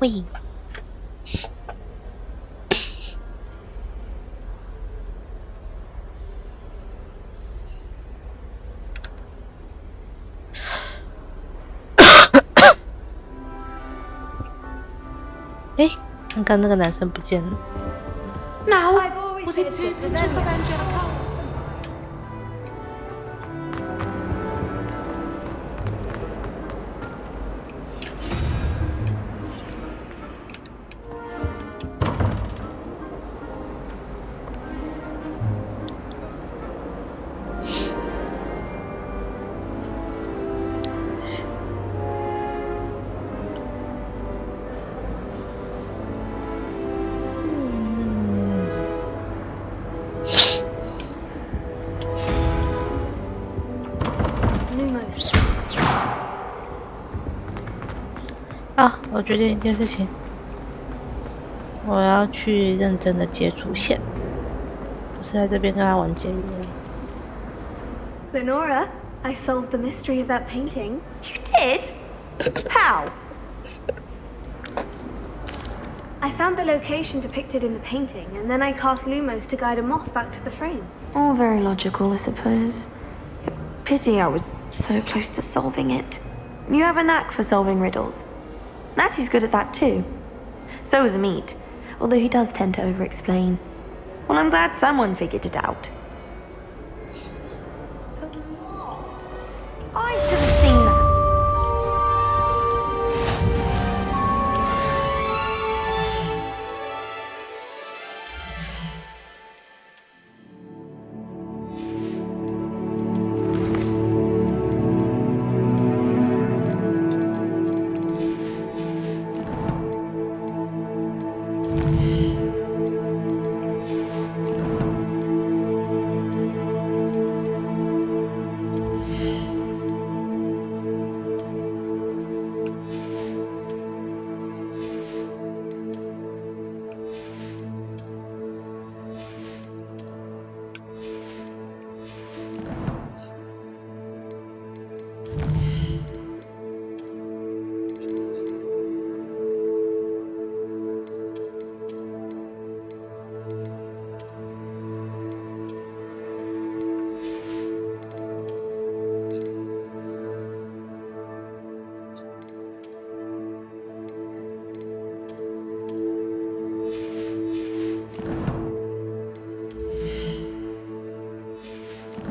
喂。刚刚那个男生不见了。Now, was it two pictures of Angelica?我决定一件事情，我要去认真的接主线，不是在这边跟他玩解语了。Lenora, I solved the mystery of that painting. You did? How? I found the location depicted in the painting, and then I cast Lumos to guide a moth back to the frame. All very logical, I suppose. Pity I was so close to solving it. You have a knack for solving riddles. Natty's good at that too. So is Amit, although he does tend to over-explain. Well, I'm glad someone figured it out. I should have seen that.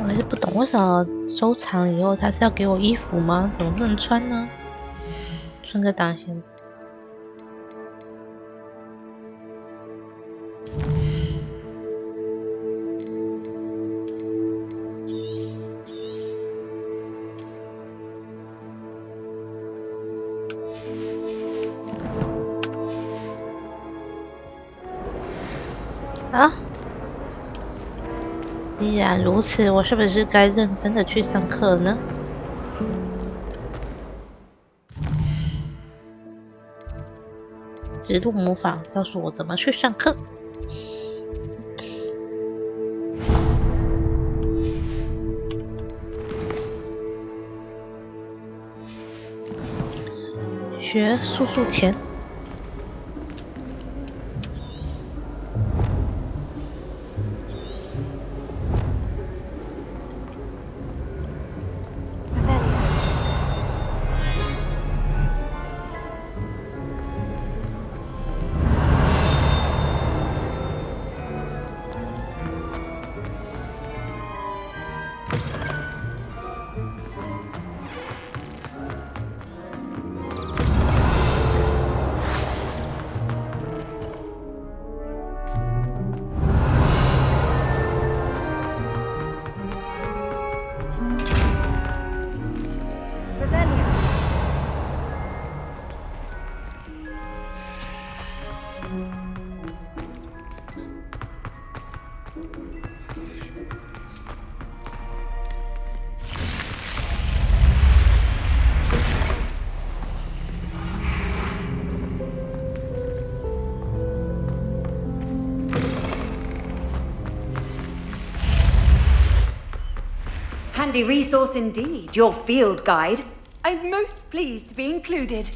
我还是不懂为什么收藏以后他是要给我衣服吗？怎么不能穿呢？穿个当先。啊！既然如此，我是不是该认真的去上课呢？指路魔法告诉我怎么去上课。学速速前。Handy resource indeed, your field guide. I'm most pleased to be included.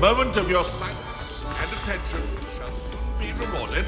moment of your silence and attention shall soon be rewarded.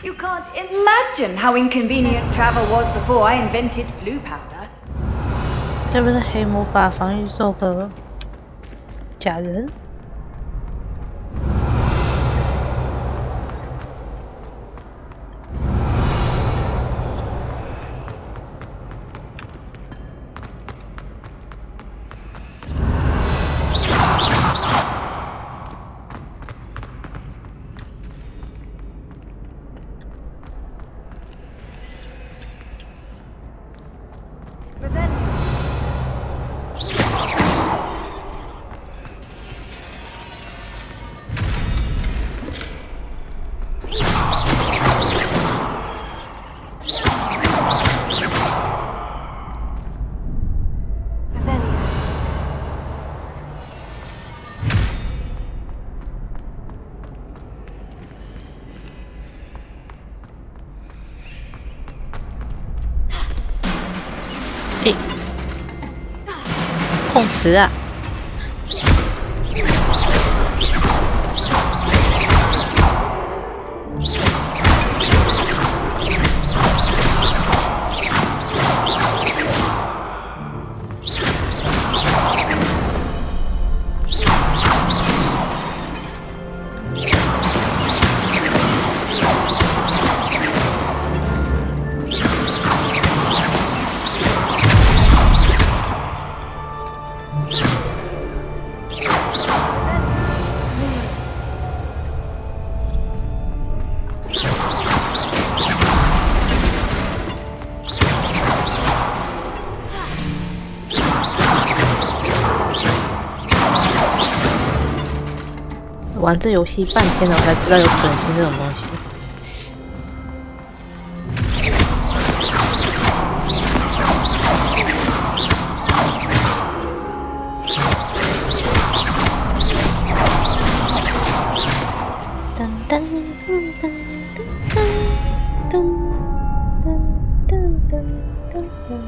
You can't imagine how inconvenient travel was before I invented flu powder. 对不对？黑魔法防御做个假人。But then, 碰瓷啊！玩这游戏半天了，我才知道有准心这种东西。噔噔噔噔噔噔噔噔噔噔。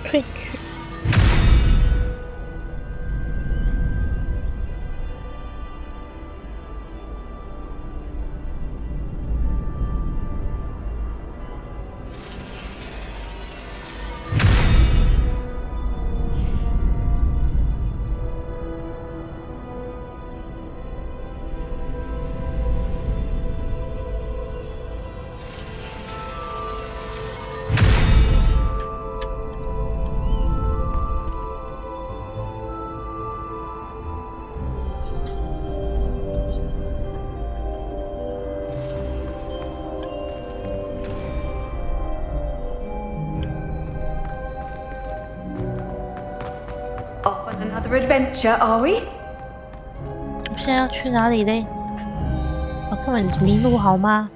退去。Another adventure, are we? 我现在要去哪里嘞？我根本迷路好吗？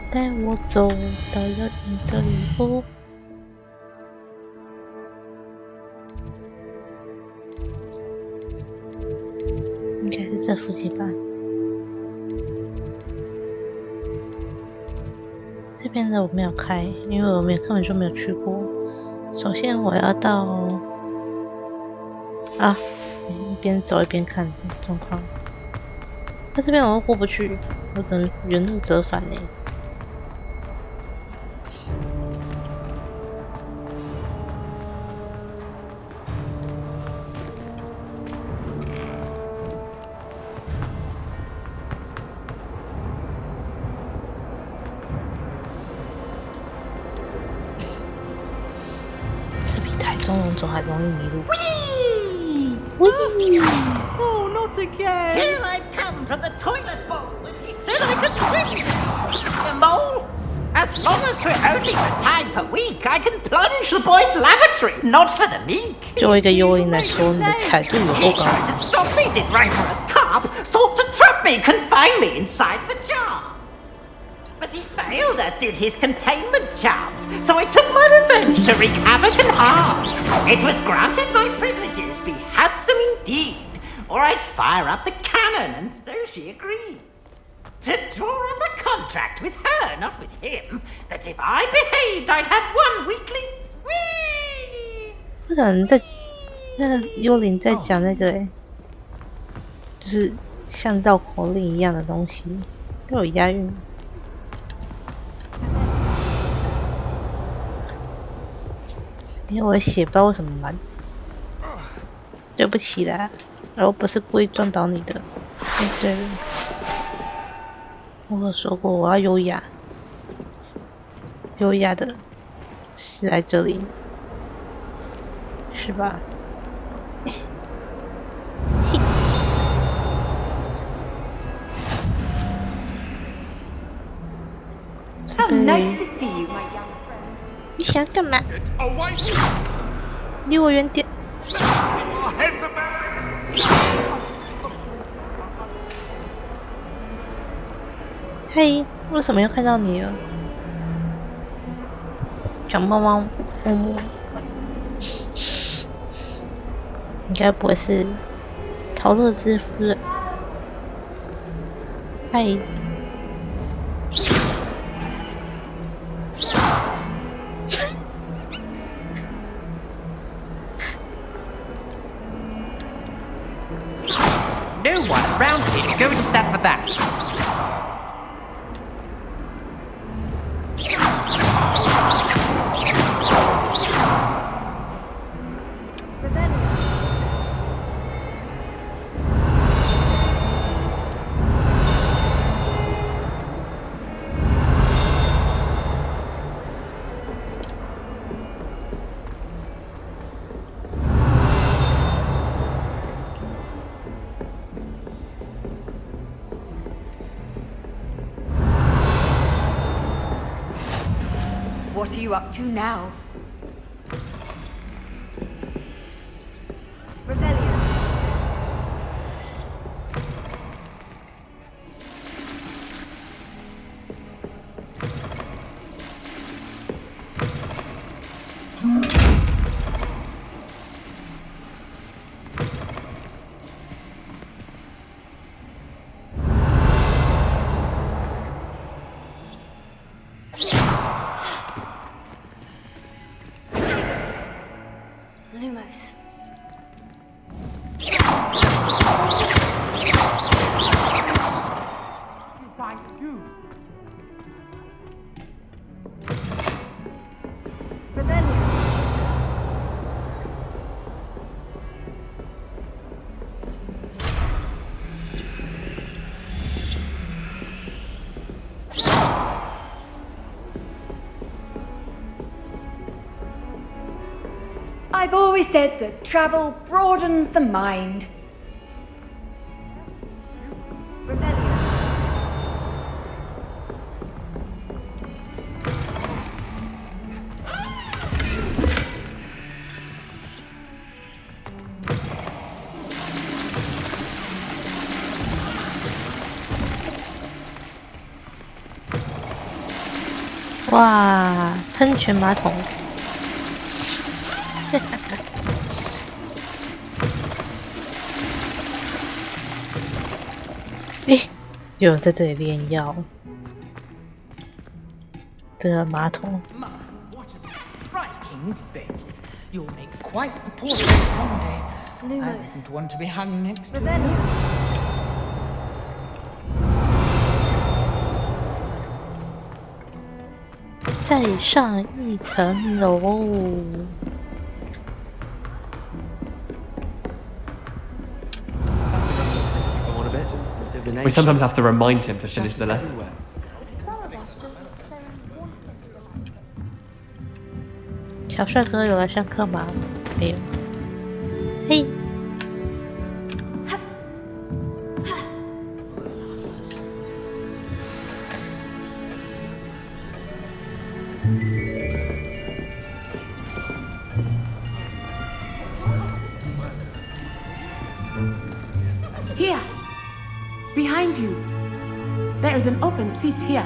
带我走到遥远的旅途。应该是这附近吧。这边的我没有开，因为我根本就没有去过。首先我要到一边走一边看状况。那这边我又过不去，我只能原路折返呢。中文走还容易迷路。Oh, not again! Here I've come from the toilet bowl. He said I could swim. The mole? As long as we're only for time per week, I can plunge the boy's lavatory. Not for the meek. 作为一个幽灵来说，你的彩度有够高。 He tried to stop me, did rancorous carp. Sought to trap me, confine me inside the jar. But he failed, as did his containment charms, so I took my revenge to wreak havoc and harm. It was granted my privileges be handsome indeed, or I'd fire up the cannon, and so she agreed. To draw up a contract with her, not with him, that if I behaved, I'd have one weekly swing. 那个人在，那个幽灵在讲那个，就是像绕口令一样的东西，都有押韵。 我的血不知道为什么满，对不起啦，我不是故意撞倒你的。对了，我有说过我要优雅，优雅的是在这里，是吧？How nice to see you, my young friend. 你想干嘛？ Get away! 离我远点！ Our heads are back! 嘿，为什么又看到你了？小猫猫木木，应该不会是陶乐兹夫人。嗨。No one around here is going to stand for that. What are you up to now? Rebellion. Lumos. Rebellion. I've always said that travel broadens the mind. Rebellion. Wow, 哇，喷泉马桶。诶，有人在这里炼药。这个马桶。My, what a striking face. You'll make quite the portrait one day. I Lumos. wouldn't want to be hung next to Rebellion. 再上一层楼。We sometimes have to remind him to finish the lesson. 小帅哥有来上课吗？没有。嘿， Here! Behind you! There is an open seat here.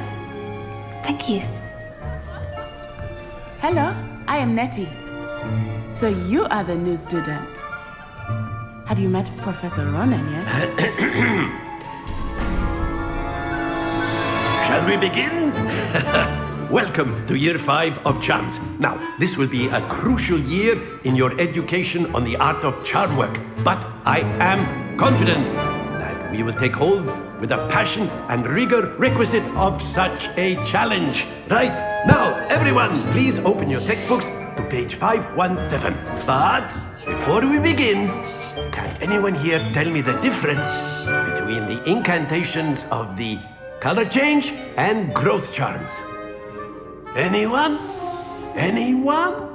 Thank you. Hello, I am Nettie. So you are the new student. Have you met Professor Ronan yet? Shall we begin? Welcome to Year 5 of Charms. Now, this will be a crucial year in your education on the art of charm work. But I am confident that we will take hold with the passion and rigor requisite of such a challenge. Right, now, everyone, please open your textbooks to page 517. But before we begin, can anyone here tell me the difference between the incantations of the color change and growth charms? Anyone? Anyone?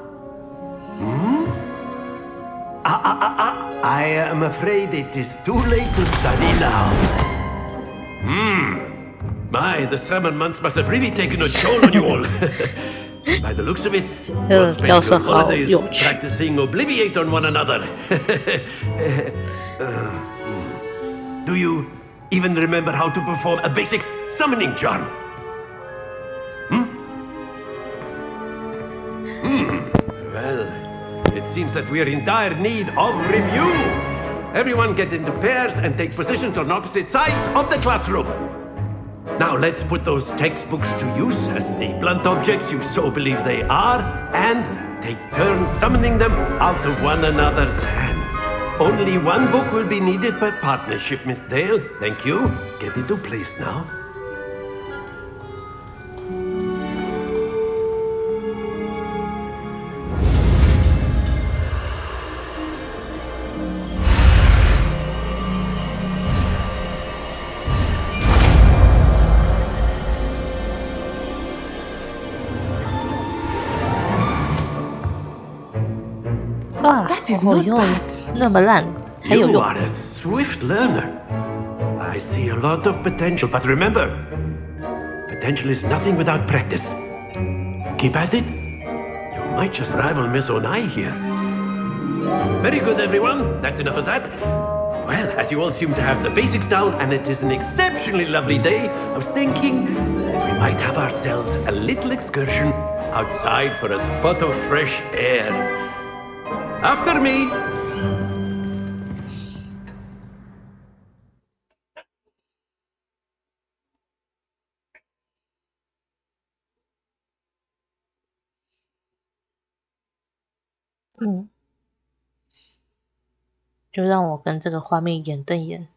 I am afraid it is too late to study now. My, the summer months must have really taken a toll on you all. By the looks of it, you'll spend your holidays practicing Obliviate on one another. Do you even remember how to perform a basic summoning charm? Well, it seems that we are in dire need of review. Everyone get into pairs and take positions on opposite sides of the classroom. Now let's put those textbooks to use as the blunt objects you so believe they are, and take turns summoning them out of one another's hands. Only one book will be needed per partnership, Miss Dale. Thank you. Get into place now. That is not bad. 那么烂还有 You 用？ are a swift learner. I see a lot of potential, but remember, potential is nothing without practice. Keep at it. You might just rival Miss Onai here. Very good, everyone. That's enough of that. Well, as you all seem to have the basics down, and it is an exceptionally lovely day, I was thinking that we might have ourselves a little excursion outside for a spot of fresh air. After me.就让我跟这个画面眼瞪眼。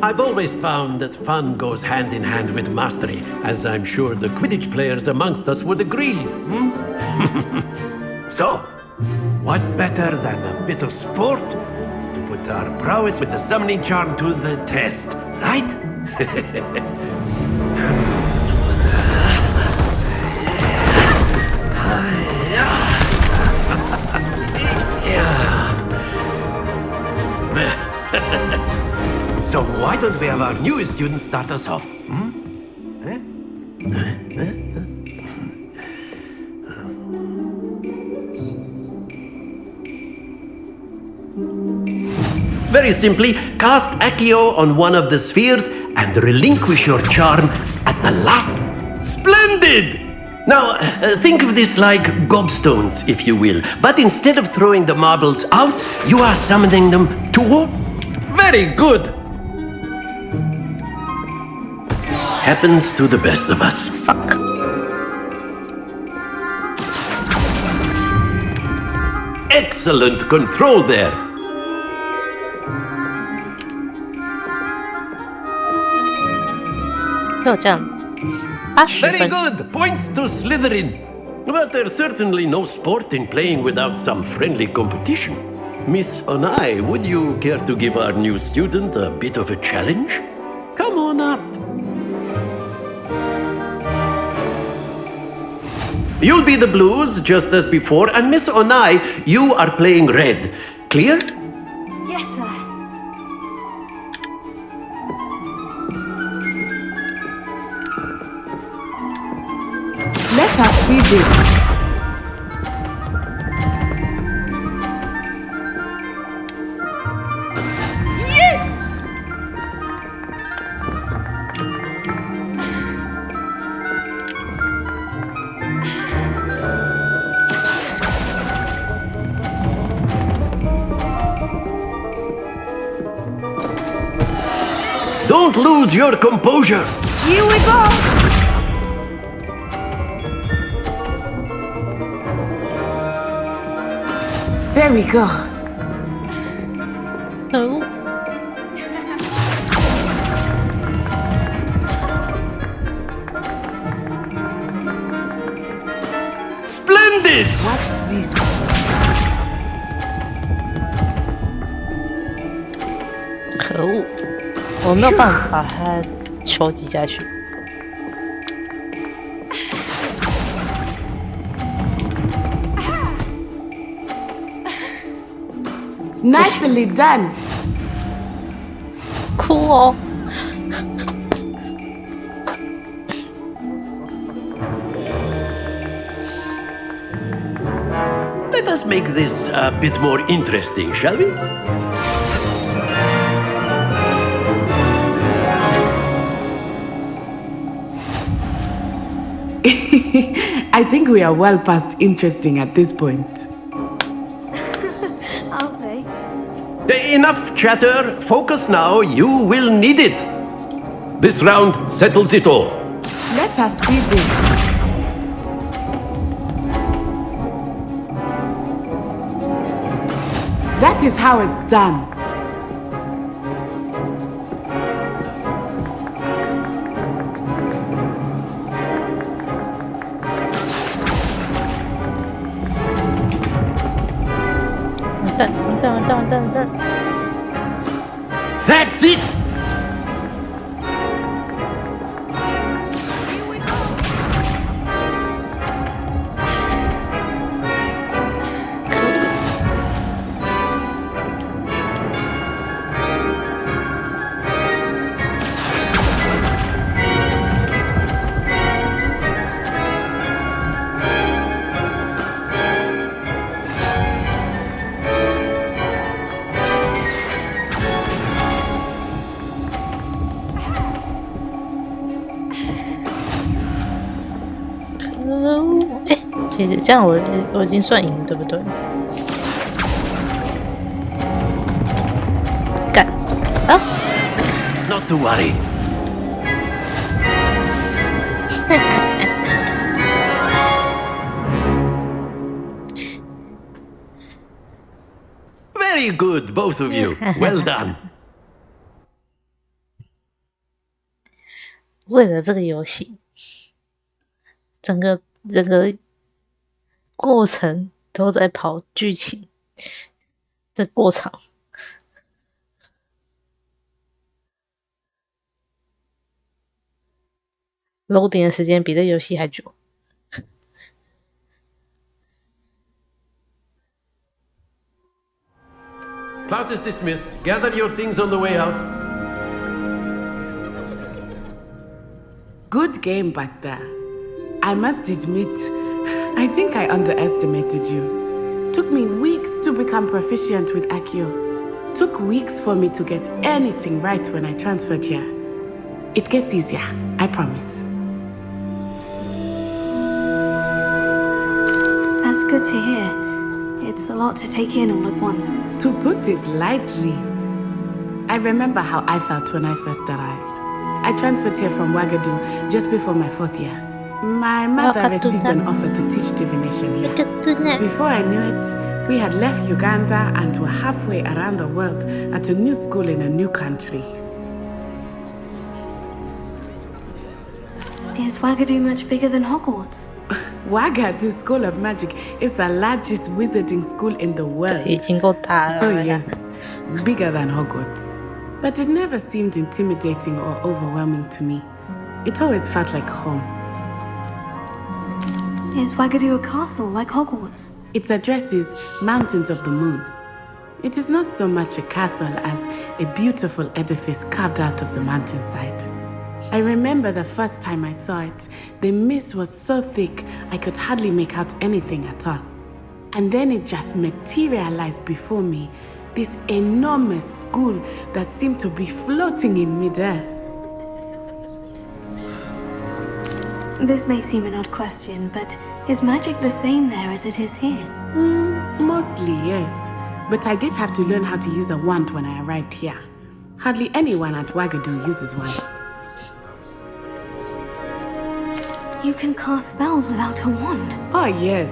I've always found that fun goes hand in hand with mastery, as I'm sure the Quidditch players amongst us would agree. So, what better than a bit of sport to put our prowess with the summoning charm to the test, right? So why don't we have our newest student start us off? Very simply, cast Accio on one of the spheres and relinquish your charm at the last. Splendid! Now, think of this like gobstones, if you will. But instead of throwing the marbles out, you are summoning them to... Very good! Happens to the best of us. Fuck. Excellent control there. Very good. Points to Slytherin. But there's certainly no sport in playing without some friendly competition. Miss Onai, would you care to give our new student a bit of a challenge? Come on up. You'll be the blues, just as before, and Miss Onai, you are playing red. Clear? Yes, sir. see this. Don't lose your composure. Here we go! There we go. Oh. Splendid! Watch this. 可恶，我没有办法把它球击下去。Nicely done. 酷哦！ Let us make this a bit more interesting, shall we? I think we are well past interesting at this point. I'll say. Enough chatter. Focus now. You will need it. This round settles it all. Let us see this. That is how it's done. Done. That's it!其实这样我已经算赢了，对不对？干啊 Not to worry. Very good, both of you. Well done. 为了这个游戏，整个过程都在跑剧情的过场。loading 的时间比这游戏还久。Class is dismissed. Gather your things on the way out. Good game back there. I must admit, I think I underestimated you. Took me weeks to become proficient with Accio. Took weeks for me to get anything right when I transferred here. It gets easier, I promise. That's good to hear. It's a lot to take in all at once. To put it lightly, I remember how I felt when I first arrived. I transferred here from Ouagadougou just before my 4th year. My mother received an offer to teach divination here. Before I knew it, we had left Uganda and were halfway around the world at a new school in a new country. Is Ouagadougou much bigger than Hogwarts? Ouagadougou School of Magic is the largest wizarding school in the world. 已经够大了。 So yes, bigger than Hogwarts. But it never seemed intimidating or overwhelming to me. It always felt like home. Is Ouagadougou a castle like Hogwarts? Its address is Mountains of the Moon. It is not so much a castle as a beautiful edifice carved out of the mountainside. I remember the first time I saw it, the mist was so thick I could hardly make out anything at all. And then it just materialized before me, this enormous school that seemed to be floating in midair. This may seem an odd question, but is magic the same there as it is here? Mostly, yes. But I did have to learn how to use a wand when I arrived here. Hardly anyone at Wagadu uses one. You can cast spells without a wand. Oh, yes.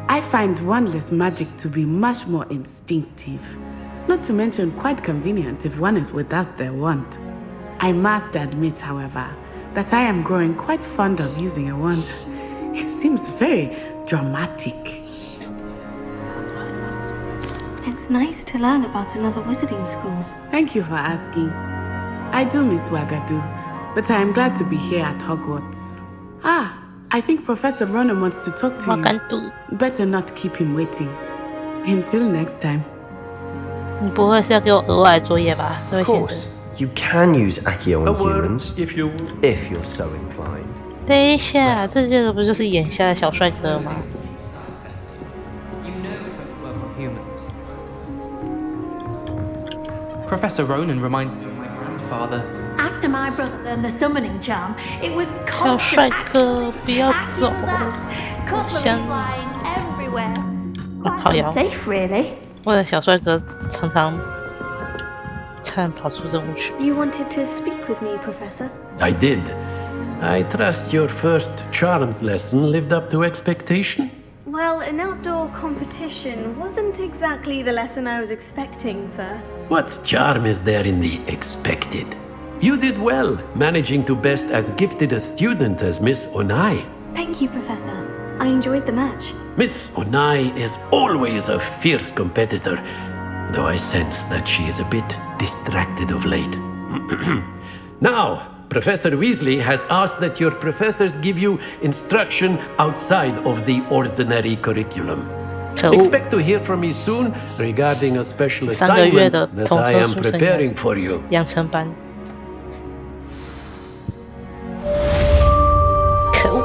I find wandless magic to be much more instinctive. Not to mention quite convenient if one is without their wand. I must admit, however, that I am growing quite fond of using a wand. It seems very dramatic. It's nice to learn about another wizarding school. Thank you for asking. I do miss Wagadu, but I am glad to be here at Hogwarts. I think Professor Ronan wants to talk to you. Better not keep him waiting. Until next time. 你不会是要给我额外作业吧？ Of course, you can use Accio on humans if you're so inclined. 等一下，这个不就是眼下的小帅哥吗？ Professor Ronan reminds me of my grandfather. After my brother learned the summoning charm, it was 小帅 constant 哥，不要 action 走 after that. Cutlery flying everywhere. 我 Quite 靠腰， unsafe, really. 我的小帅哥常常差点跑出任务区。 You wanted to speak with me, Professor? I did. I trust your first charms lesson lived up to expectation? Well, an outdoor competition wasn't exactly the lesson I was expecting, sir. What charm is there in the expected? You did well, managing to best as gifted a student as Miss Onai. Thank you, Professor. I enjoyed the match. Miss Onai is always a fierce competitor, though I sense that she is a bit distracted of late. Now, Professor Weasley has asked that your professors give you instruction outside of the ordinary curriculum. Expect to hear from me soon regarding a special 3个月 assignment 的 that 统 I 测 am 速成 preparing for you. 养成班。可恶！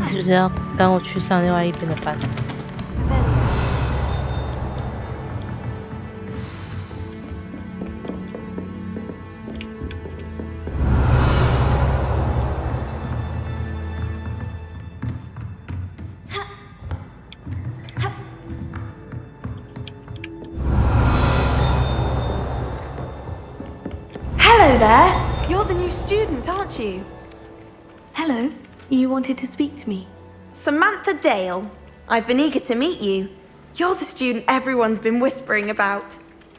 你是不是要赶我去上另外一边的班？ Hello there. You're the new student, aren't you? Hello. You wanted to speak to me? Samantha Dale. I've been eager to meet you. You're the student everyone's been whispering about.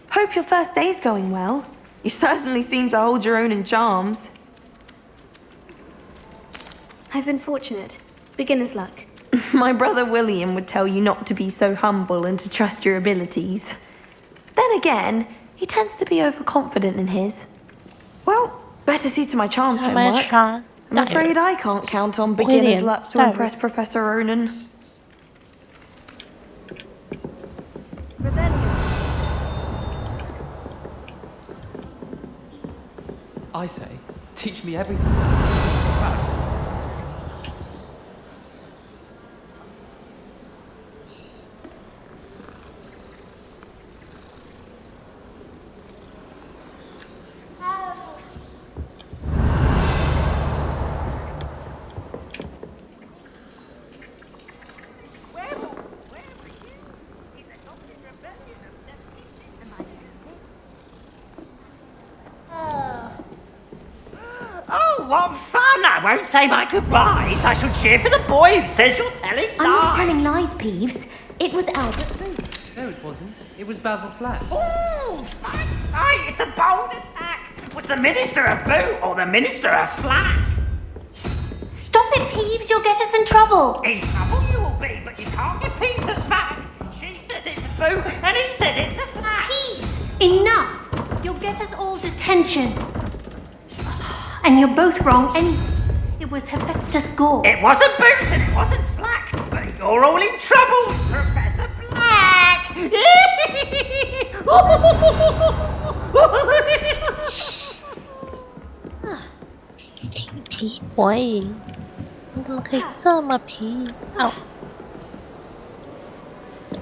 Hope your first day's going well. You certainly seem to hold your own in charms. I've been fortunate. Beginner's luck. My brother William would tell you not to be so humble and to trust your abilities. Then again, he tends to be overconfident in his. Well, better see to my charms homework. I'm afraid I can't count on beginner's luck to impress Professor Ronan. I say, teach me everything. Fact. won't say my goodbyes. I shall cheer for the boy who says you're telling lies. I'm not telling lies, Peeves. It was Albert Booth. No, it wasn't. It was Basil Flack. Oh, right, it's a bold attack. Was the Minister a boot or the Minister a flack? Stop it, Peeves. You'll get us in trouble. In trouble you will be, but you can't give Peeves a smack. She says it's a boot and he says it's a flack. Peeves, enough. You'll get us all detention. And you're both wrong anyway. It was Hephaestus Gore. It wasn't boot and it wasn't flack, but you're all in trouble with Professor Black. 皮鬼，你怎么可以这么皮？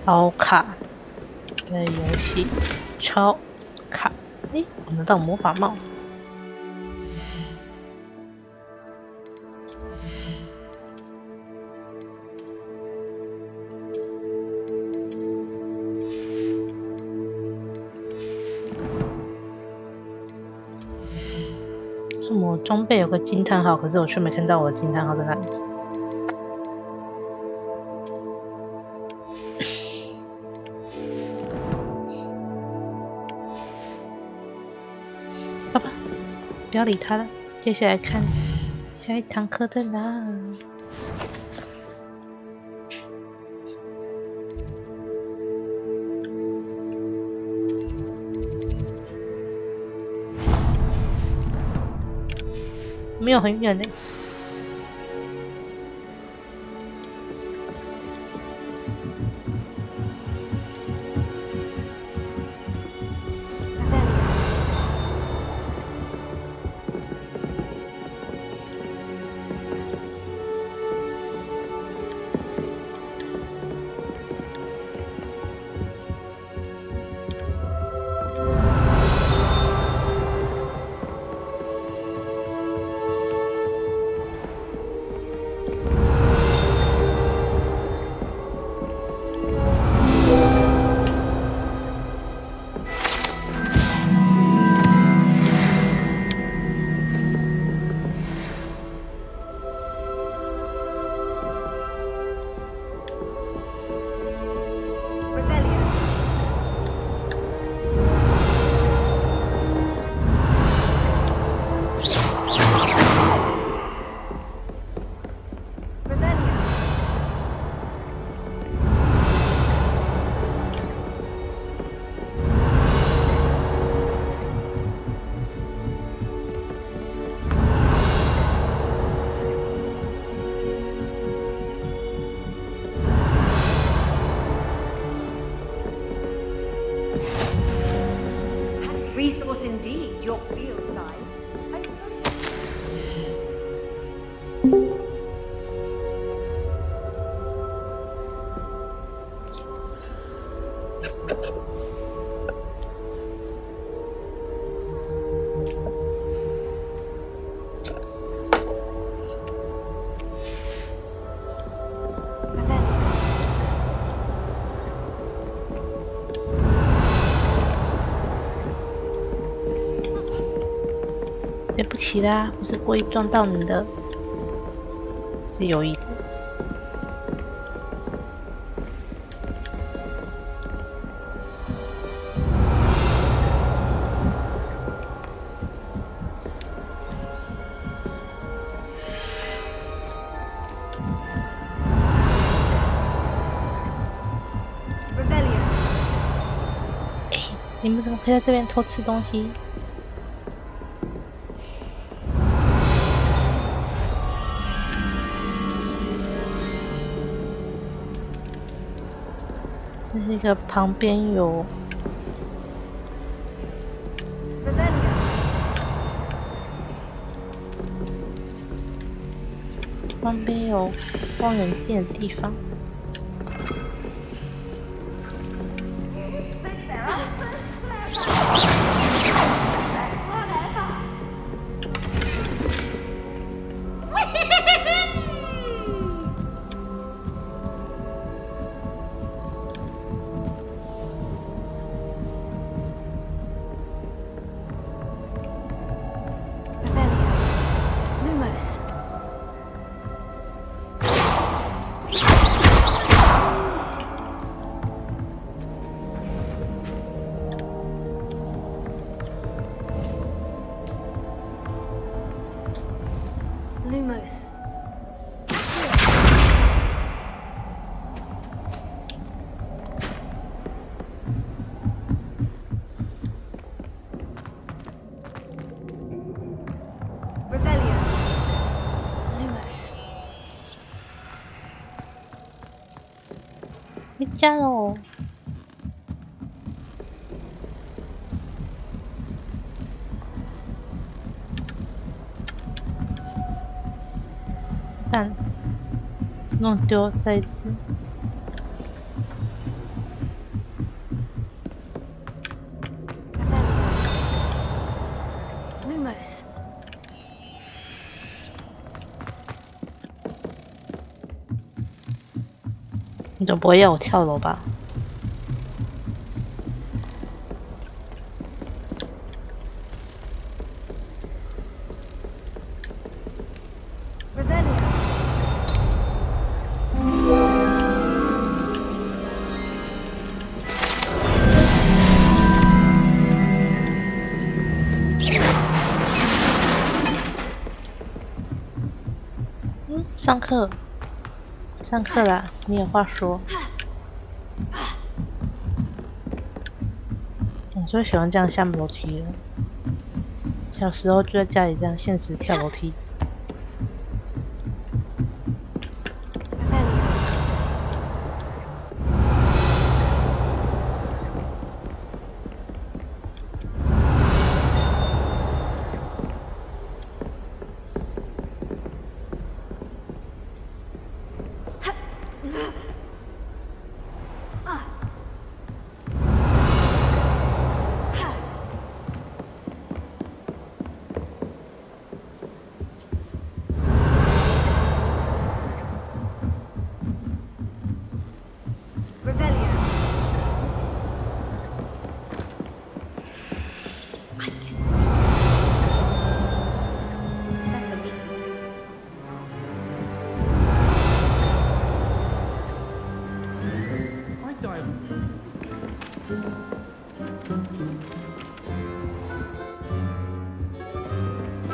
超卡的游戏，超卡！诶，我拿到魔法帽。我装备有个惊叹号，可是我却没看到我的惊叹号在哪里。好吧，不要理他了。接下来看下一堂课在哪？没有很远呢。Resource indeed, your field guide. 对不起啦，不是故意撞到你的，是有意的。你们怎么可以在这边偷吃东西？这是一个旁边有望远镜的地方。Lumos, 回家喽。看，弄丢再一次。Lumos. 你总不会要我跳楼吧？上课，上课啦！你有话说。我最喜欢这样下楼梯了。小时候就在家里这样现实跳楼梯。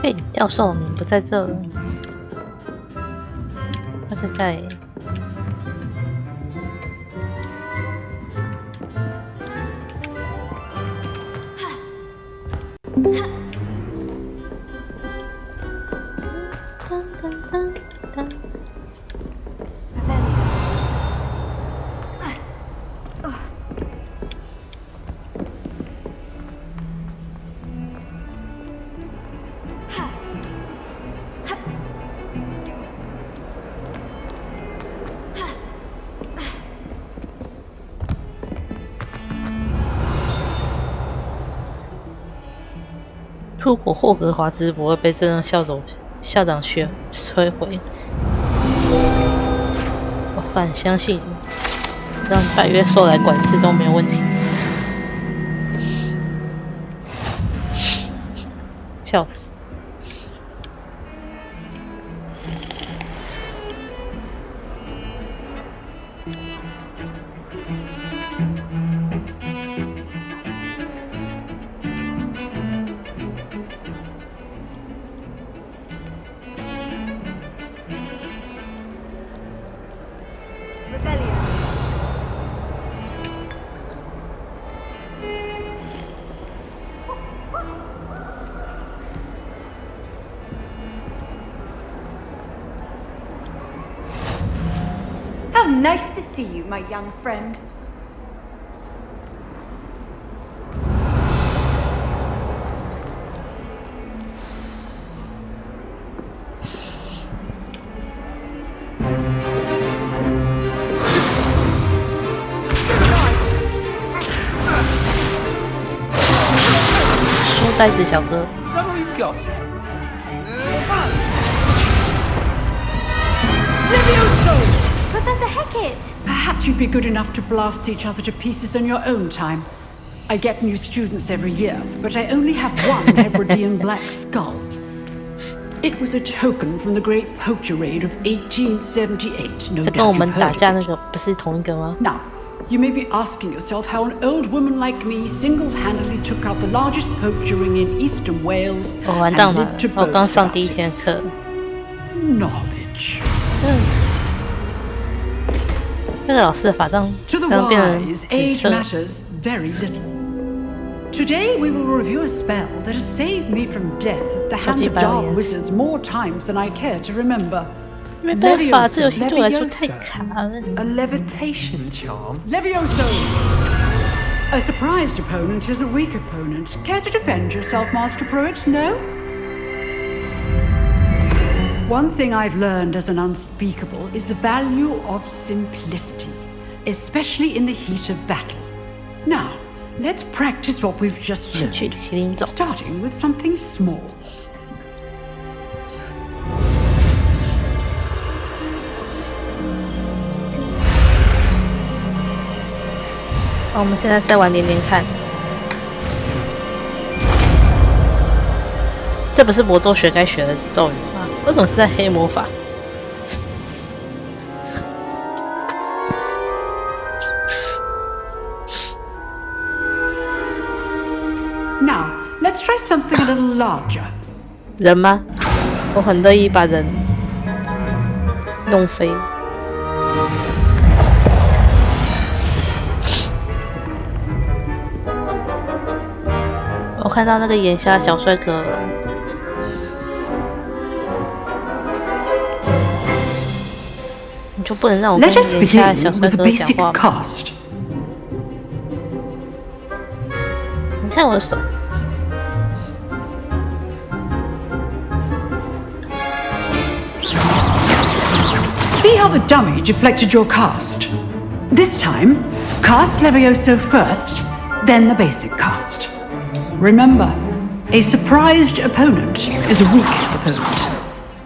嘿，教授，你不在这了，他在这里。噔噔噔噔。如果霍格华兹不会被这让校长摧毁，我反相信让百越兽来管事都没有问题。笑死！How nice to see you, my young friend.书呆子小哥。 Is that all you've got? Professor Hecat! Perhaps you'd be good enough to blast each other to pieces on your own time. I get new students every year, but I only have one Hebridean black skull. It was a token from the Great Poacher Raid of 1878. No 这跟我 doubt 们 you've 打 heard 架 of 那 it. 个不是同一个吗？ Now, you may be asking yourself how an old woman like me single-handedly took out the largest poacher ring in eastern Wales 我完 and 蛋了 lived to，我刚 boast 上 about 第一 it. 天课。 Knowledge. 那个老师的法杖 To the 刚变成 wise, 紫 age 色。 matters very little. Today we will review a spell that has saved me from death at the hands of dark wizards more times than I care to remember. 没办法，这游戏对我来说太卡了。A levitation charm? Levioso! A surprised opponent is a weak opponent. Care to defend yourself, Master Pruitt? No? One thing I've learned as an unspeakable is the value of simplicity, especially in the heat of battle. Now, let's practice what we've just learned, starting with something small. 我们现在再玩连连看，这不是魔咒学该学的咒语吗？为什么是在黑魔法？ Now, let's try something a little larger. 人吗？我很乐意把人弄飞。我看到那个眼下小帅哥，你就不能让我跟眼下小帅哥讲话吗？你看我的手。 See how the dummy deflected your cast? This time, cast Levioso first, then the basic cast. Remember, a surprised opponent is a weak opponent,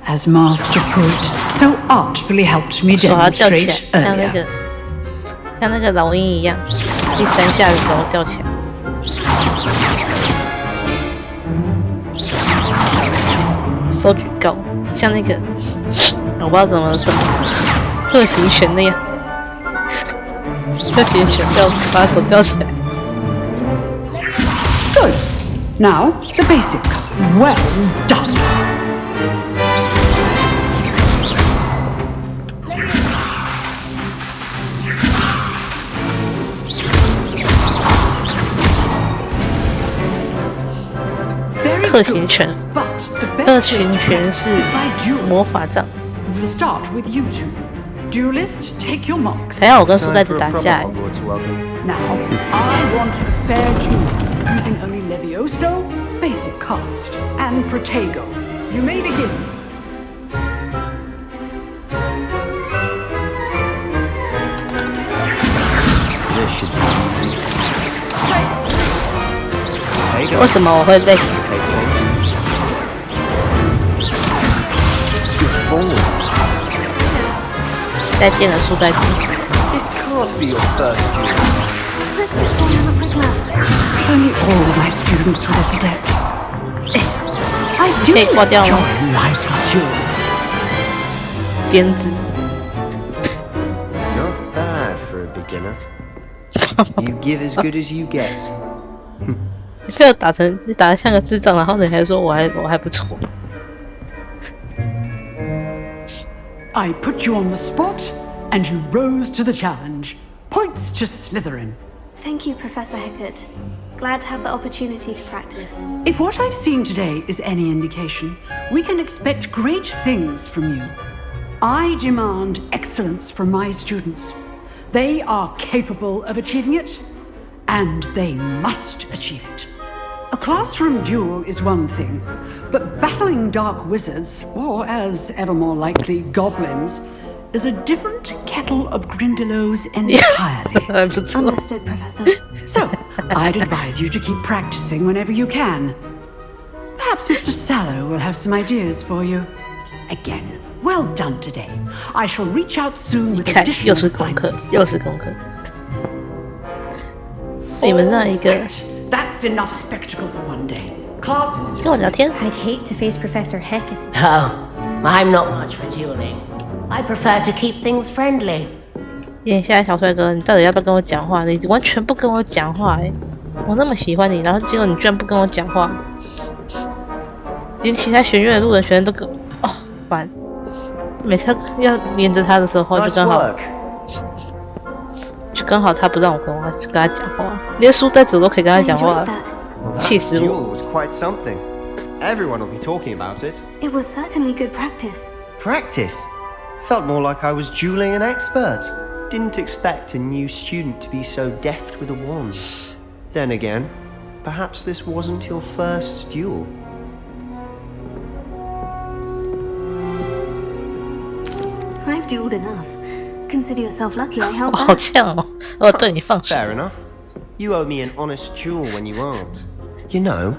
as Master Pruitt so artfully helped me demonstrate earlier. 像那个老鹰一样，第3下的时候吊起来。手举高，像那个。 我不知道怎么说，鹤形拳那样，鹤形拳把手吊起来。Good. Now the basic. Well done. Very 鹤形拳，鹤形拳是魔法杖。 We'll start with you two. Duelists, take your marks. 等下我跟书呆子打架。 Now, I want a fair duel using only Levioso, basic cast, and Protego. You may begin. This should be easy. Protego. 为什么我会累？ 再见了，书呆子。 This can't be your first duel. If only all my students were this adept. I 可以 do 挂掉吗？ enjoy life duel. 鞭子。 Not bad for a beginner. You give as good as you get. 你被我打得像个智障，然后你还说我还不错。 I put you on the spot, and you rose to the challenge. Points to Slytherin. Thank you, Professor Hecat. Glad to have the opportunity to practice. If what I've seen today is any indication, we can expect great things from you. I demand excellence from my students. They are capable of achieving it, and they must achieve it. A classroom duel is one thing, but battling dark wizards, or as ever more likely, goblins, is a different kettle of Grindylows entirely. Understood, Professor. So, I'd advise you to keep practicing whenever you can. Perhaps Mr. Sallow will have some ideas for you. Again, well done today. I shall reach out soon with additional assignments. 又是功课。你们那一个。 That's enough spectacle for one day. Classes. 跟我聊天。 I'd hate to face Professor Hecat. Oh, I'm not much for dueling. I prefer to keep things friendly. 眼下小帅哥，你到底要不要跟我讲话？你完全不跟我讲话我那么喜欢你，然后结果你居然不跟我讲话，连其他学院的路人学生都跟烦。每次要连着他的时候，就刚好他不让我跟他讲话，连书呆子都可以跟他讲话，气死我！ was quite something. Everyone will be talking about it. It was certainly good practice. Practice? Felt more like I was dueling an expert. Didn't expect a new student to be so deft with a wand. Then again, perhaps this wasn't your first duel. I've dueled enough. Consider yourself lucky I held 好 back. 呛哦！我对你放手。 Fair enough. You owe me an honest duel when you aren't. You know,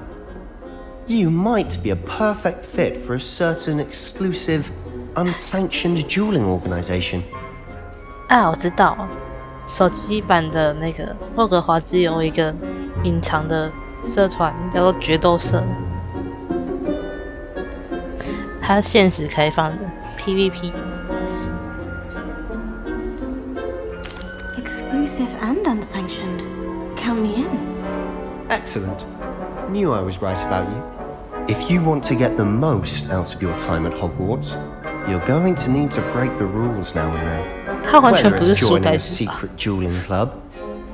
you might be a perfect fit for a certain exclusive, unsanctioned dueling organization. 啊，我知道，手机版的那个霍格华兹有一个隐藏的社团，叫做决斗社，它限时开放的 PVP。 Exclusive and unsanctioned. Count me in. Excellent. Knew I was right about you. If you want to get the most out of your time at Hogwarts, you're going to need to break the rules now and then. 他完全 Whether 不是 it's 书 joining 呆 a 子吧？ secret dueling club,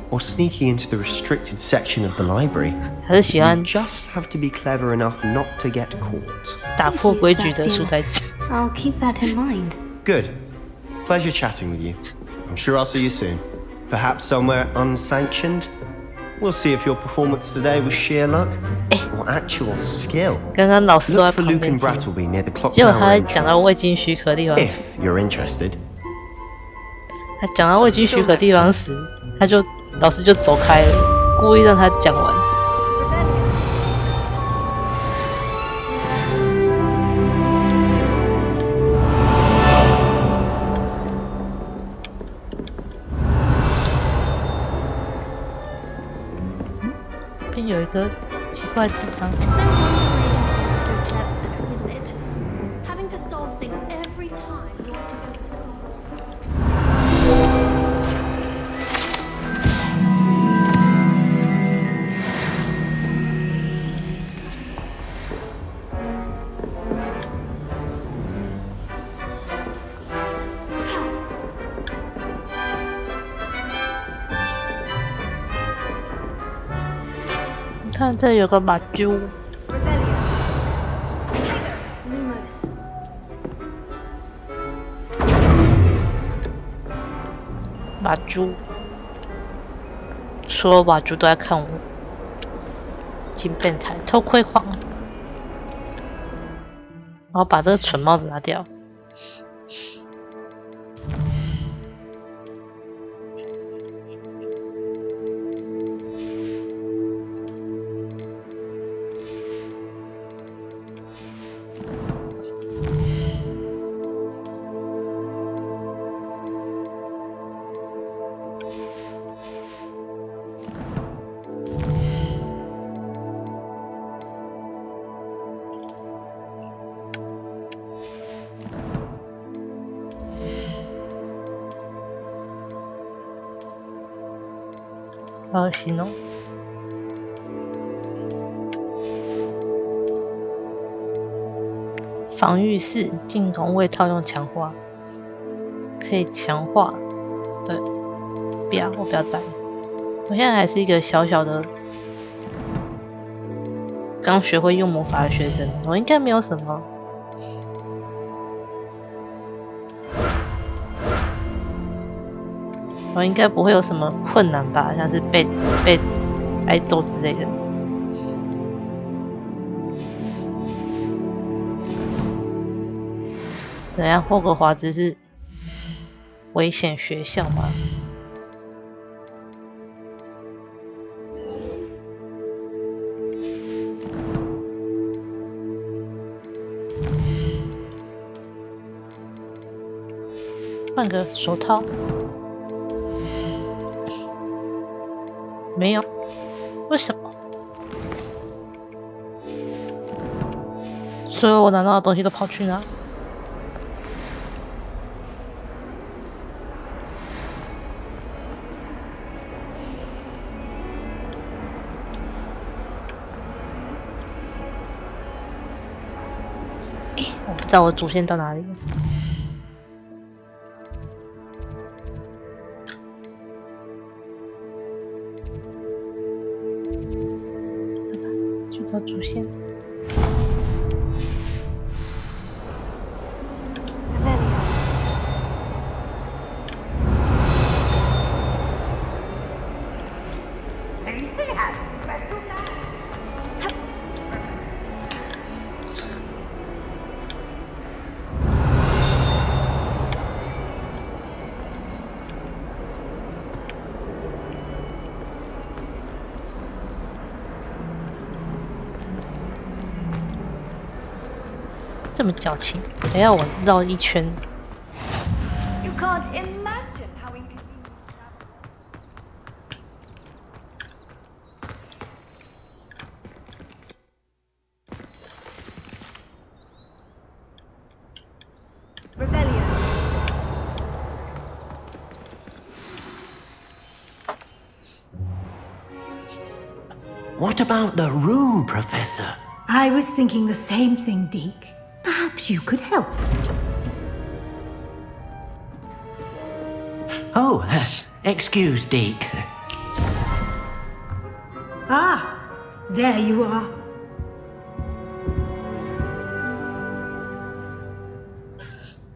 or sneaking into the restricted section of the library, 还是喜 you 欢 just have to be clever enough not to get caught. 打破规矩的书呆子？ I'll keep that in mind. Good. Pleasure chatting with you. I'm sure I'll see you soon. Perhaps somewhere unsanctioned? We'll see if your performance today was sheer luck or actual skill. 刚刚老师都在 Look for 旁 Luke 边 and 听， Brattleby near the clock 结果 tower 他讲到 entrance. 未经许可的地方 If 时， you're interested. 他讲到未经许可的地方时，老师就走开了，故意让他讲完。这边有一个奇怪的纸张。 So clever, isn't it? Having to solve things every time you want to go. 你看这有个马珠， Lumos. 马珠，所有马珠都在看我，真变态，偷窥狂。然后把这个蠢帽子拿掉。好恶心哦！防御4进攻未套用强化，可以强化。对，不要，我不要带。我现在还是一个小小的刚学会用魔法的学生，我应该没有什么。我应该不会有什么困难吧，像是被挨揍之类的。怎样？霍格华兹是危险学校吗？换个手套。没有，为什么？所有我拿到的东西都跑去哪？我不知道我主线到哪里了。去找主线。么矫情，还要我绕一圈。You can't imagine how inconvenient. Rebellion. What about the room, Professor? I was thinking the same thing, Deke. Perhaps you could help. Oh, excuse, Deke. Ah, there you are.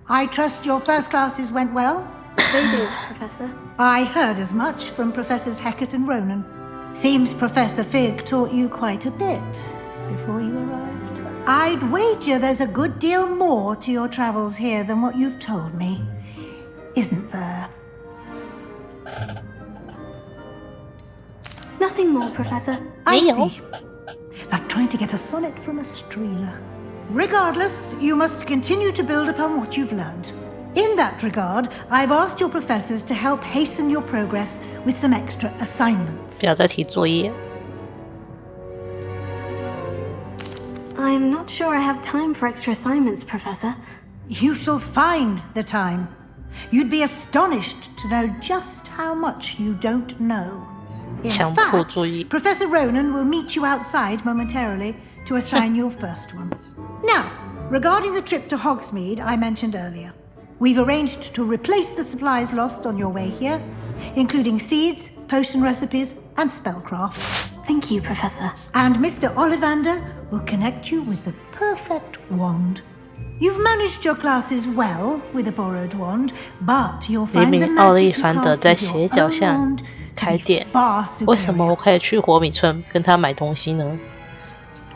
I trust your first classes went well? They did, Professor. I heard as much from Professors Hecat and Ronan. Seems Professor Fig taught you quite a bit before you arrived. I'd wager there's a good deal more to your travels here than what you've told me. Isn't there? Nothing more, Professor. I see. Like trying to get a sonnet from a streeler. Regardless, you must continue to build upon what you've learned. In that regard, I've asked your professors to help hasten your progress with some extra assignments. 不要再提作业。I'm not sure I have time for extra assignments, Professor. You shall find the time. You'd be astonished to know just how much you don't know. In fact, Professor Ronan will meet you outside momentarily to assign your first one. Now, regarding the trip to Hogsmeade I mentioned earlier, we've arranged to replace the supplies lost on your way here, including seeds, potion recipes, and spellcraft. Thank you, Professor. And Mr. Ollivander will connect you with the perfect wand. You've managed your classes well with a borrowed wand, but you'll find the magic to cast with your own wand to be far superior. 为什么我可以去火米村跟他买东西呢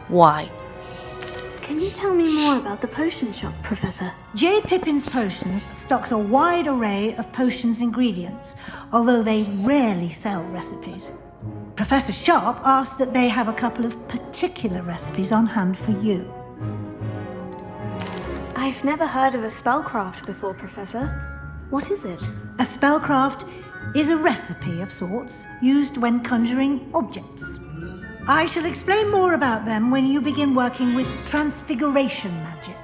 ？Why? Can you tell me more about the potion shop, Professor? J. Pippin's Potions stocks a wide array of potions ingredients, although they rarely sell recipes. Professor Sharp asked that they have a couple of particular recipes on hand for you. I've never heard of a spellcraft before, Professor. What is it? A spellcraft is a recipe of sorts used when conjuring objects. I shall explain more about them when you begin working with transfiguration magic.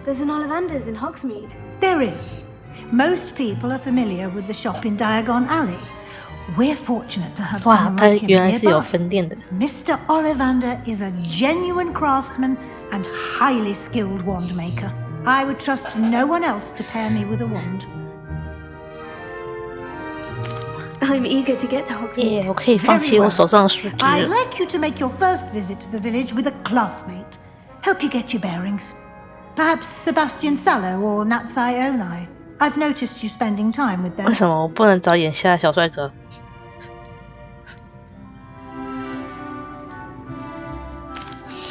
There's an Ollivander's in Hogsmeade. There is. Most people are familiar with the shop in Diagon Alley. We're fortunate to have someone like him nearby. Mr. Ollivander is a genuine craftsman and highly skilled wand maker. I would trust no one else to pair me with a wand. I'm eager to get to Hogsmeade. 我可以放弃我手上的书籍 I'd like you to make your first visit to the village with a classmate. Help you get your bearings. Perhaps Sebastian Sallow or Natsai Onai. I've noticed you spending time with them. 为什么我不能找眼下的小帅哥？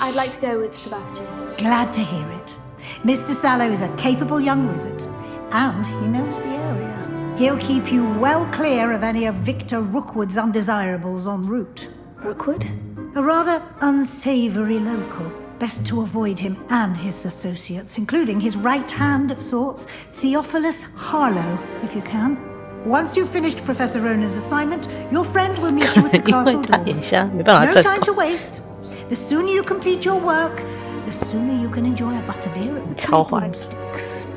I'd like to go with Sebastian. Glad to hear it. Mr. Sallow is a capable young wizard, and he knows the area. He'll keep you well clear of any of Victor Rookwood's undesirables en route. Rookwood? A rather unsavory local. Best to avoid him and his associates, including his right hand of sorts, Theophilus Harlow, if you can. Once you've finished Professor Ronan's assignment, your friend will meet you at the castle doors. No time to waste. The sooner you complete your work, the sooner you can enjoy a butterbeer at the Three Broomsticks. "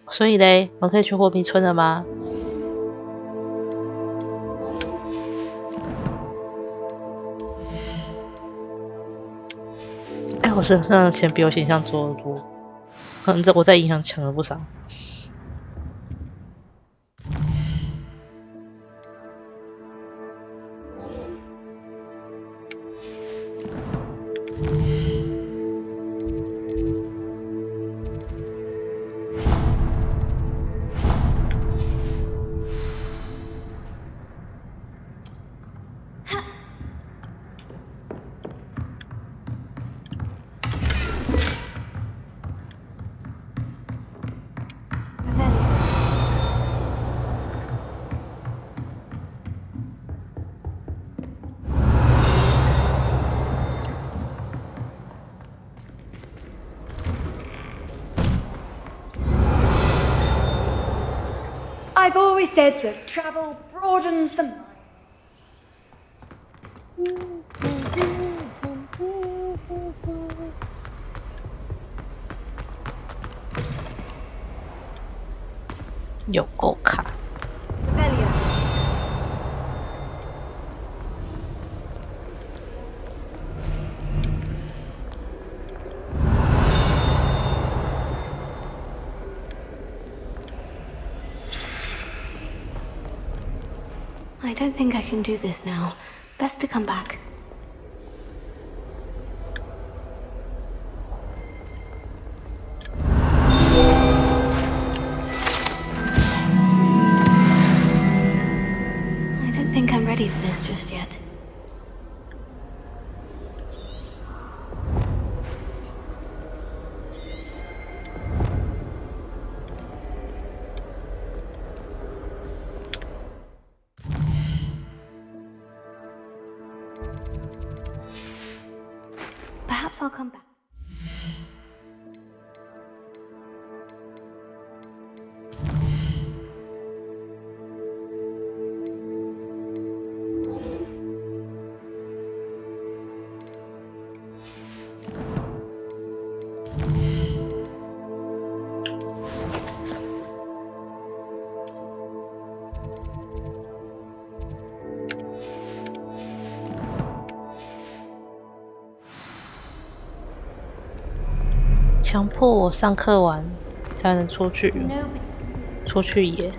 所以嘞，我可以去霍比村了吗？哎，我身上的钱比我想象多得多，可能我在银行抢了不少。I've always said that travel broadens the mind. 有够卡。I don't think I can do this now. Best to come back. I don't think I'm ready for this just yet. Perhaps I'll come back.强迫我上课完才能出去野。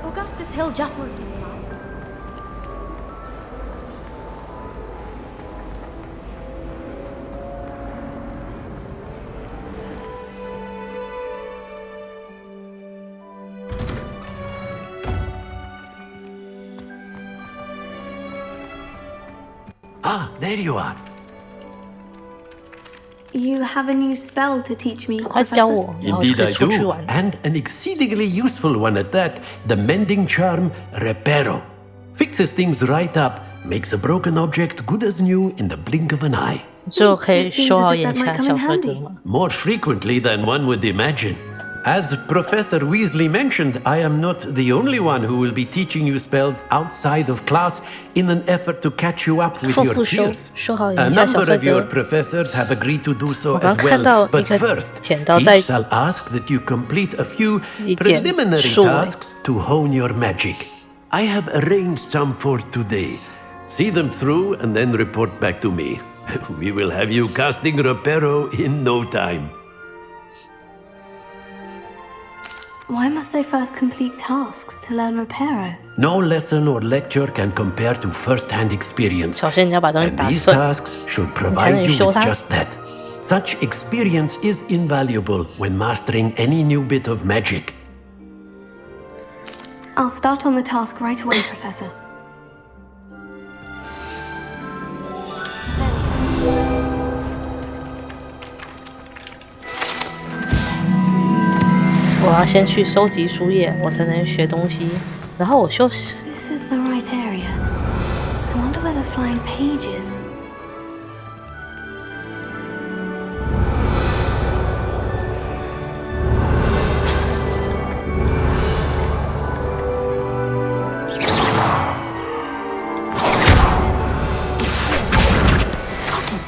Augustus Hill just won't leave him out. Ah, there you are. You have a new spell to teach me, 快教我，然后就 Indeed 可以 I 出去 do, 玩。 and an exceedingly useful one at that, the mending charm Reparo. Fixes things right up, makes a broken object good as new in the blink of an eye. 所以我可以修好眼下小帅哥吗？ More frequently than one would imagine. As Professor Weasley mentioned, I am not the only one who will be teaching you spells outside of class in an effort to catch you up with your peers. A number of your professors have agreed to do so as well, but first, each shall ask that you complete a few preliminary tasks to hone your magic. I have arranged some for today. See them through and then report back to me. We will have you casting Reparo in no time. Why must I first complete tasks to learn Reparo? No lesson or lecture can compare to first-hand experience. And these tasks should provide you with just that. Such experience is invaluable when mastering any new bit of magic. I'll start on the task right away, Professor. 我要先去收集书页，我才能学东西。然后我休息。This is the right area. I wonder where the flying page is.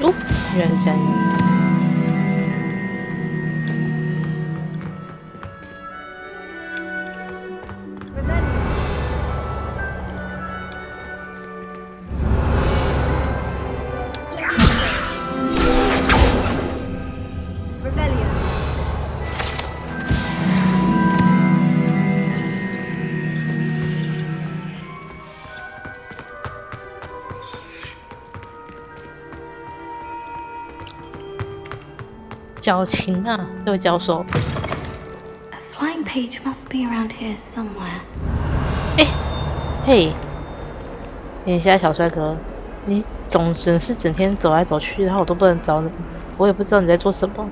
Oh, 原来是这样。矫情啊，这位教授。A flying page must be around here somewhere. 嘿，眼下小帅哥，你总是整天走来走去，然后我都不能找你，我也不知道你在做什么。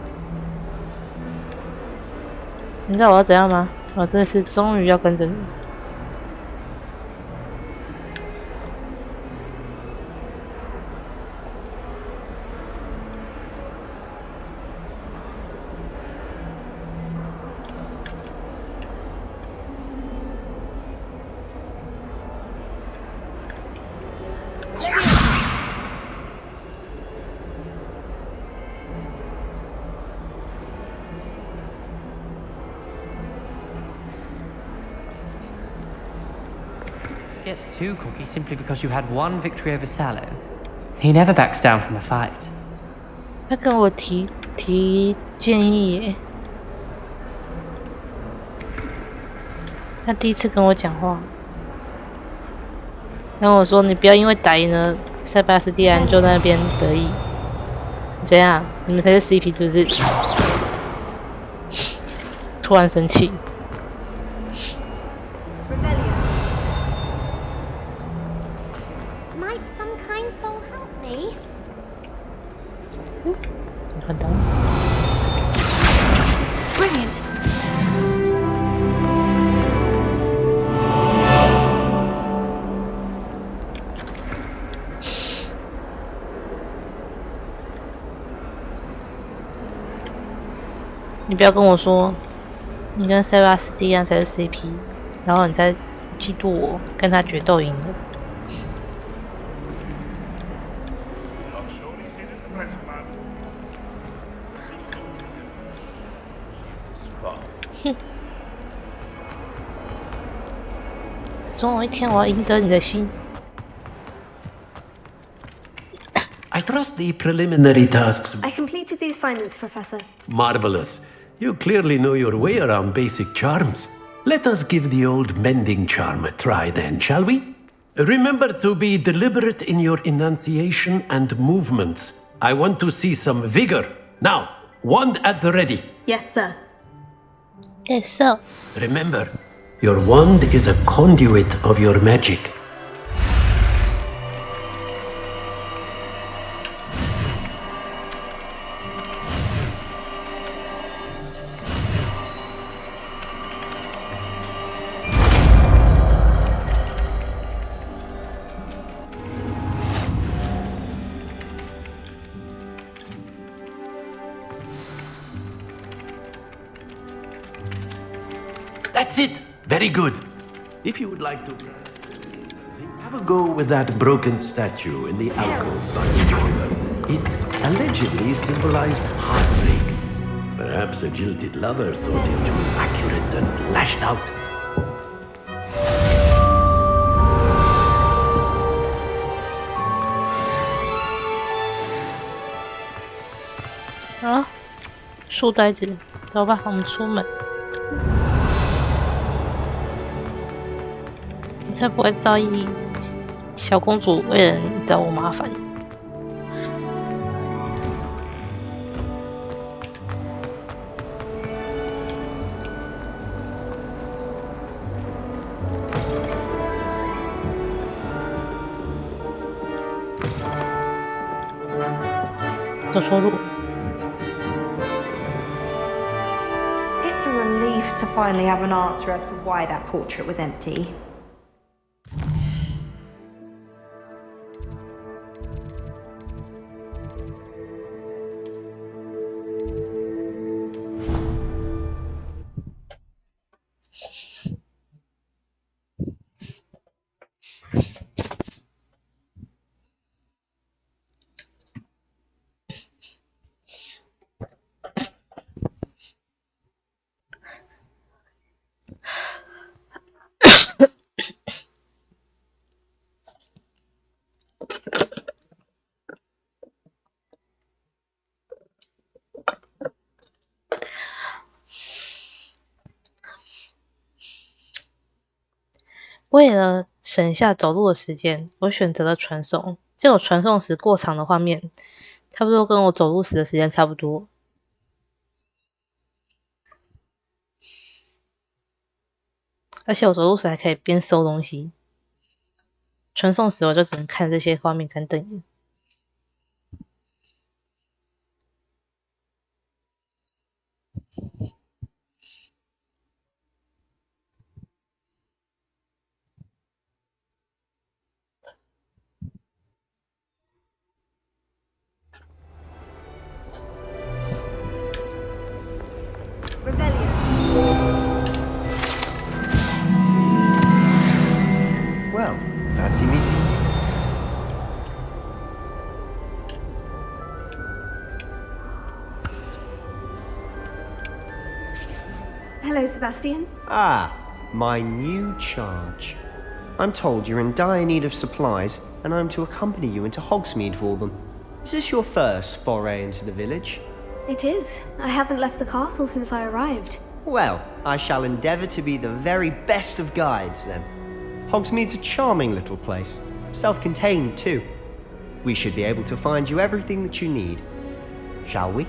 你知道我要怎样吗？我这次终于要跟着你。Gets too cocky simply because you had one victory over Sallow. He never backs down from a fight. 他跟我提建议耶，他第一次跟我讲话，然后我说你不要因为打赢了塞巴斯蒂安就在那边得意，怎样？你们才是 CP 是不是？突然生气。我看到了。Brilliant. 你不要跟我说，你跟塞巴斯蒂安才是 CP， 然后你再嫉妒我跟他决斗赢了。哼，总有一天我要赢得你的心。I trust the preliminary tasks. I completed the assignments, Professor. Marvelous. You clearly know your way around basic charms. Let us give the old mending charm a try then, shall we? Remember to be deliberate in your enunciation and movements. I want to see some vigor. Now, wand at the ready. Yes, sir. Yes, sir. Remember, your wand is a conduit of your magic. That's it. Very good. If you would like to practice something, have a go with that broken statue in the alcove by the water. It allegedly symbolized heartbreak. Perhaps a jilted lover thought it too accurate and lashed out. Ah, 书呆子，走吧，我们出门。你才不会在意小公主为了你找我麻烦。走错路。It's a relief to finally have an answer as to why that portrait was empty.为了省下走路的时间，我选择了传送。结果传送时过长的画面，差不多跟我走路时的时间差不多。而且我走路时还可以边收东西。传送时我就只能看这些画面干瞪眼。Well, fancy meeting you. Hello, Sebastian. Ah, my new charge. I'm told you're in dire need of supplies, and I'm to accompany you into Hogsmeade for them. Is this your first foray into the village? It is. I haven't left the castle since I arrived. Well, I shall endeavour to be the very best of guides, then. Hogsmeade's a charming little place. Self-contained, too. We should be able to find you everything that you need. Shall we?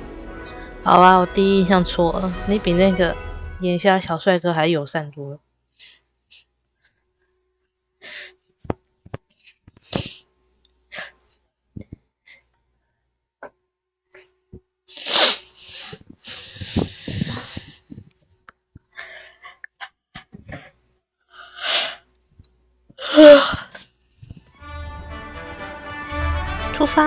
好啊，我第一印象错了，你比那个眼下小帅哥还友善多了。出发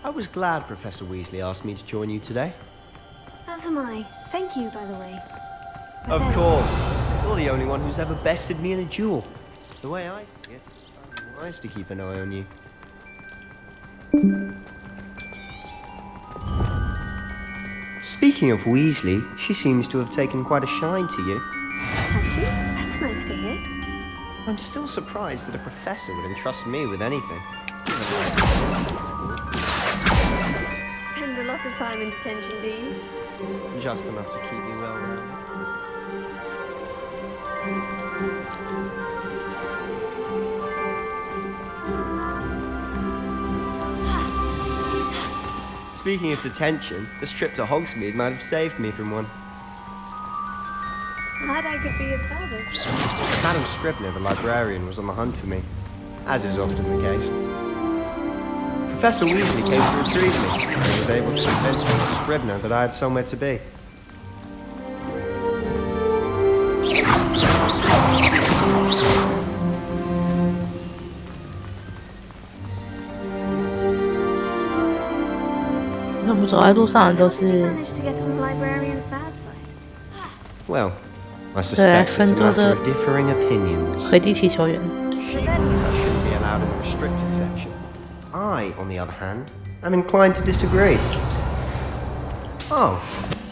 ！I was glad Professor Weasley asked me to join you today. As am I. Thank you, by the way. Of course. You're the only one who's ever bested me in a duel. The way I see it, it's wise to keep an eye on you. Speaking of Weasley, she seems to have taken quite a shine to you. Has she? That's nice to hear. I'm still surprised that a professor would entrust me with anything. Spend a lot of time in detention, do you? Just enough to keep me well rounded. Speaking of detention, this trip to Hogsmeade might have saved me from one. Glad I could be of service. Madam Scribner, the librarian, was on the hunt for me, as is often the case. Professor Weasley came to retrieve me, and was able to convince Mrs. Scribner that I had somewhere to be. Managed to get on the librarian's bad side. Well, I suspect it's a matter of differing opinions. 魁地奇球员。 She thinks I shouldn't be allowed in the restricted section. I, on the other hand, am inclined to disagree. Oh,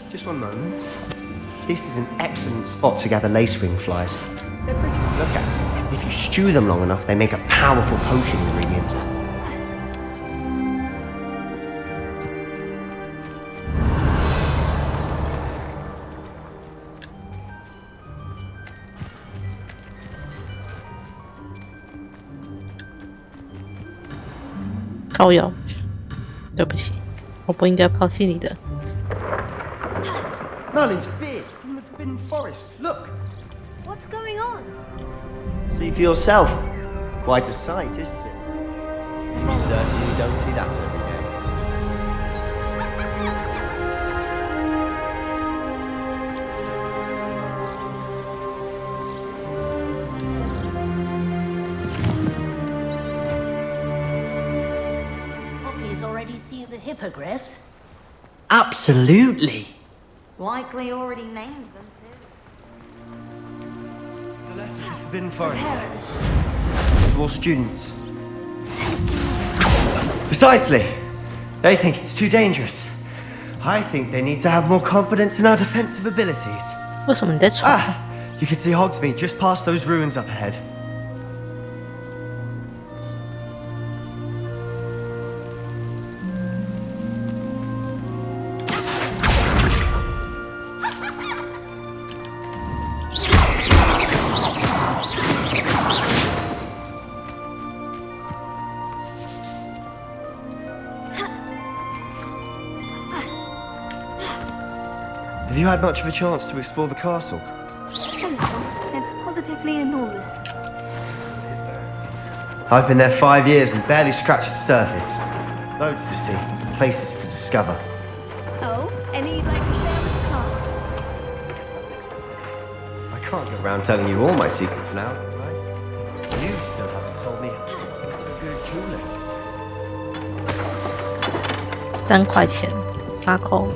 just one moment. This is an excellent spot to gather lacewing flies. They're pretty to look at. If you stew them long enough, they make a powerful potion ingredient.靠腰，对不起，我不应该抛弃你的。 Merlin's beard from the Forbidden Forest. Look. What's going on? See for yourself. Quite a sight, isn't it? You certainly don't see that every day. Poppy's already seen the hippogriffs. Absolutely. Likely already named them The letters of the Forbidden Forest. To all students. Precisely. They think it's too dangerous. I think they need to have more confidence in our defensive abilities. 为什么你在吵？ You can see Hogsmeade just past those ruins up ahead. Have you had much of a chance to explore the castle? It's positively enormous. I've been there 5 years and barely scratched the surface. Loads to see, places to discover. Oh, any you'd like to share with the class? I can't go around telling you all my secrets now, right? You still haven't told me how good jeweling. 3块钱，3扣。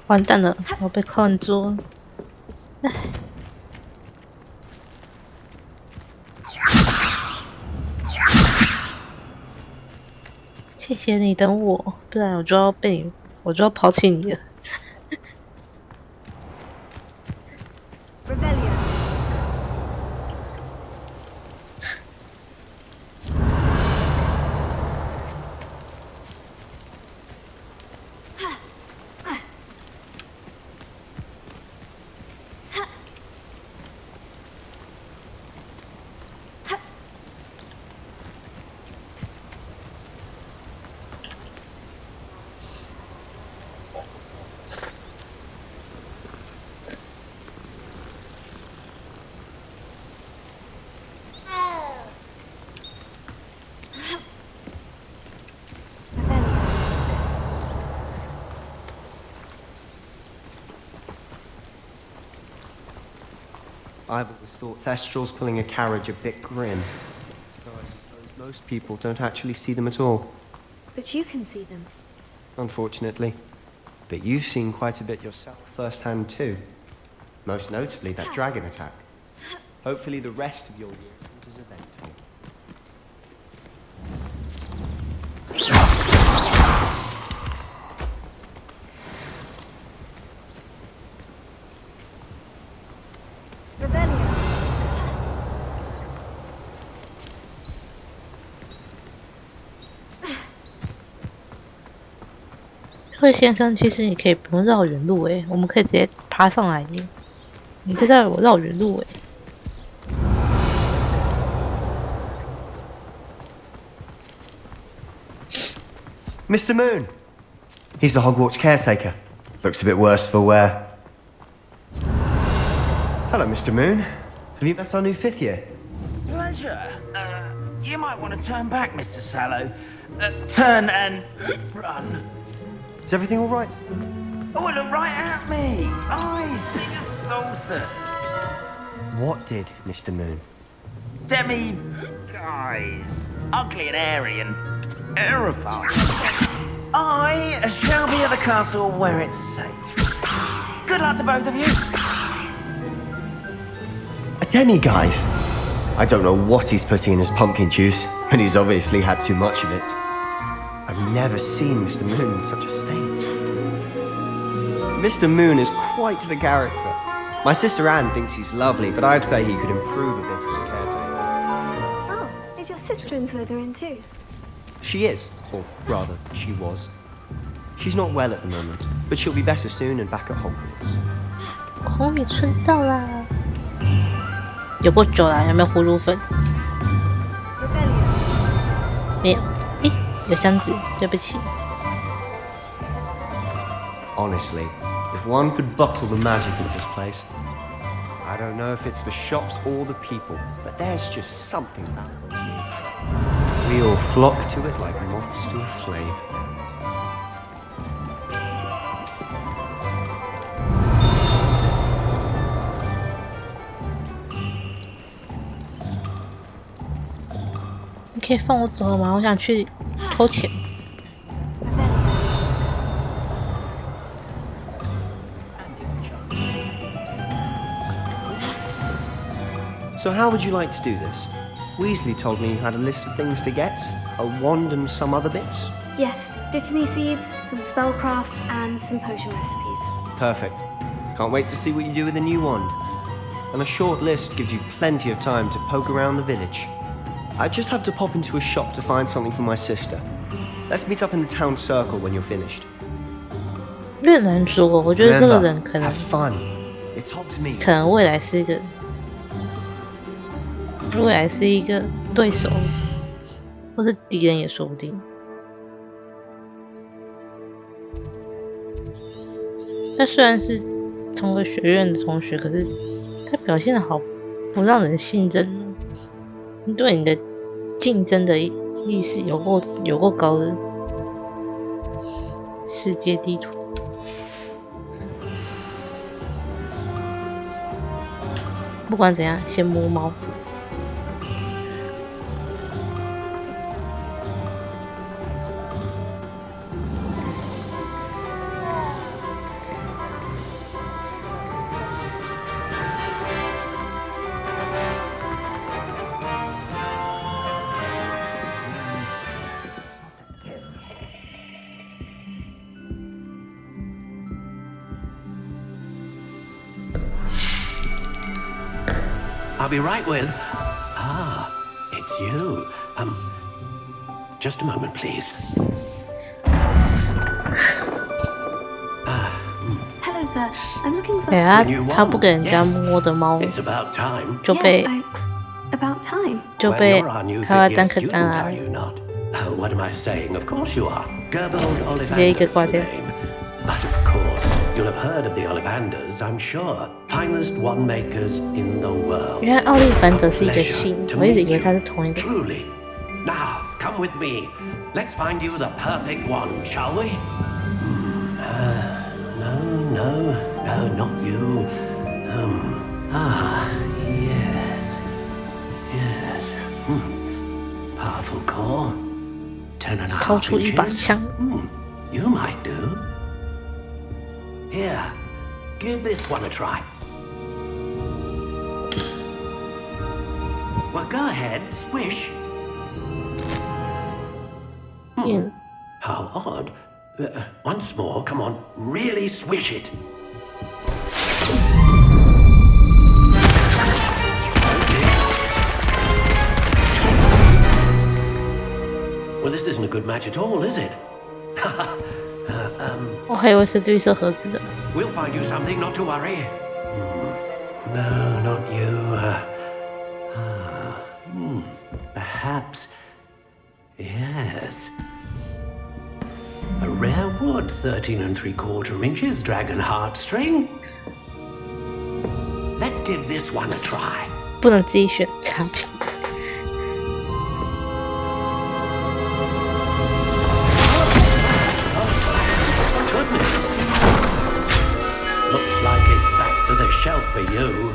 完蛋了，我被困住。唉，谢谢你等我，不然我就要抛弃你了。I've always thought Thestrals pulling a carriage a bit grim. Though I suppose most people don't actually see them at all. But you can see them. Unfortunately. But you've seen quite a bit yourself firsthand too. Most notably that dragon attack. Hopefully the rest of your year isn't as eventful. Revelio. 这位先生，其实你可以不用绕远路诶，我们可以直接爬上来耶。你在这我绕远路诶。Mr. Moon! He's the Hogwarts caretaker. Looks a bit worse for wear. Hello, Mr. Moon. Have you met our new 5th year? Pleasure. You might want to turn back, Mr. Sallow. Turn and run. Is everything all right? Oh, look right at me. Eyes big as saucers. What did, Mr. Moon? Guys. Ugly and airy and terrifying. I shall be at the castle where it's safe. Good luck to both of you. A demi-guise? I don't know what he's putting in his pumpkin juice, but he's obviously had too much of it. I've never seen Mr. Moon in such a state. Mr. Moon is quite the character. My sister Anne thinks he's lovely, but I'd say he could improve a bit as a caretaker. Oh, is your sister in Slytherin too? She is, or rather, she was. She's not well at the moment, but she'll be better soon and back at Hogwarts. 红米村到啦！有够久啦，有没有葫芦粉？没有。诶，有箱子，对不起。Honestly, if one could bottle the magic of this place, I don't know if it's the shops or the people, but there's just something about those movies. We all flock to it like moths to a flame. You 可以放我走了吗？我想去偷钱。So how would you like to do this? Weasley told me you had a list of things to get, a wand and some other bits. Yes, Dittany seeds, some spellcrafts, and some potion recipes. Perfect. Can't wait to see what you do with the new wand. And a short list gives you plenty of time to poke around the village. I just have to pop into a shop to find something for my sister. Let's meet up in the town circle when you're finished. 越难说，我觉得这个人可能。 Have fun. It's 可能未来是一个对手，或是敌人也说不定。他虽然是同个学院的同学，可是他表现的好不让人信任呢。你对你的竞争的意识有够高的。世界地图。不管怎样，先摸猫。I'll be right with. Ah, it's you. Just a moment, please. Hello, sir. I'm looking for. 他不给人家摸的猫，就被 About time. 就被他要单肯当啊， What am I saying? Of course you are. 直接一个挂掉。 But of course, you'll have heard of the Ollivanders, I'm sure. Finest wand makers in the world. 原来奥利凡德是一个姓，我一直以为他是同一个。 Truly. Now, come with me. Let's find you the perfect wand, shall we? No, not you. Yes. Powerful core. 10.5 掏出一把枪。 You might do. Here, give this one a try. Well, go ahead, swish. How odd. Once more, come on, really swish it. Well, this isn't a good match at all, is it? 我还以为是绿色盒子的。 We'll find you something, not to worry. No, not you. Perhaps. Yes. A rare wood, 13 3/4 inches, dragon heartstring. Let's give this one a try. 不能自己选产品。 Looks like it's back to the shelf for you.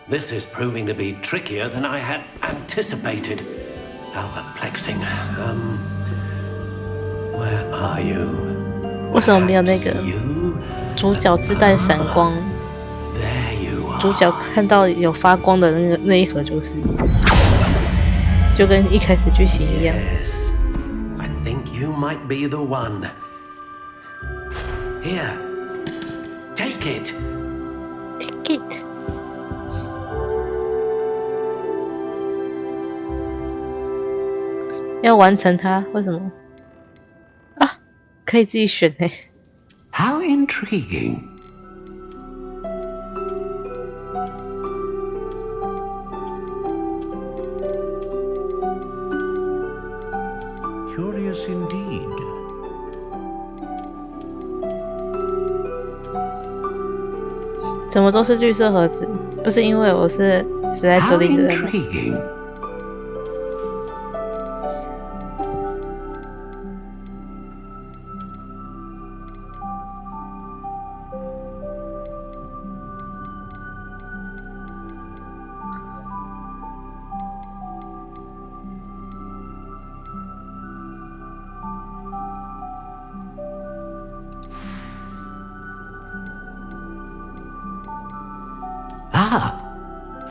This is proving to be trickier than I had anticipated. How perplexing. Where are you? 为什么没有那个主角自带闪光？主角看到有发光的那一盒就是，就跟一开始剧情一样。 I think you might be the one. Here, take it. Take it. 要完成它，为什么？啊，可以自己选呢。 How intriguing. Curious indeed. 怎么都是绿色盒子？不是因为我是死在这里的人吗？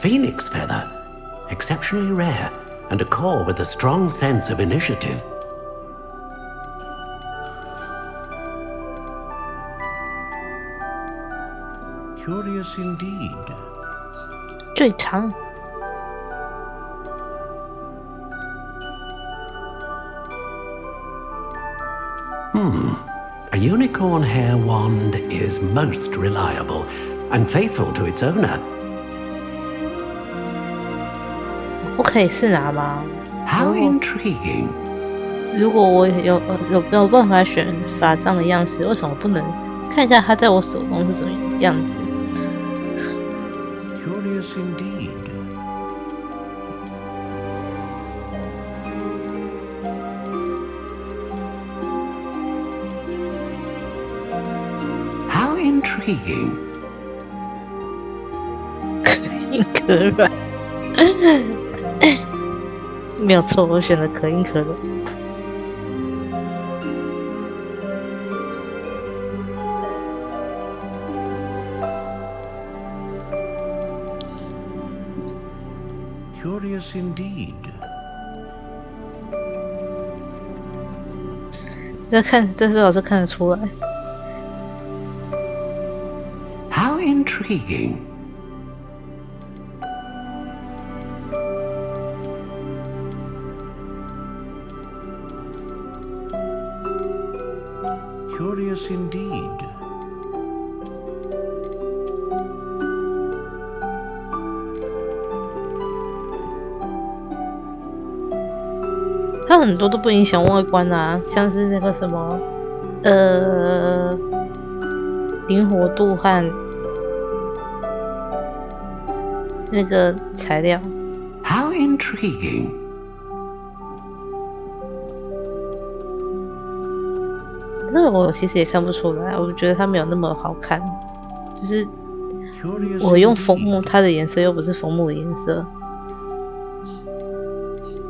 Phoenix feather. Exceptionally rare, and a core with a strong sense of initiative. Curious indeed. 最长。A unicorn hair wand is most reliable and faithful to its owner. 不可以试拿吗？ How intriguing! 如果我有办法选法杖的样式，为什么不能看一下它在我手中是什么样子？ Curious indeed. How intriguing! 硬可软，没有错，我选的可硬可软。Curious indeed. 这最好是看得出来。How intriguing. Curious indeed. 它很多都不影响外观啊，像是那个什么，灵活度和那个材料。How intriguing. 这个我其实也看不出来，我觉得它没有那么好看。就是我用枫木，它的颜色又不是枫木的颜色，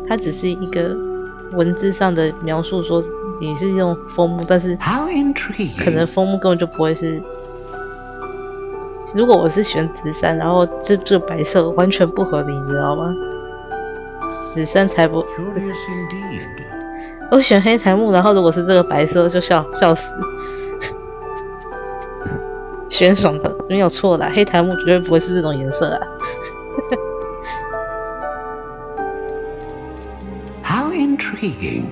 它只是一个文字上的描述，说你是用枫木，但是可能枫木根本就不会是。如果我是选紫杉，然后这个白色完全不合理，你知道吗？紫杉才不。我选黑檀木，然后如果是这个白色，就笑死。选爽的没有错啦，黑檀木绝对不会是这种颜色啦。How intriguing.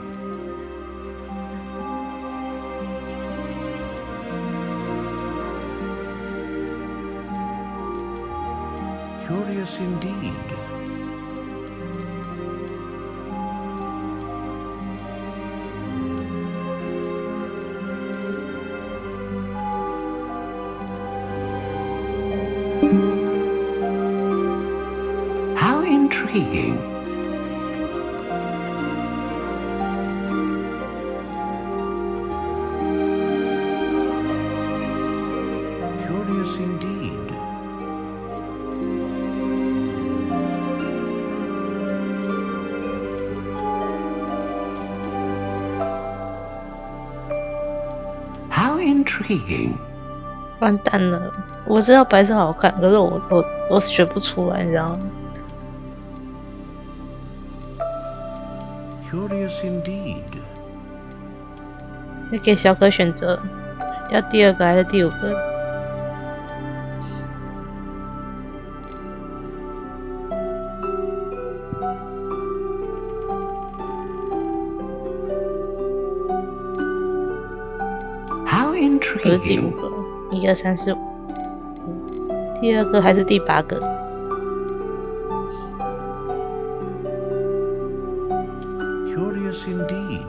Curious indeed. How intriguing. Curious indeed. How intriguing. 完蛋了！我知道白色好看，可是我选不出来，你知道吗？ Curious indeed. 你给小可选择，要第2个还是第5个？ How 可是第5 intriguing. 个，1、2、3、4、5，第2个还是第8个？ Curious indeed.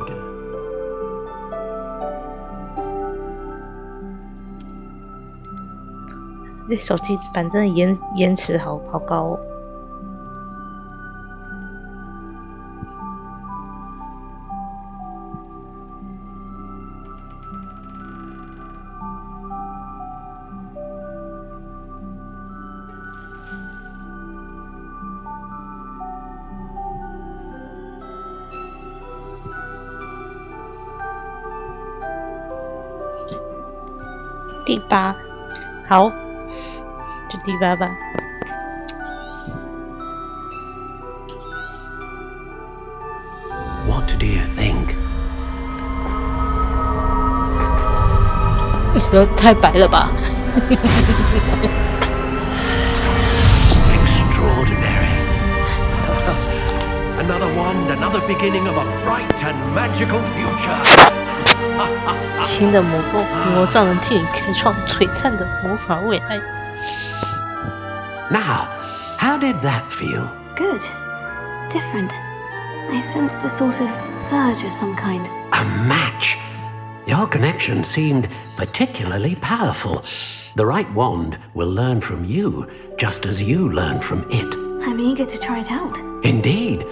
这手机版真的延迟好高哦。第8，好，就第8吧。What do you think? 你不要太白了吧Extraordinary. Another wand, another beginning of a bright and magical future. 新的魔杖能替你开创璀璨的魔法未来。Now, how did that feel? Good. Different. I sensed a sort of surge of some kind. A match. Your connection seemed particularly powerful. The right wand will learn from you, just as you learn from it. I'm eager to try it out. Indeed.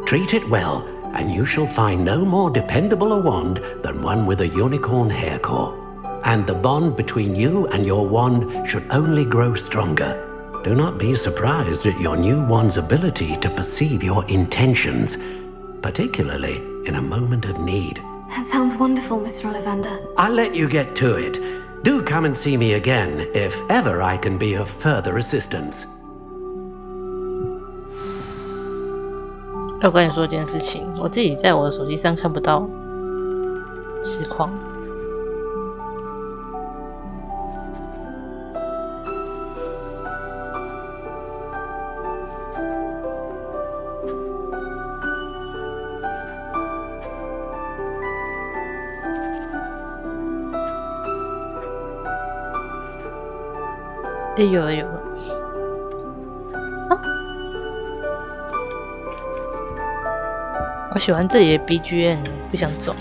Treat it well, and you shall find no more dependable a wand than one with a unicorn hair core. And the bond between you and your wand should only grow stronger. Do not be surprised at your new wand's ability to perceive your intentions, particularly in a moment of need. That sounds wonderful, Mr. Ollivander. I'll let you get to it. Do come and see me again if ever I can be of further assistance. 我跟你说一件事情，我自己在我的手机上看不到实况。有了。我喜欢这里的 BGM， 不想走。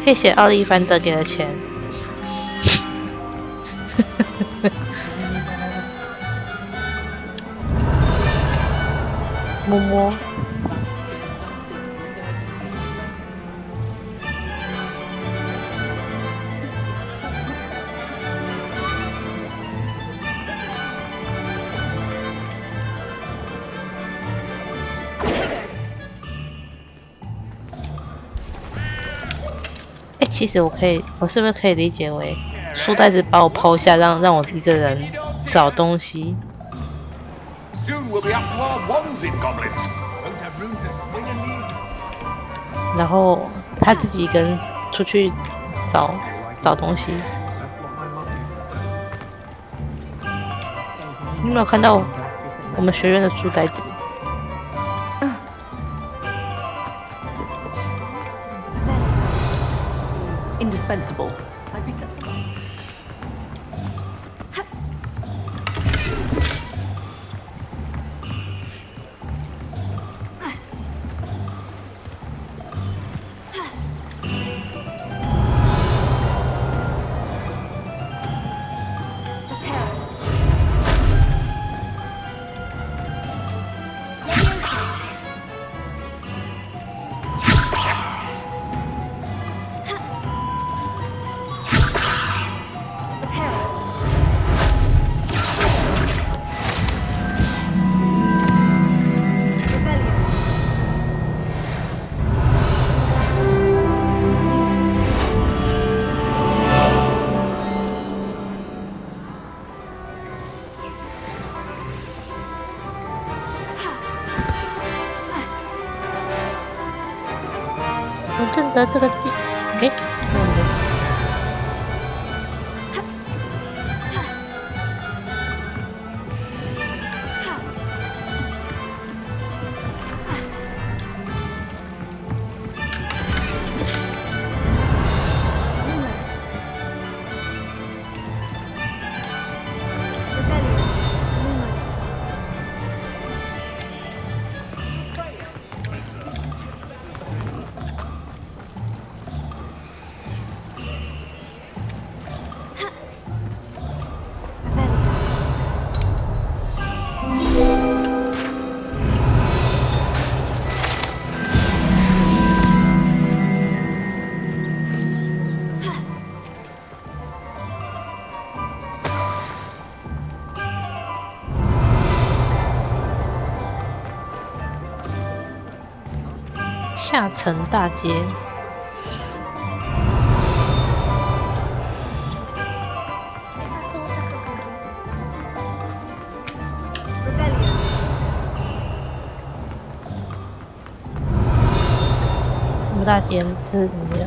谢谢奥利凡德给的钱。摸摸。其实我是不是可以理解为书呆子把我抛下，让我一个人找东西？ Soon we'll be up to our wands in goblins. Won't have room to swing in these. 然后他自己一个人出去找东西。你有没有看到我们学院的书呆子？ Indispensable.我正得这个地，下城大街。什么大街？这是什么呀？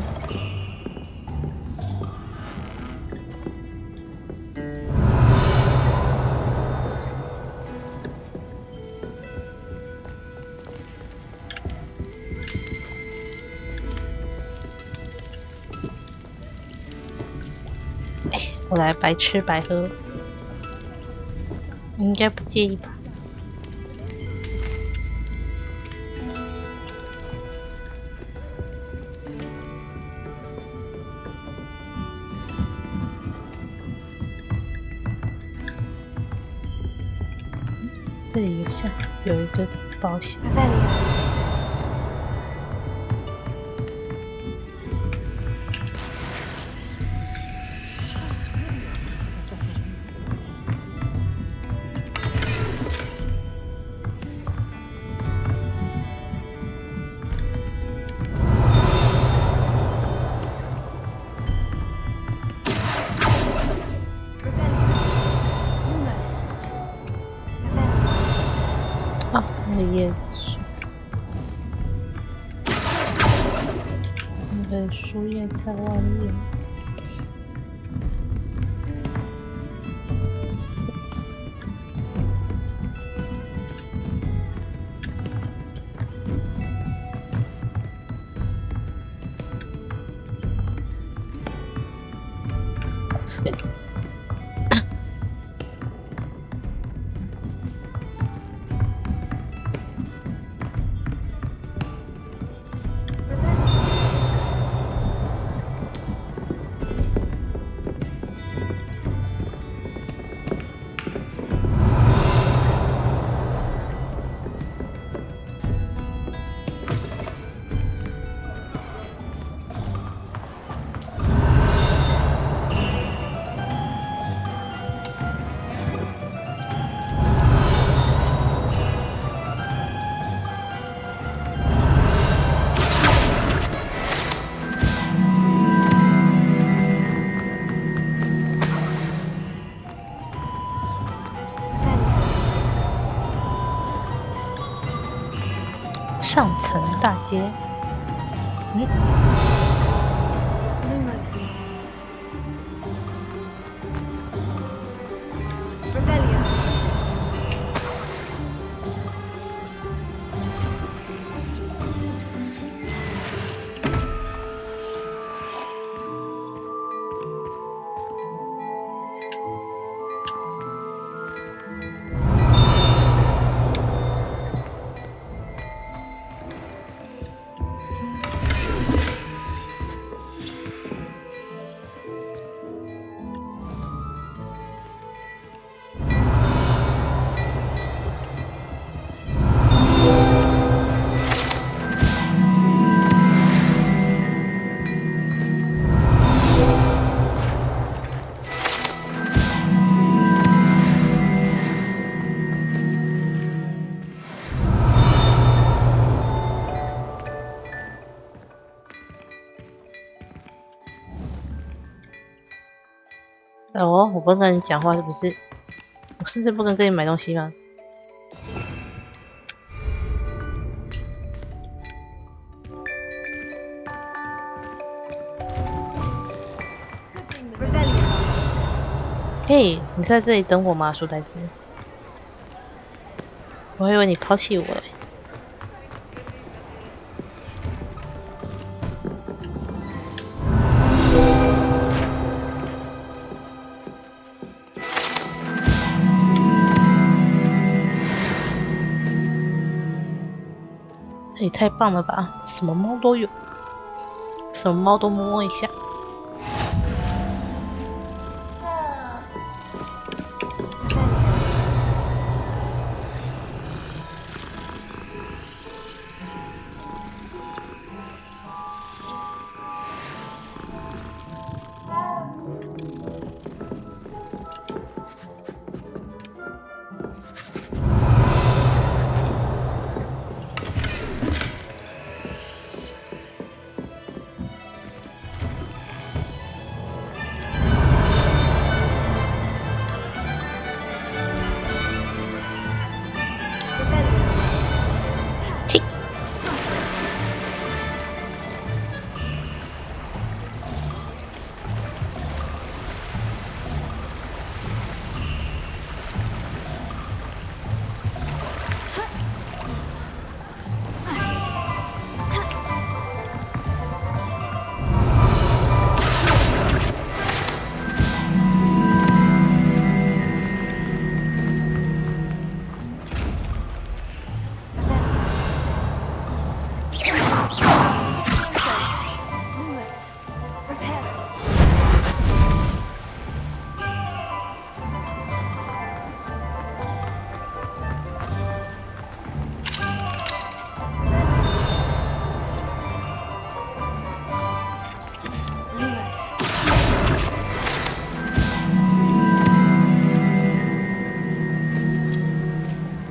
我来白吃白喝，你应该不介意吧？这里有一个保险。啊，那个叶树，那个树叶在外面。上层大街，哦，我不能跟你讲话是不是？我甚至不能跟你买东西吗？嘿，你在这里等我吗，书呆子？我还以为你抛弃我欸。也太棒了吧！什么猫都有，什么猫都摸一下。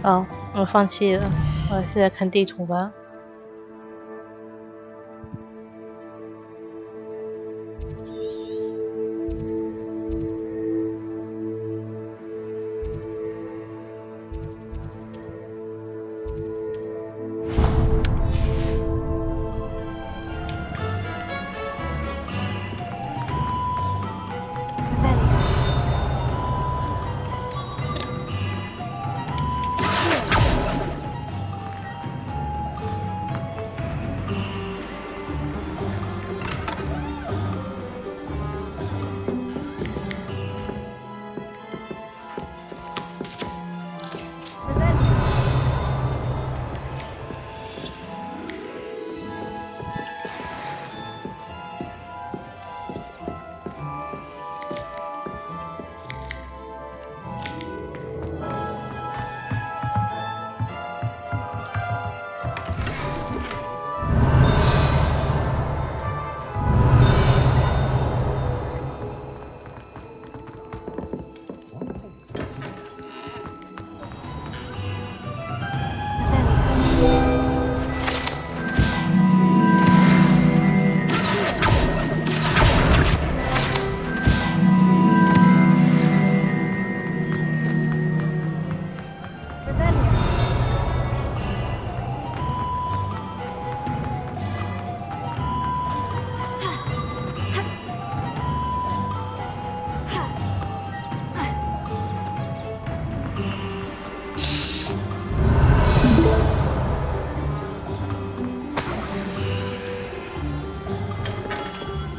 哦，我放弃了，我还是来看地图吧。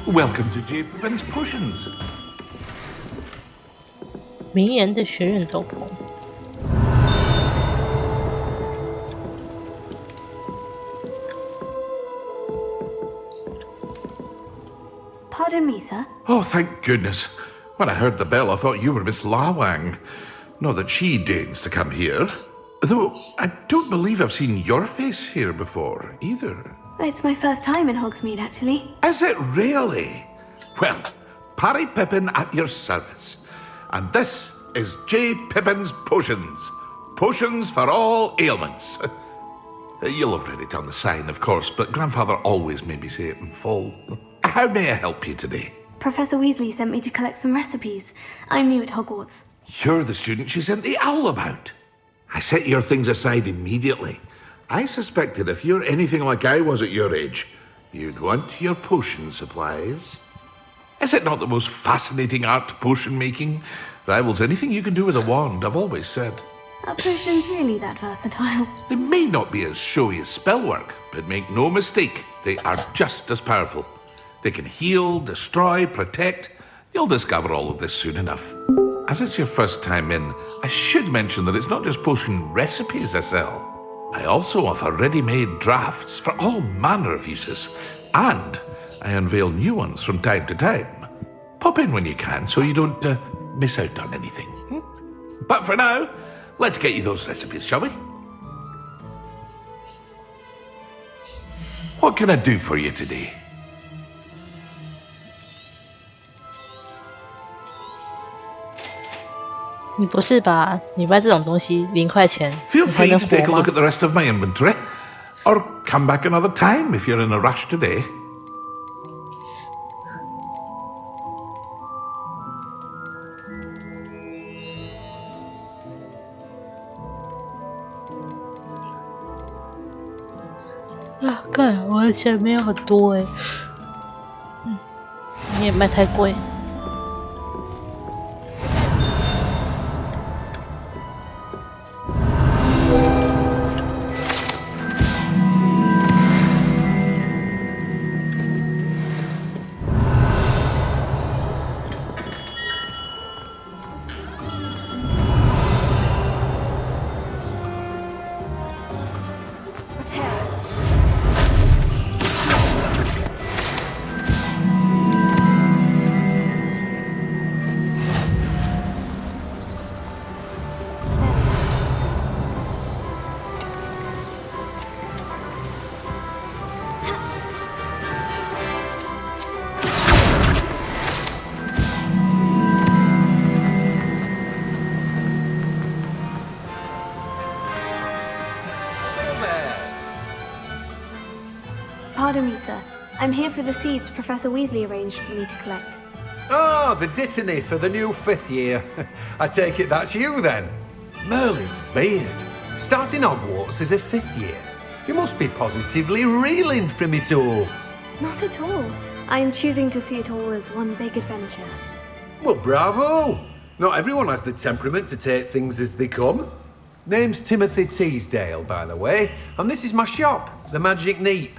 Welcome to J. Pippin's Potions. 名言的学院斗篷。Pardon me, sir. Oh, thank goodness. When I heard the bell, I thought you were Miss Lawang. Not that she deigns to come here. Though I don't believe I've seen your face here before, either. It's my first time in Hogsmeade, actually. Is it really? Well, Parry Pippin at your service. And this is J. Pippin's Potions. Potions for all ailments. You'll have read it on the sign, of course, but Grandfather always made me say it in full. How may I help you today? Professor Weasley sent me to collect some recipes. I'm new at Hogwarts. You're the student she sent the owl about. I set your things aside immediately. I suspected if you're anything like I was at your age, you'd want your potion supplies. Is it not the most fascinating art, potion making? Rivals anything you can do with a wand, I've always said. Are potions really that versatile? They may not be as showy as spellwork, but make no mistake, they are just as powerful. They can heal, destroy, protect. You'll discover all of this soon enough. As it's your first time in, I should mention that it's not just potion recipes I sell. I also offer ready-made drafts for all manner of uses, and I unveil new ones from time to time. Pop in when you can so you don't miss out on anything. But for now, let's get you those recipes, shall we? What can I do for you today? Feel free to take a look at the rest of my inventory, or come back another time if you're in a rush today. Ah, 干，我的钱没有很多哎，你也卖太贵。Pardon me, sir. I'm here for the seeds Professor Weasley arranged for me to collect. Oh, the dittany for the new 5th year. I take it that's you then. Merlin's beard. Starting Hogwarts as a 5th year. You must be positively reeling from it all. Not at all. I'm choosing to see it all as one big adventure. Well, bravo! Not everyone has the temperament to take things as they come. Name's Timothy Teasdale, by the way, and this is my shop, the Magic Neep.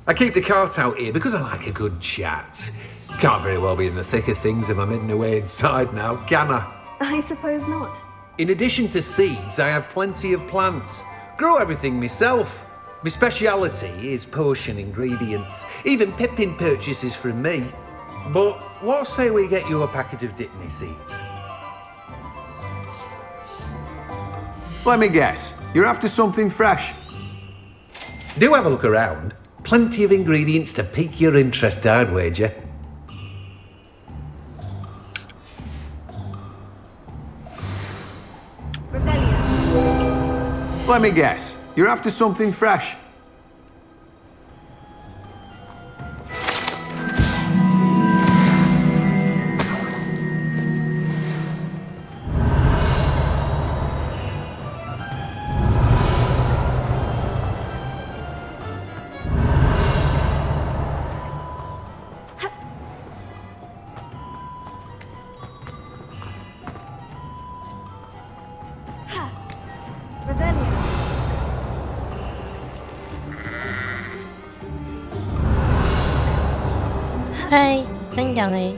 I keep the cart out here because I like a good chat. Can't very well be in the thick of things if I'm hidden away inside now, can I? I suppose not. In addition to seeds, I have plenty of plants. Grow everything myself. My speciality is potion ingredients. Even Pippin purchases from me. But what say we get you a packet of Dittany seeds? Let me guess, you're after something fresh. Do have a look around. Plenty of ingredients to pique your interest, I'd wager. Let me guess, you're after something fresh. Hi，真讲嘞。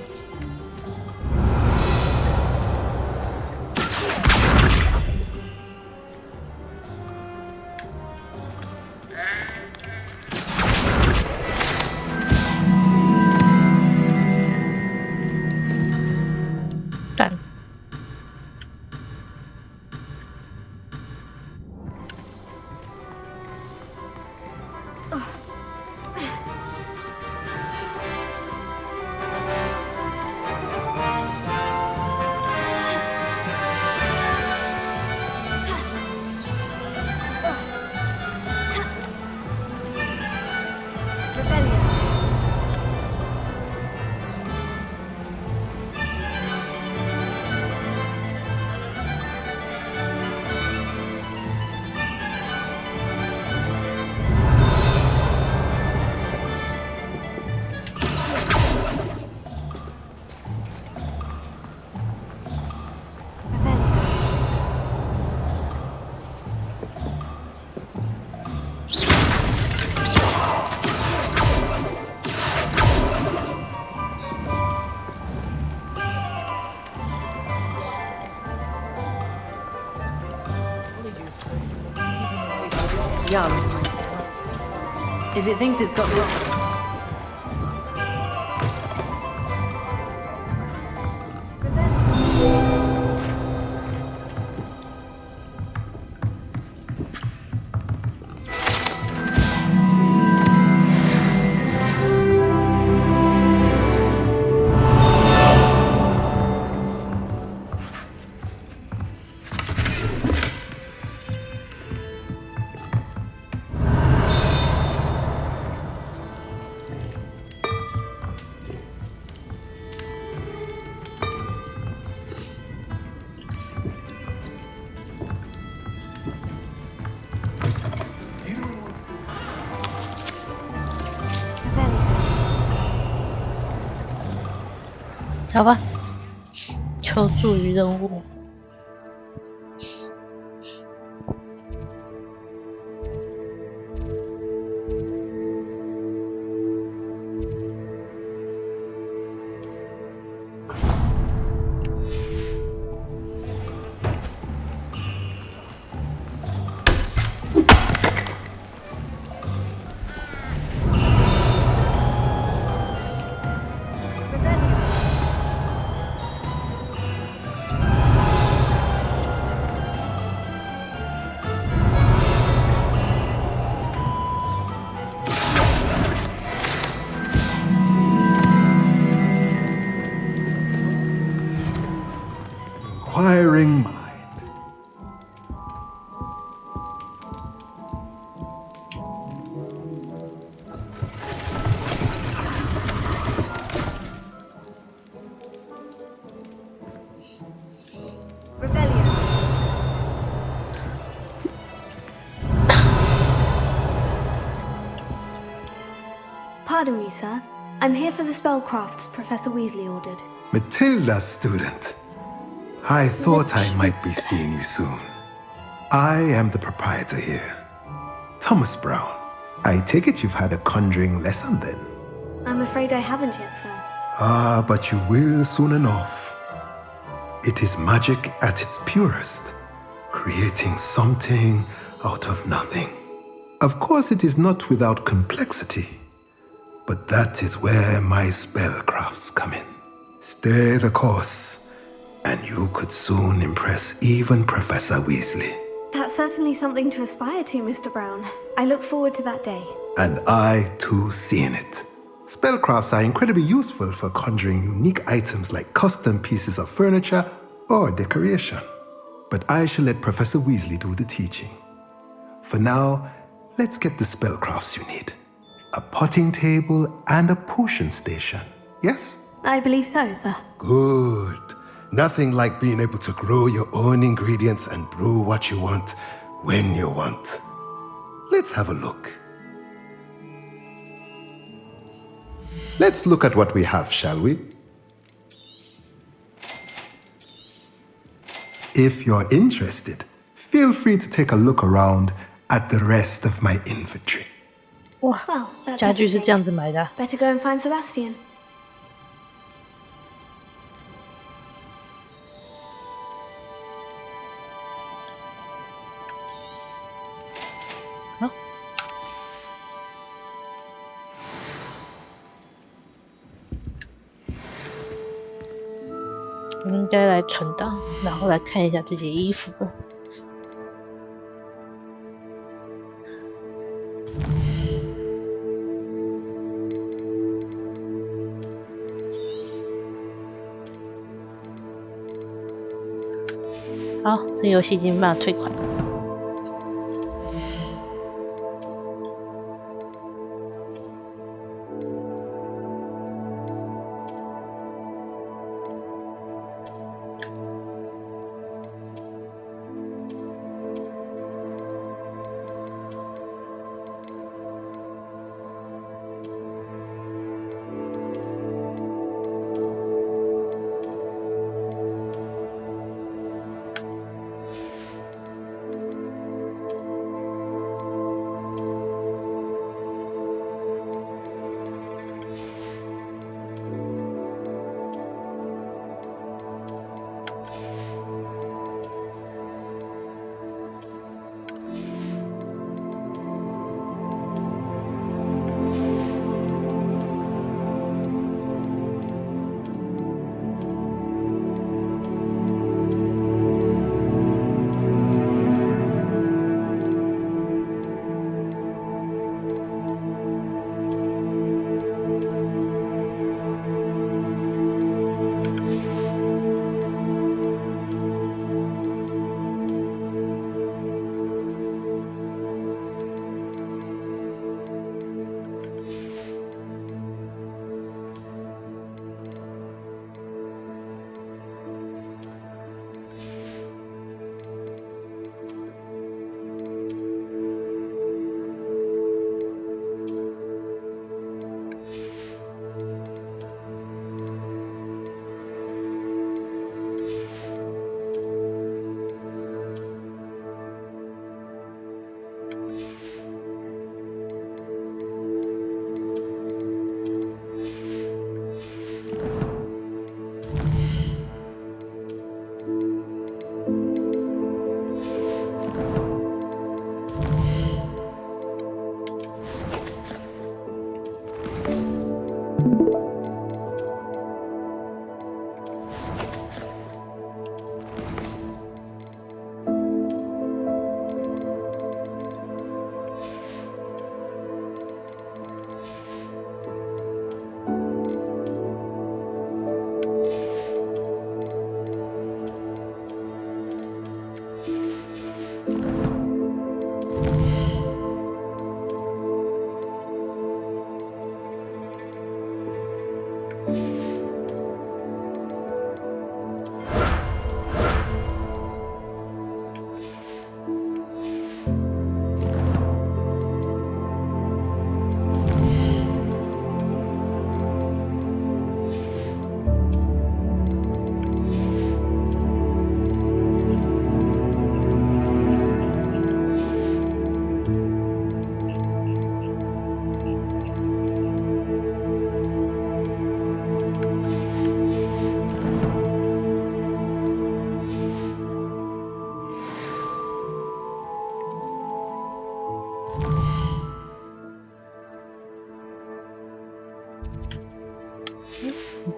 蛋。Young. If it thinks it's got the...好吧，求助于任务。Inquiring mind. Pardon me, sir. I'm here for the spellcrafts Professor Weasley ordered. Matilda's student. I thought I might be seeing you soon. I am the proprietor here, Thomas Brown. I take it you've had a conjuring lesson then? I'm afraid I haven't yet, sir. Ah, but you will soon enough. It is magic at its purest, creating something out of nothing. Of course, it is not without complexity, but that is where my spellcrafts come in. Stay the course, and you could soon impress even Professor Weasley. That's certainly something to aspire to, Mr. Brown. I look forward to that day. And I, too, seeing it. Spellcrafts are incredibly useful for conjuring unique items like custom pieces of furniture or decoration. But I shall let Professor Weasley do the teaching. For now, let's get the spellcrafts you need. A potting table and a potion station, yes? I believe so, sir. Good. Nothing like being able to grow your own ingredients and brew what you want when you want. Let's have a look. Let's look at what we have, shall we? If you're interested, feel free to take a look around at the rest of my inventory. 哇，家具是这样子买的啊。 Better go and find Sebastian. 好，我们应该来存档，然后来看一下自己的衣服了。好，这游戏已经没办法退款了。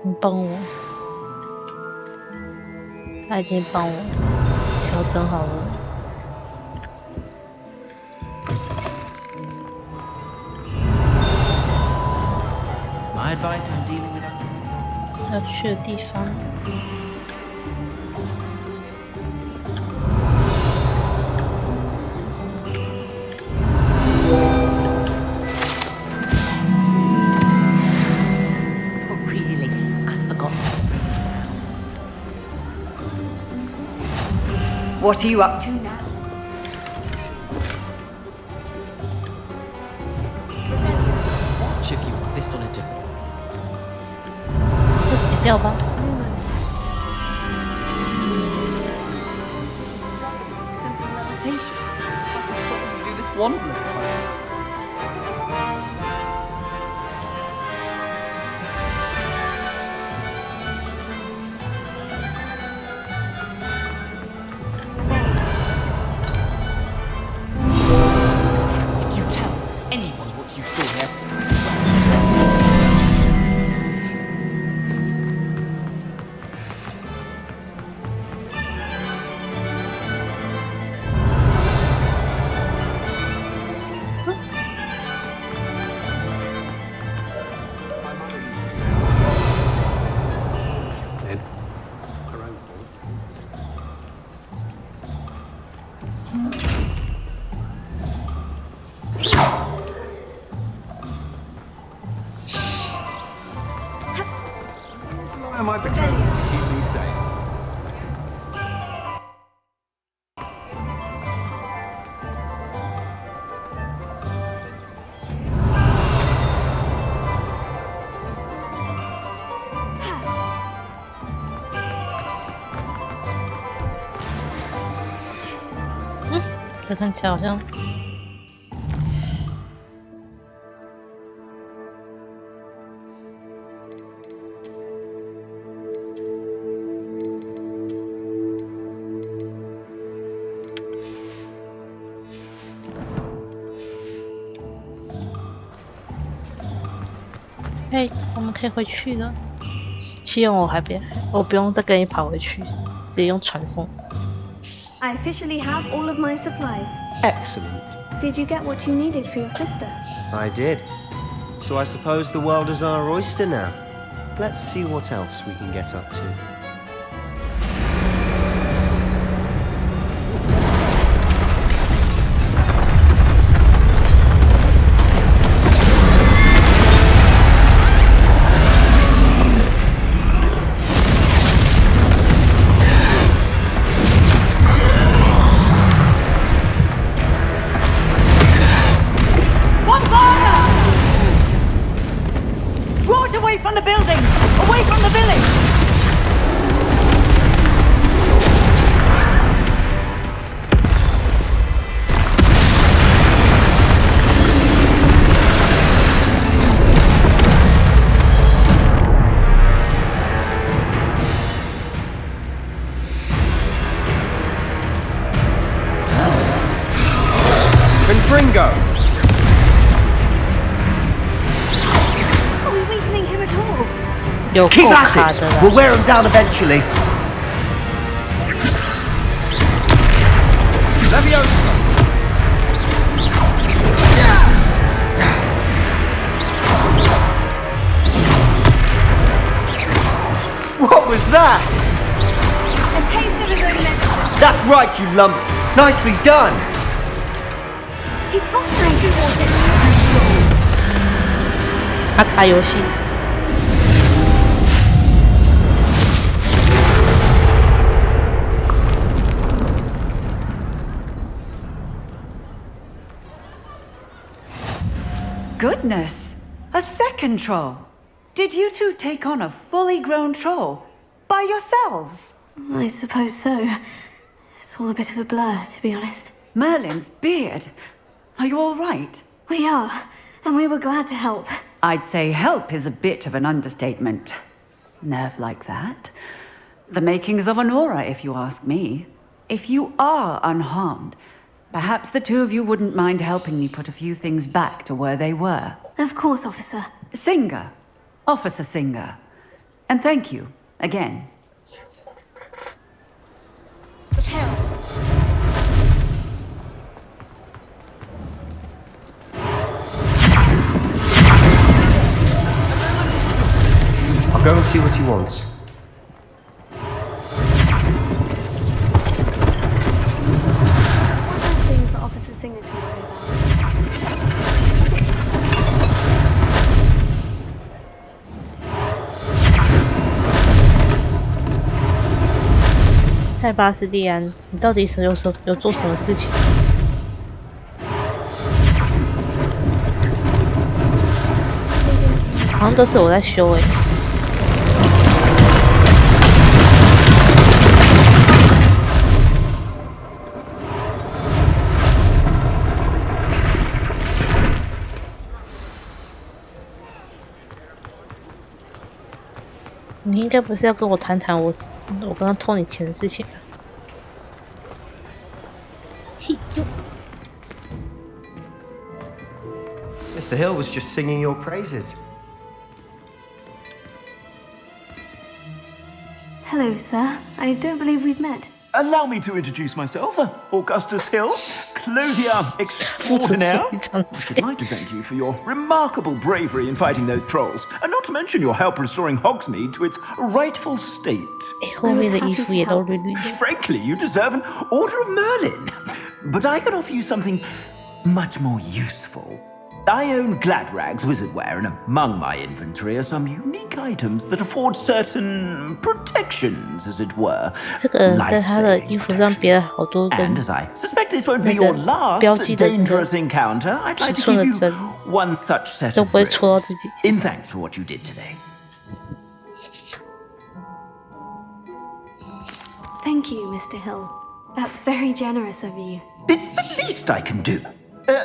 你帮我，他已经帮我调整好了。My advice on dealing with 要去的地方。What are you up to now? Watch if you insist on a different. 就解掉吧。Do this wandering. Why am I betraying you to keep me safe? 응? 这看起来好像我们可以回去了。希望我不用再跟你跑回去，直接用传送。I officially have all of my supplies. Excellent. Did you get what you needed for your sister? I did. So I suppose the world is our oyster now. Let's see what else we can get up to. From the building! Away from the village! Confringo! Keep at it! We'll wear them down eventually. Leviosa! What was that? A taste of his own medicine. That's right, you lump. Nicely done. He's got very good at it. 他打游戏。Goodness! A second troll! Did you two take on a fully grown troll? By yourselves? I suppose so. It's all a bit of a blur, to be honest. Merlin's beard. Are you all right? We are, and we were glad to help. I'd say help is a bit of an understatement. Nerve like that. The makings of an aura, if you ask me. If you are unharmed, perhaps the two of you wouldn't mind helping me put a few things back to where they were. Of course, officer. Singer. Officer Singer. And thank you, again. I'll go and see what he wants. One last thing for Officer Singer to worry about. 泰巴斯蒂安，你到底有做什么事情？好像都是我在修诶。你应该不是要跟我谈谈我刚刚偷你钱的事情吧？嘿呦 Mr. Hill was just singing your praises. Hello, sir. I don't believe we've met. Allow me to introduce myself, Augustus Hill, clothier extraordinaire. I should like to thank you for your remarkable bravery in fighting those trolls, and not to mention your help restoring Hogsmeade to its rightful state. Frankly, you deserve an Order of Merlin. But I can offer you something much more useful. I own Gladrag's wizardware, and among my inventory are some unique items that afford certain protections, as it were. 这个在他的衣服上别了好多根那个标记的那个尺寸的针，都不会戳到自己。In thanks for what you did today. Thank you, Mr. Hill. That's very generous of you. It's the least I can do.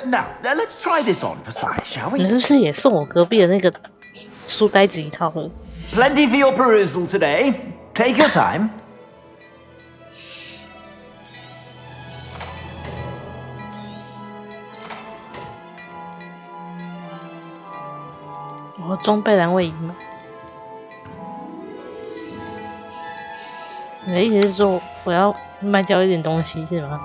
Now, let's try this on for size, shall we? 你是不是也送我隔壁的那个书呆子一套了？ Plenty for your perusal today. Take your time. 我装备栏位移吗？你的意思是说我要卖掉一点东西是吗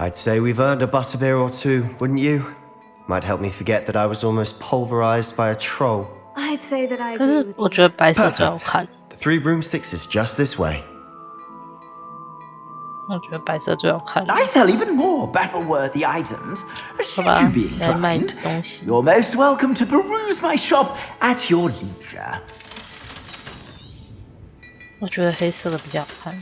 ？I'd say we've earned a butterbeer or two, wouldn't you? Might help me forget that I was almost pulverized by a troll. I'd say that I 可是我觉得白色最好看。 The 3 broomsticks is just this way. 我觉得白色最好看。 I sell even more battle-worthy items. Should you be inclined, you're most welcome to peruse my shop at your leisure. 我觉得黑色的比较好看。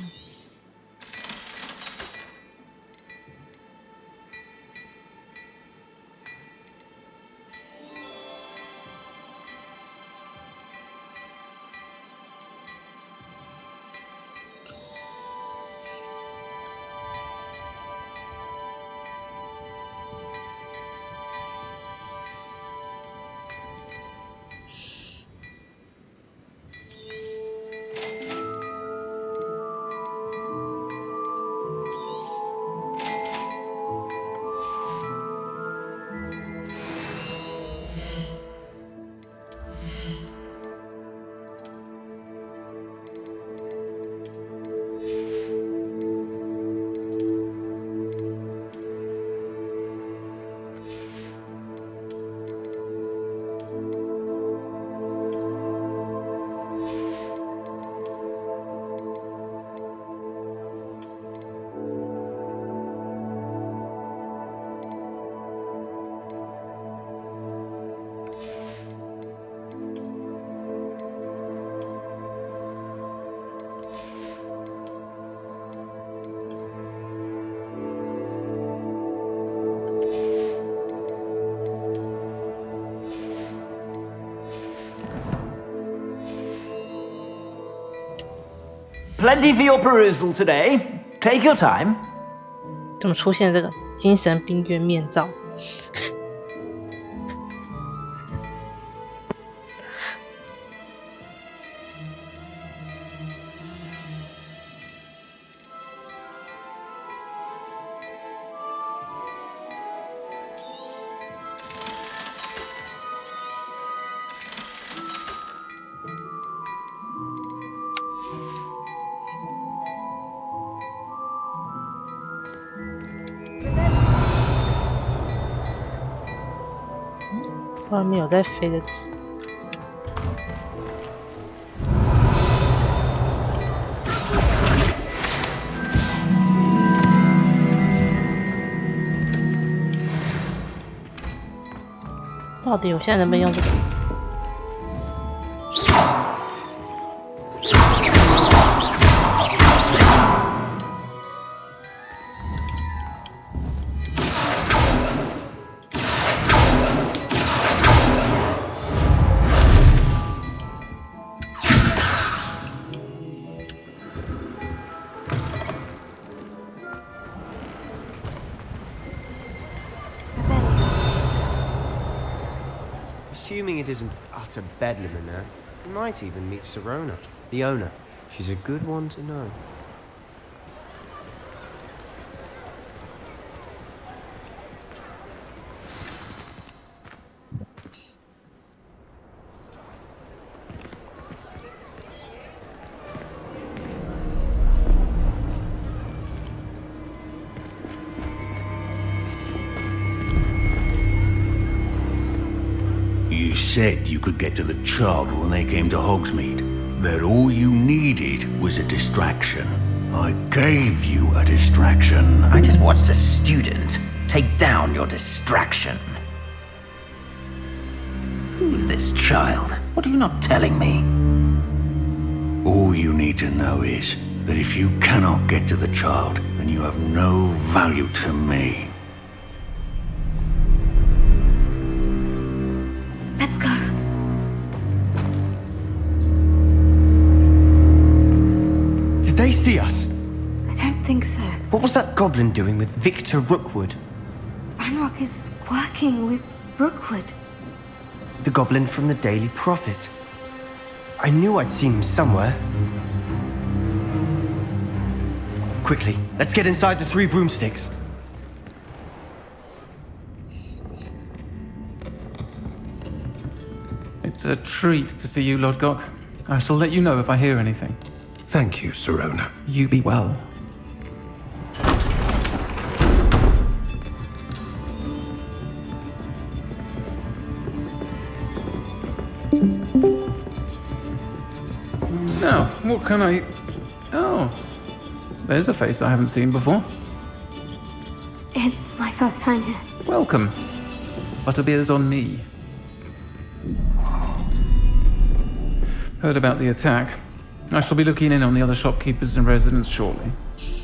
Plenty for your perusal today. Take your time. 怎么出现这个精神病院面罩？外面有在飞的纸。到底我现在能不能用这个？Assuming it isn't utter bedlam in there, you might even meet Sirona, the owner. She's a good one to know. You said you could get to the child when they came to Hogsmeade. That all you needed was a distraction. I gave you a distraction. I just watched a student take down your distraction. Who's this child? What are you not telling me? All you need to know is that if you cannot get to the child, then you have no value to me. Let's go. Did they see us? I don't think so. What was that goblin doing with Victor Rookwood? Ranrock is working with Rookwood. The goblin from the Daily Prophet. I knew I'd seen him somewhere. Quickly, let's get inside the Three Broomsticks. It's a treat to see you, Lodgok. I shall let you know if I hear anything. Thank you, Sirona. You be well. Now, what can I... Oh, there's a face I haven't seen before. It's my first time here. Welcome. Butterbeer's on me. Heard about the attack. I shall be looking in on the other shopkeepers and residents shortly.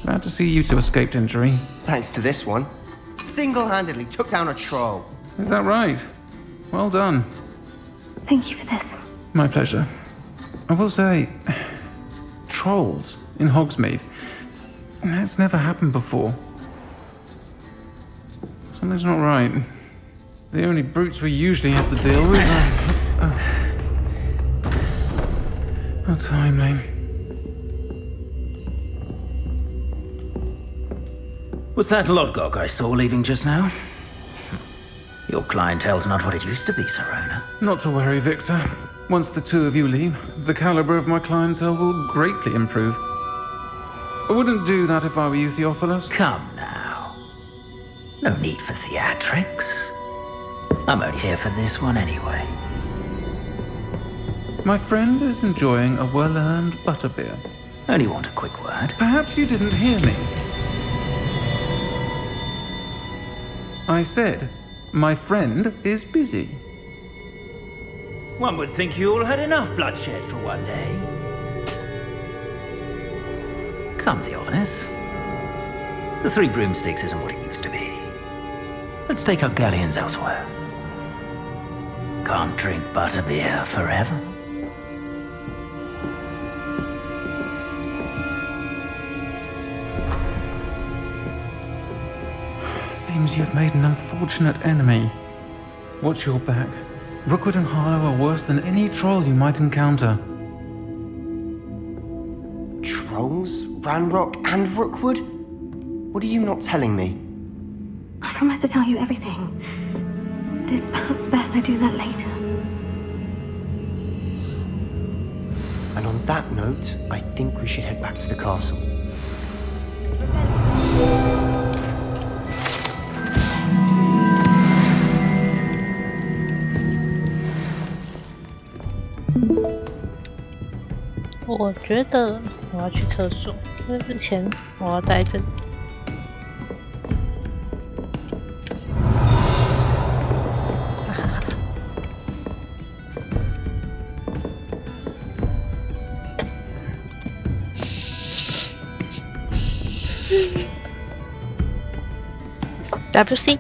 Glad to see you two escaped injury. Thanks to this one. Single-handedly took down a troll. Is that right? Well done. Thank you for this. My pleasure. I will say, trolls in Hogsmeade. That's never happened before. Something's not right. The only brutes we usually have to deal with are... How timely. Was that Lodgok I saw leaving just now? Your clientele's not what it used to be, Sirona. Not to worry, Victor. Once the two of you leave, the caliber of my clientele will greatly improve. I wouldn't do that if I were you, Theophilus. Come now. No need for theatrics. I'm only here for this one anyway. My friend is enjoying a well-earned butterbeer. Only want a quick word. Perhaps you didn't hear me. I said, my friend is busy. One would think you all had enough bloodshed for one day. Come, Theophilus. The Three Broomsticks isn't what it used to be. Let's take our galleons elsewhere. Can't drink butterbeer forever. Seems you've made an unfortunate enemy. Watch your back. Rookwood and Harlow are worse than any troll you might encounter. Trolls? Ranrock and Rookwood? What are you not telling me? I promise to tell you everything. But it's perhaps best I do that later. And on that note, I think we should head back to the castle.我觉得我要去厕所，那之前我要待这里。WC。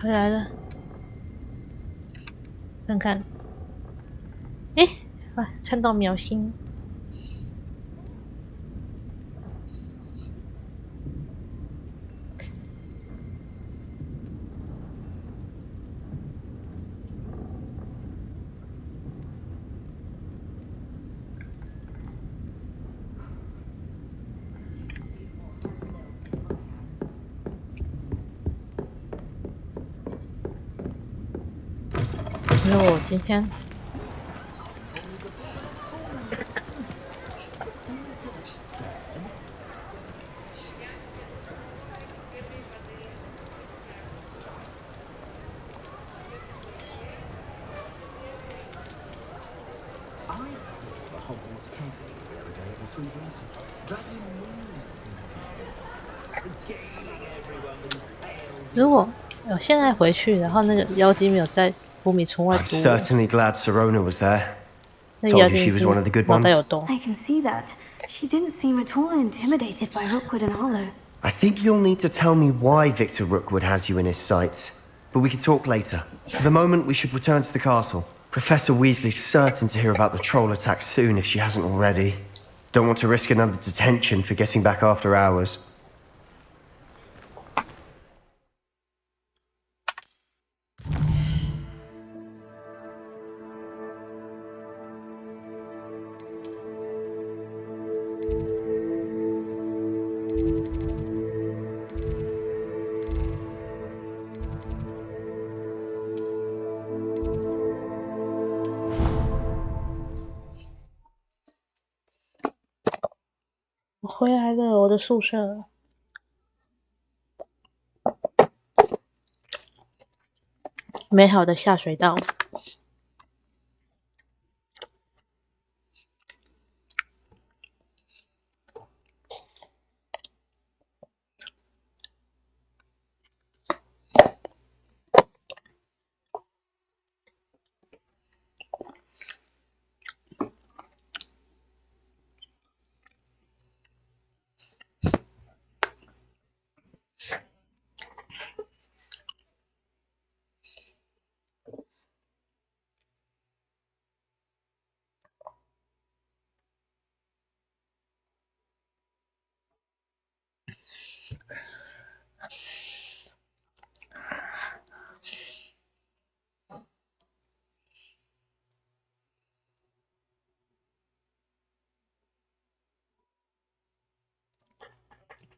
回来了，看看，诶，啊，看到秒星。因为我今天如果我现在回去，然后那个妖精没有在5米村外堵 I'm 我， certainly glad Serona was there. 那个妖 Told you 精 she was one of the good 脑袋 ones. 有洞。 I can see that. She didn't seem at all intimidated by Rookwood and Hollow. I think you'll need to tell me why Victor Rookwood has you in his sights. But we can talk later. For the moment, we should return to the castle. Professor Weasley's certain to hear about the troll attack soon if she hasn't already. Don't want to risk another detention for getting back after hours. 我回来了，我的宿舍。美好的下水道。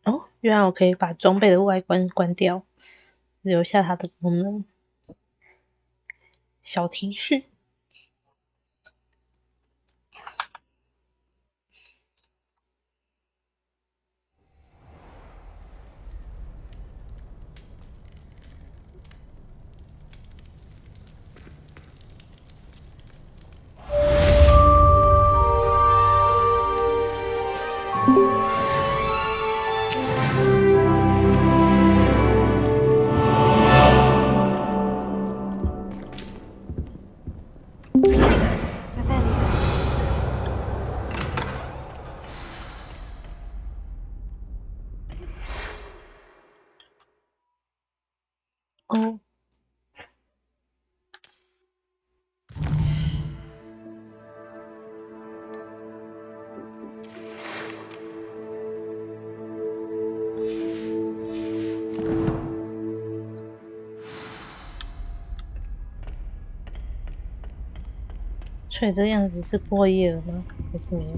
哦，原来我可以把装备的外观关掉，留下它的功能。小提示。哦，所以这样子是过夜了吗？还是没有？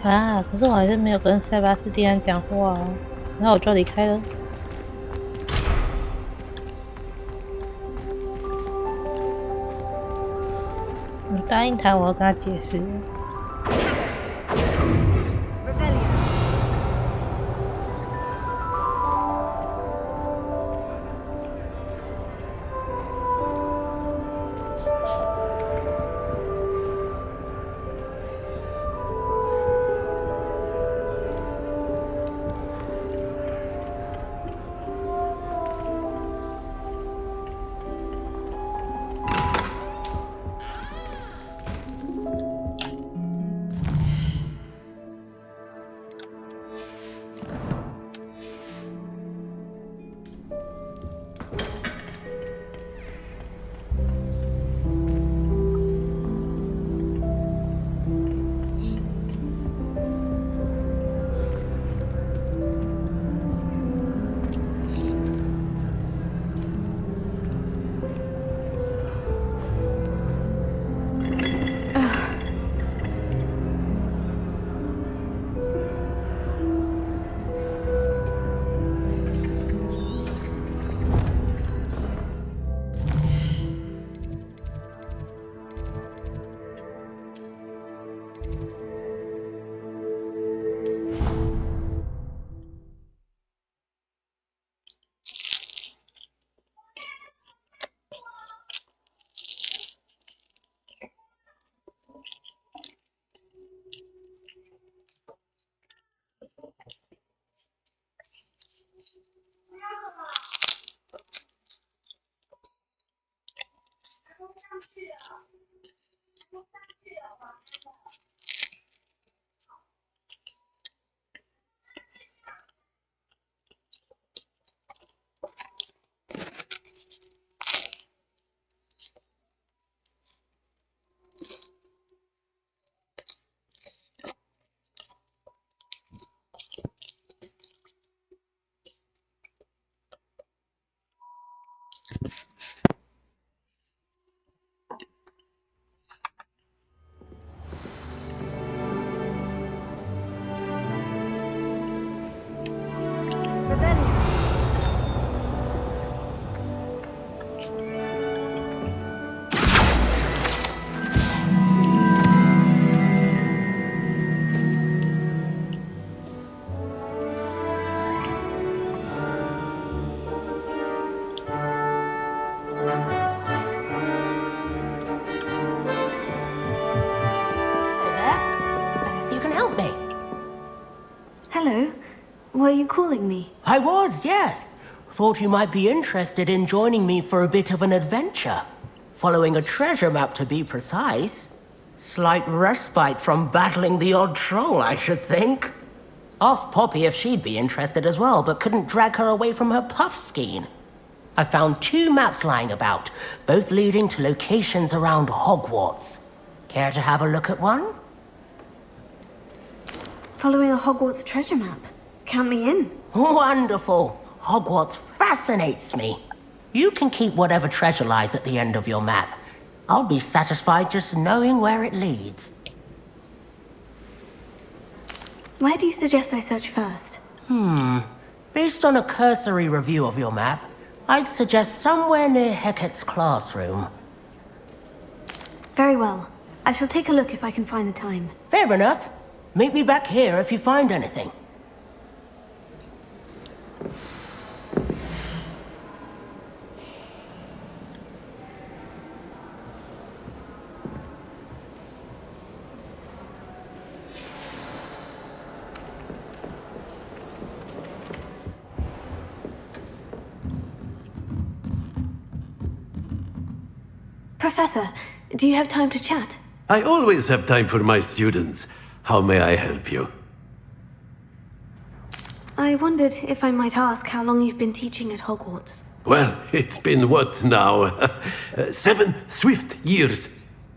啊！可是我还是没有跟塞巴斯蒂安讲话啊，然后我就要离开了。我答应他，我要跟他解释。Hello. Were you calling me? I was, yes. Thought you might be interested in joining me for a bit of an adventure. Following a treasure map, to be precise. Slight respite from battling the odd troll, I should think. Asked Poppy if she'd be interested as well, but couldn't drag her away from her puff skein. I found 2 maps lying about, both leading to locations around Hogwarts. Care to have a look at one? Following a Hogwarts treasure map. Count me in. Wonderful. Hogwarts fascinates me. You can keep whatever treasure lies at the end of your map. I'll be satisfied just knowing where it leads. Where do you suggest I search first? Based on a cursory review of your map, I'd suggest somewhere near Hecat's classroom. Very well. I shall take a look if I can find the time. Fair enough. Meet me back here if you find anything. Professor, do you have time to chat? I always have time for my students. How may I help you? I wondered if I might ask how long you've been teaching at Hogwarts. Well, it's been what now? 7 swift years.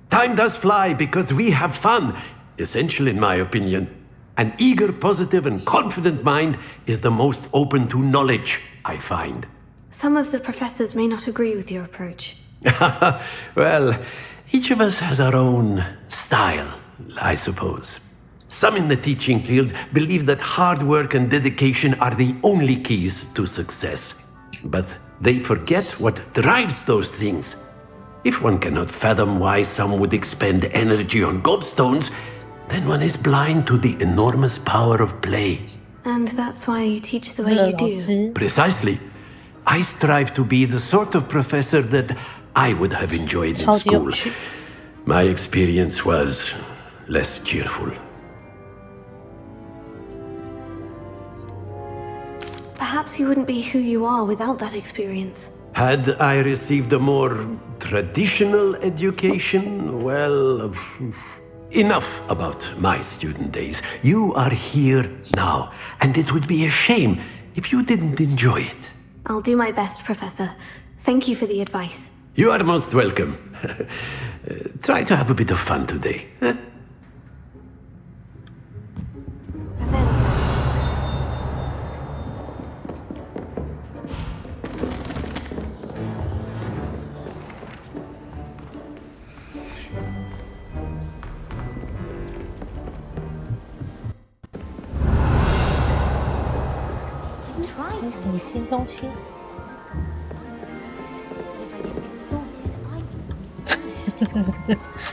Time does fly because we have fun, essential in my opinion. An eager, positive, and confident mind is the most open to knowledge, I find. Some of the professors may not agree with your approach. Well, each of us has our own style, I suppose. Some in the teaching field believe that hard work and dedication are the only keys to success. But they forget what drives those things. If one cannot fathom why some would expend energy on gobstones, then one is blind to the enormous power of play. And that's why you teach the way you do? Precisely. I strive to be the sort of professor that I would have enjoyed in school. My experience was less cheerful. Perhaps you wouldn't be who you are without that experience. Had I received a more traditional education, well, enough about my student days. You are here now, and it would be a shame if you didn't enjoy it. I'll do my best, Professor. Thank you for the advice. You are most welcome. Try to have a bit of fun today.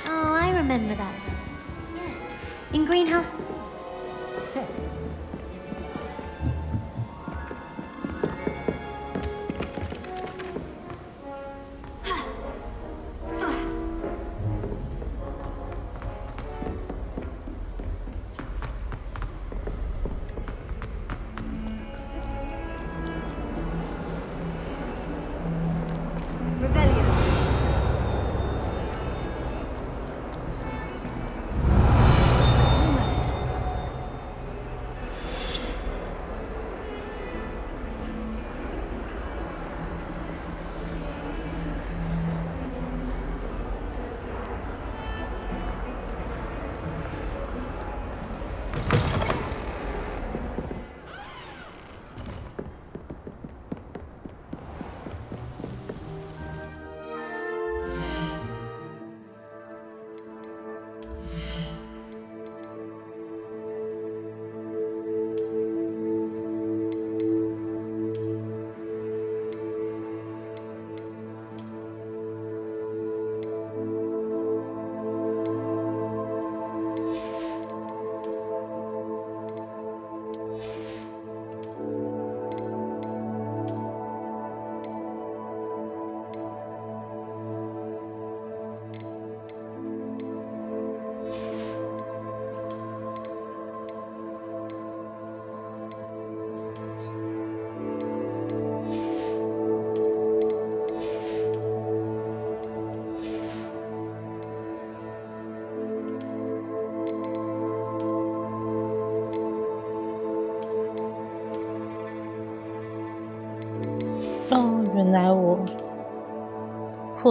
Oh, I remember that. Yes, in Greenhouse.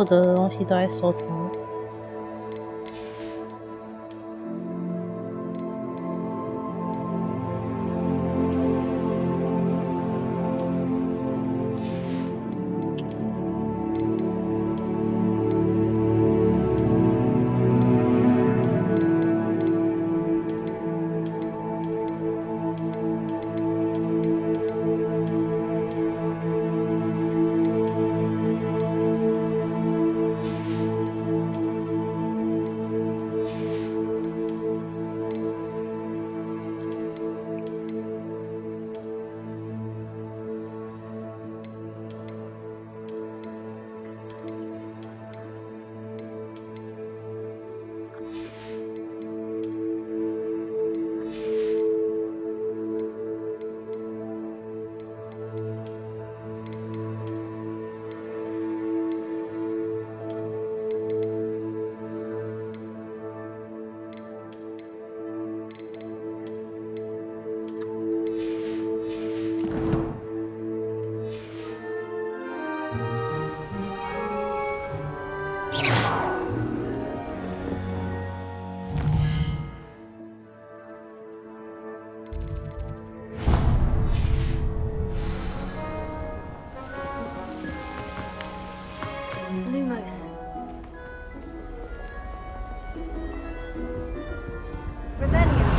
获得的东西都在收藏里。Lumos. Revelio.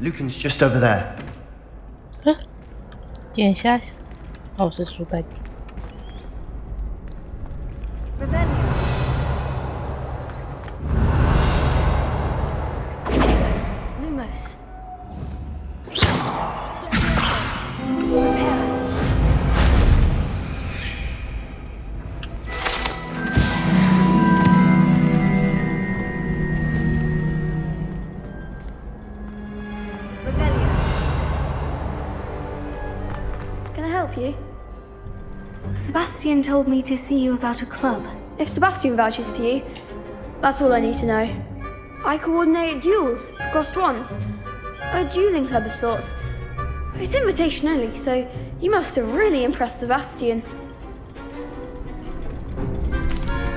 Lucan's just over there. 点一下，哦，是书袋底。Lumos. You? Sebastian told me to see you about a club. If Sebastian vouches for you, that's all I need to know. I coordinate duels for crossed ones. A dueling club of sorts. It's invitation only, so you must have really impressed Sebastian.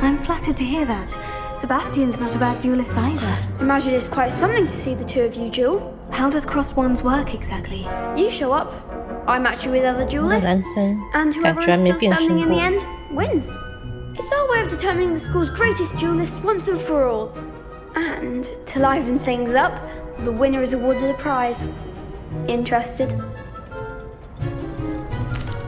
I'm flattered to hear that. Sebastian's not a bad duelist either. Imagine it's quite something to see the two of you duel. How does crossed ones work exactly? You show up, I match you with other duelists, and whoever is still standing in the end wins. It's our way of determining the school's greatest duelist once and for all. And to liven things up, the winner is awarded a prize. Interested?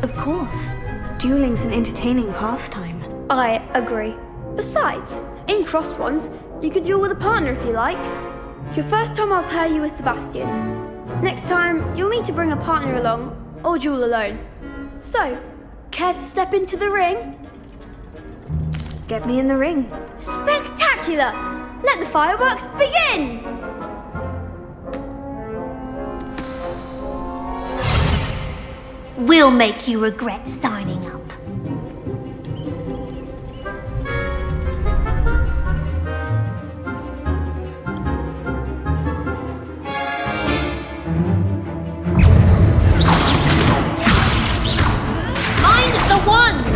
Of course. Dueling's an entertaining pastime. I agree. Besides, in crossed ones, you can duel with a partner if you like. Your first time I'll pair you with Sebastian. Next time, you'll need to bring a partner along, or duel alone. So, care to step into the ring? Get me in the ring. Spectacular! Let the fireworks begin! We'll make you regret signing up. Mind the wand!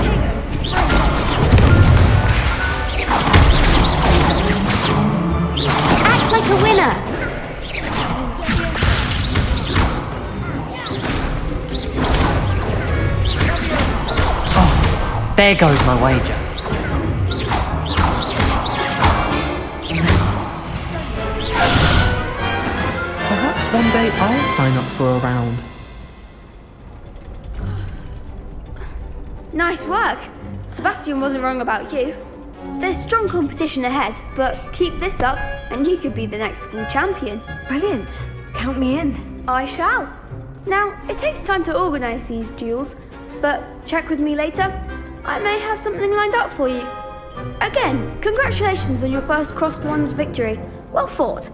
Act like a winner! There goes my wager. Perhaps one day I'll sign up for a round. Nice work. Sebastian wasn't wrong about you. There's strong competition ahead, but keep this up and you could be the next school champion. Brilliant. Count me in. I shall. Now, it takes time to organise these duels, but check with me later. I may have something lined up for you. Again, congratulations on your first Crossed Wands victory. Well fought.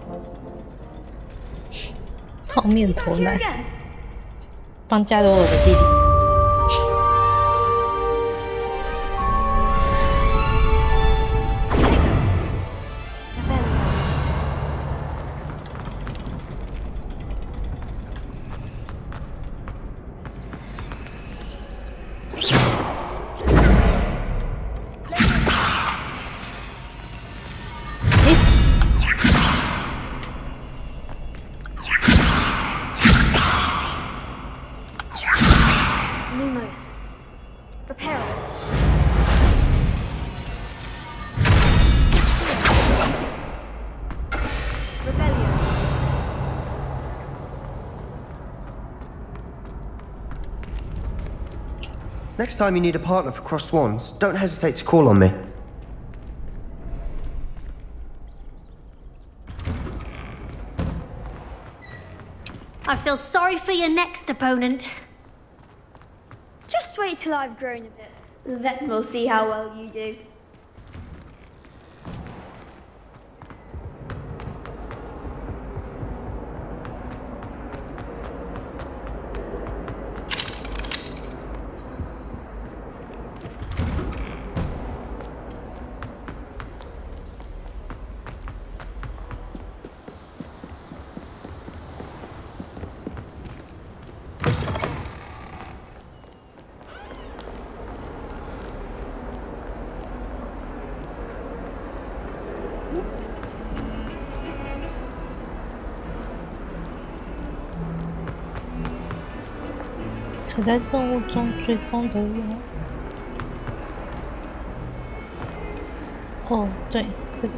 好面头男，帮加罗尔的弟弟。Next time you need a partner for Crossed Wands, don't hesitate to call on me. I feel sorry for your next opponent. Just wait till I've grown a bit. Then we'll see how well you do.可在任务中最终的用。哦，对，这个。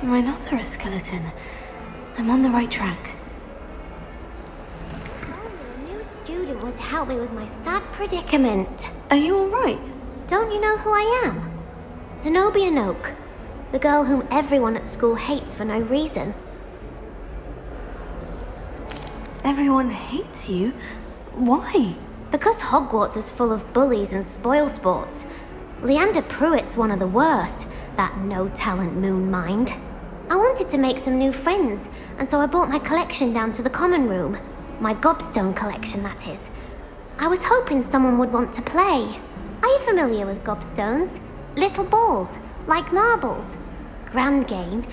Rhinoceros skeleton. I'm on the right track. A new student would help me with my sad predicament. Are you alright? Don't you know who I am? Zenobia Noak, the girl whom everyone at school hates for no reason. Everyone hates you? Why? Because Hogwarts is full of bullies and spoilsports. Leander Pruitt's one of the worst, that no-talent moon mind. I wanted to make some new friends, and so I brought my collection down to the common room. My gobstone collection, that is. I was hoping someone would want to play. Are you familiar with gobstones? Little balls, like marbles. Grand game.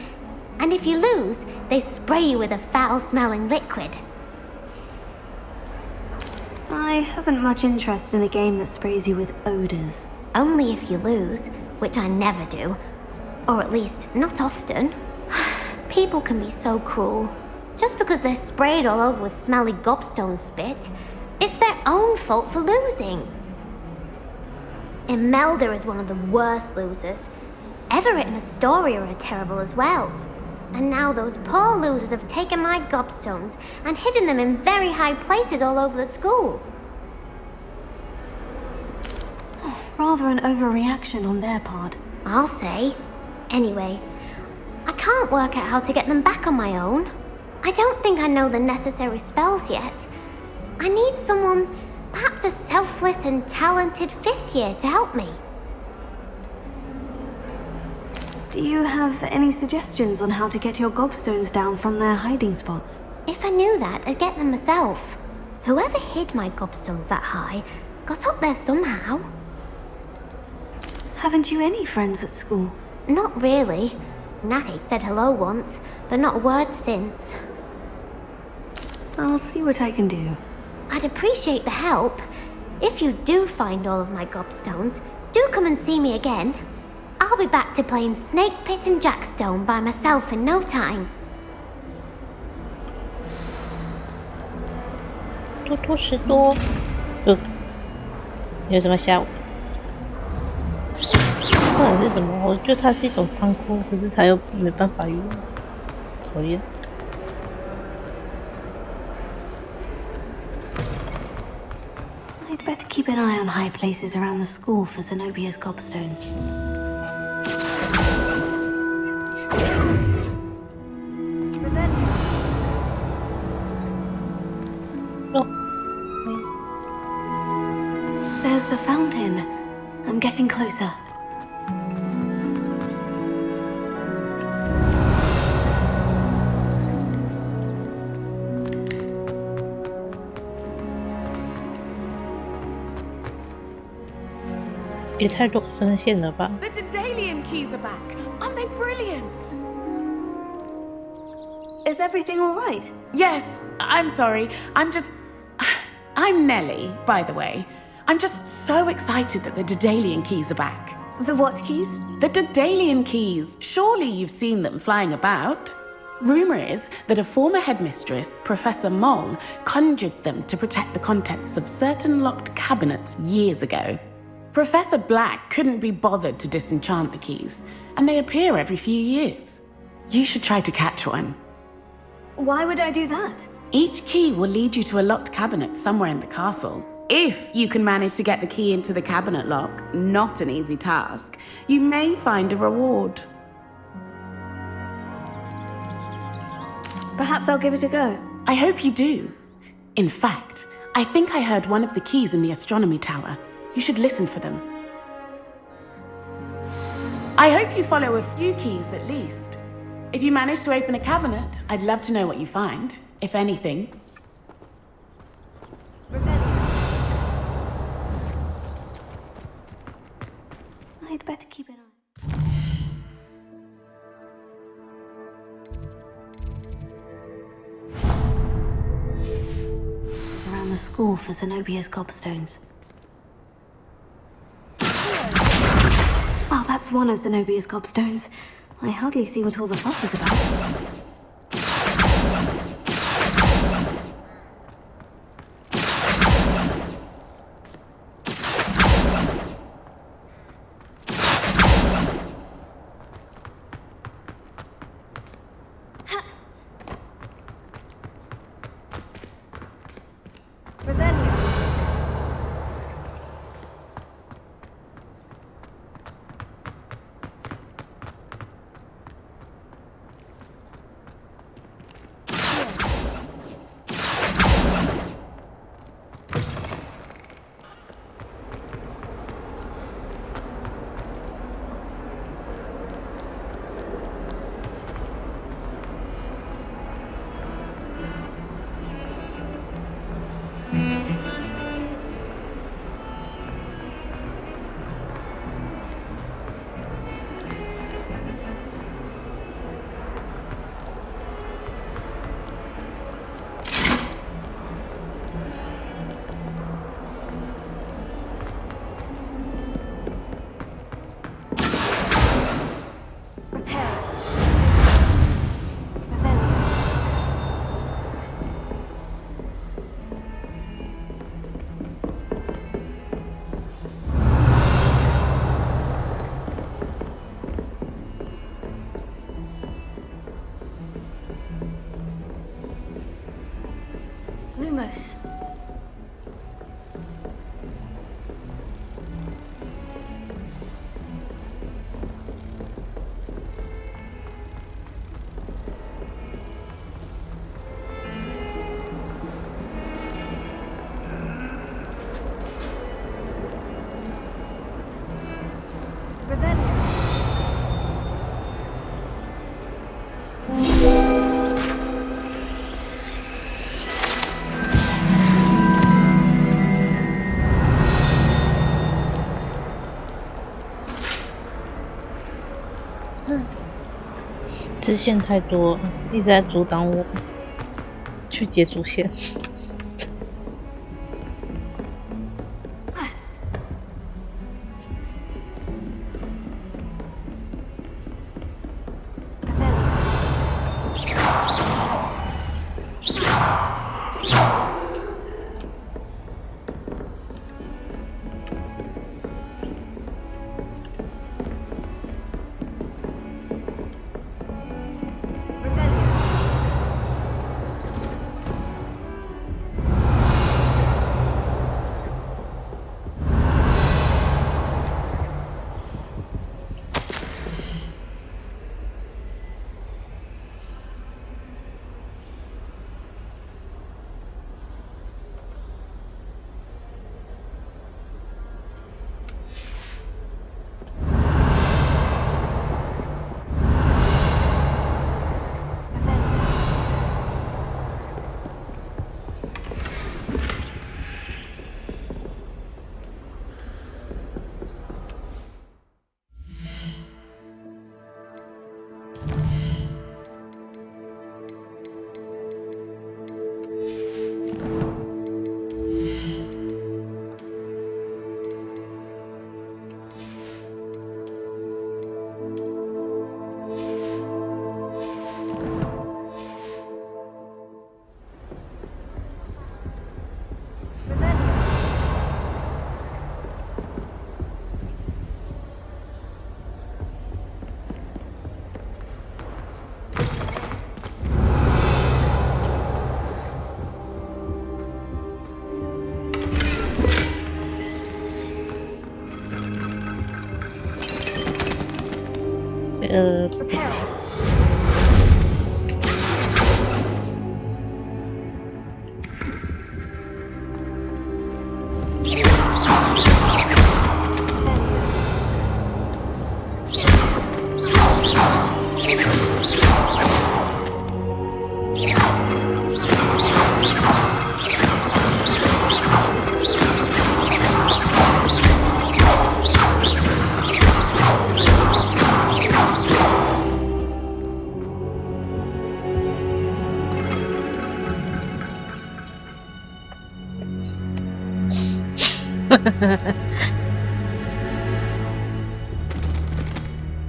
And if you lose, they spray you with a foul-smelling liquid. I haven't much interest in a game that sprays you with odors. Only if you lose, which I never do. Or at least, not often. People can be so cruel. Just because they're sprayed all over with smelly gobstone spit, it's their own fault for losing. Imelda is one of the worst losers. Everett and Astoria are terrible as well. And now those poor losers have taken my gobstones and hidden them in very high places all over the school. Rather an overreaction on their part. I'll say. Anyway, I can't work out how to get them back on my own. I don't think I know the necessary spells yet. I need someone, perhaps a selfless and talented 5th year to help me. Do you have any suggestions on how to get your gobstones down from their hiding spots? If I knew that, I'd get them myself. Whoever hid my gobstones that high got up there somehow. Haven't you any friends at school? Not really. Natty said hello once, but not a word since. I'll see what I can do. I'd appreciate the help. If you do find all of my gobstones, do come and see me again. I'll be back to playing Snake Pit and Jackstone by myself in no time. 多多士多，有什么下午？到底是什么？我觉得它是一种仓库，可是它又没办法用，讨厌。I'd better keep an eye on high places around the school for Zenobia's gobstones. There's the fountain. I'm getting closer. The Dedalian keys are back. Aren't they brilliant? Is everything all right? Yes, I'm sorry. I'm Nellie, by the way. I'm just so excited that the Dedalian keys are back. The what keys? The Dedalian keys. Surely you've seen them flying about. Rumour is that a former headmistress, Professor Mong, conjured them to protect the contents of certain locked cabinets years ago. Professor Black couldn't be bothered to disenchant the keys, and they appear every few years. You should try to catch one. Why would I do that? Each key will lead you to a locked cabinet somewhere in the castle. If you can manage to get the key into the cabinet lock, not an easy task, you may find a reward. Perhaps I'll give it a go. I hope you do. In fact, I think I heard one of the keys in the astronomy tower. You should listen for them. I hope you follow a few keys at least. If you manage to open a cabinet, I'd love to know what you find, if anything. I'd better keep an eye. It's around the school for Zenobia's gobstones. Oh, that's one of Zenobia's gobstones. I hardly see what all the fuss is about. 支线太多，一直在阻挡我去接主线。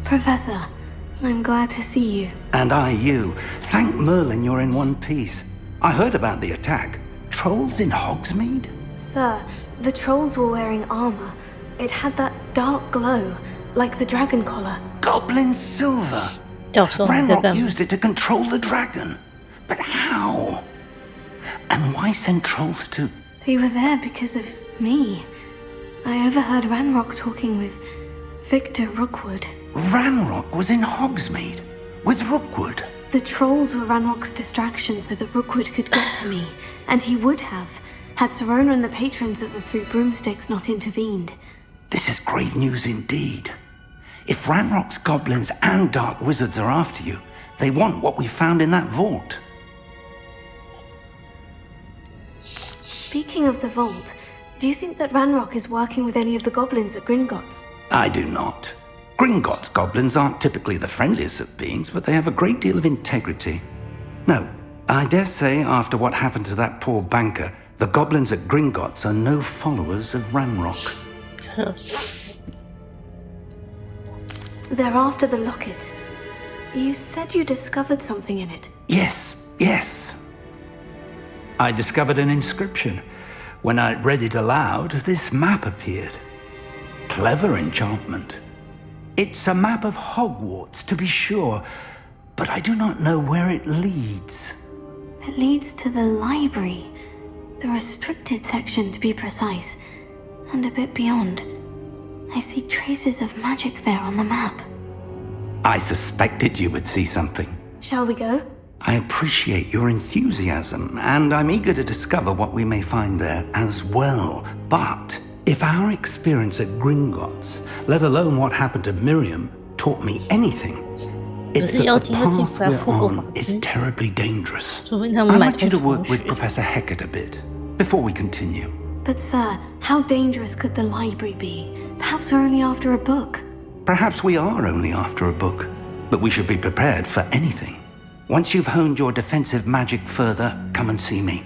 Professor, I'm glad to see you. And I you. Thank Merlin you're in one piece. I heard about the attack. Trolls in Hogsmeade? Sir, the trolls were wearing armor. It had that dark glow, like the dragon collar. Goblin silver. Ranrock used it to control the dragon. But how? And why send trolls to... They were there because of me. I overheard Ranrock talking with Victor Rookwood. Ranrock was in Hogsmeade with Rookwood. The trolls were Ranrock's distraction so that Rookwood could get to me. And he would have, had Serona and the patrons at the Three Broomsticks not intervened. This is grave news indeed. If Ranrock's goblins and dark wizards are after you, they want what we found in that vault. Speaking of the vault, do you think that Ranrock is working with any of the goblins at Gringotts? I do not. Gringotts goblins aren't typically the friendliest of beings, but they have a great deal of integrity. No, I dare say after what happened to that poor banker, the goblins at Gringotts are no followers of Ranrock. They're after the locket. You said you discovered something in it. Yes. I discovered an inscription. When I read it aloud, this map appeared. Clever enchantment. It's a map of Hogwarts, to be sure, but I do not know where it leads. It leads to the library. The restricted section, to be precise. And a bit beyond. I see traces of magic there on the map. I suspected you would see something. Shall we go? I appreciate your enthusiasm, and I'm eager to discover what we may find there as well. But if our experience at Gringotts, let alone what happened to Miriam, taught me anything, it's that the path we're on is terribly dangerous. I'd like you to work with Professor Hecat a bit, before we continue. But sir, how dangerous could the library be? Perhaps we're only after a book. Perhaps we are only after a book. But we should be prepared for anything. Once you've honed your defensive magic further, come and see me.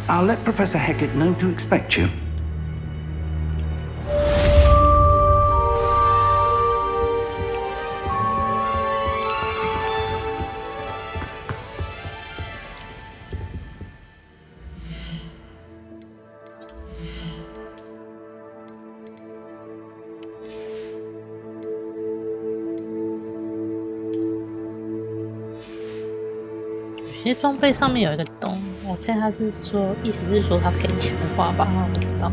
I'll let Professor Hecat know to expect you.其实装备上面有一个洞，我猜他是说，意思是说它可以强化吧？我不知道。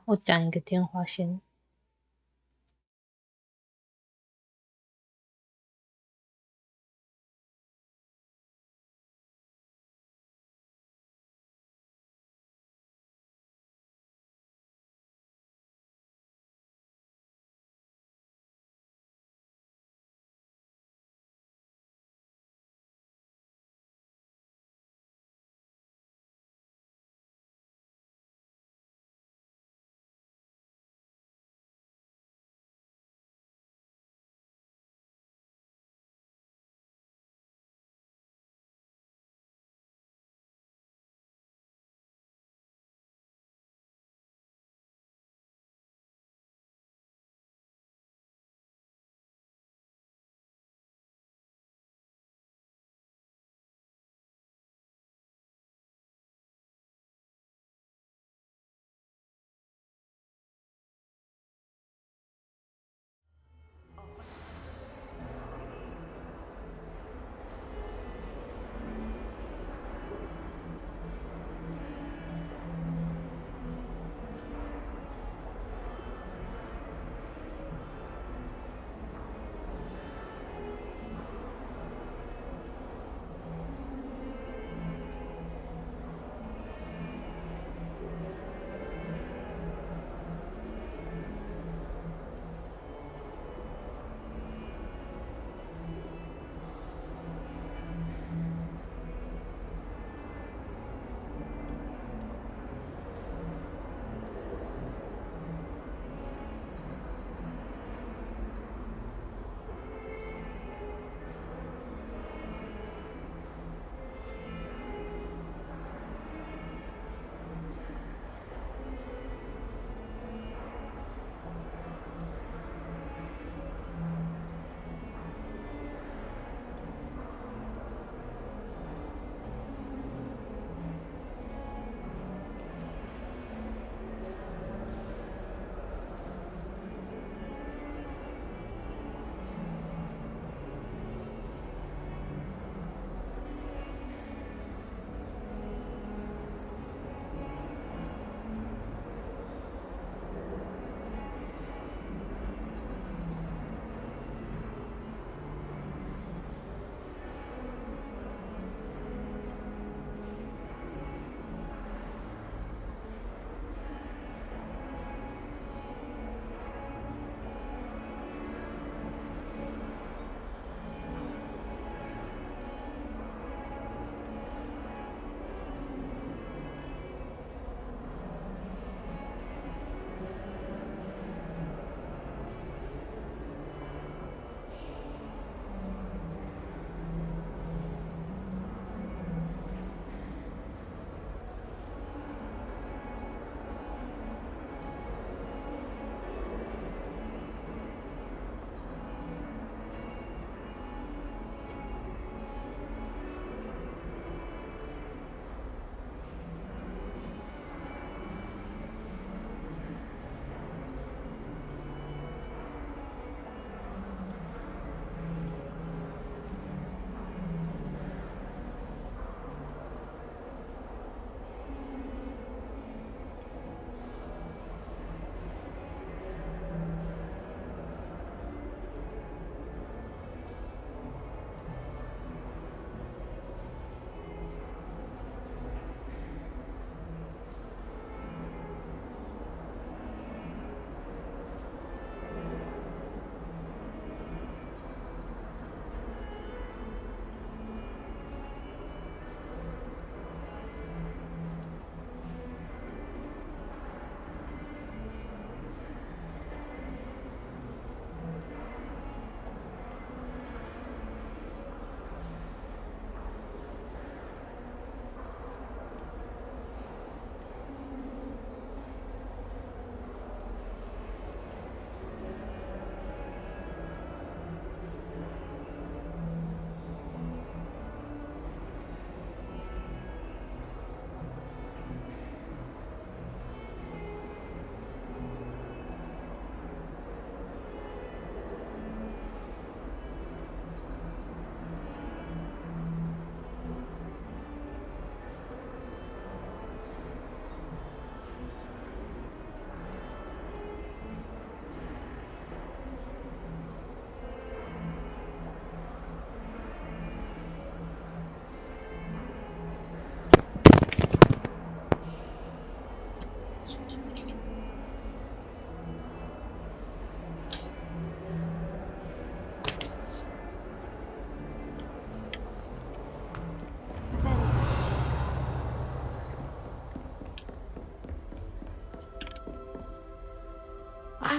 我讲一个电话先。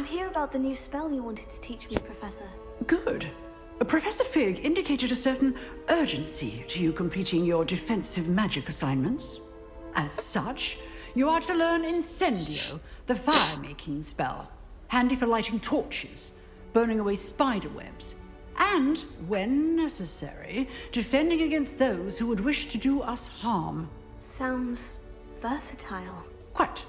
hear about the new spell you wanted to teach me, Professor. Good. Professor Fig indicated a certain urgency to you completing your defensive magic assignments. As such, you are to learn Incendio, the fire-making spell, handy for lighting torches, burning away spider webs, and, when necessary, defending against those who would wish to do us harm. Sounds versatile. Quite.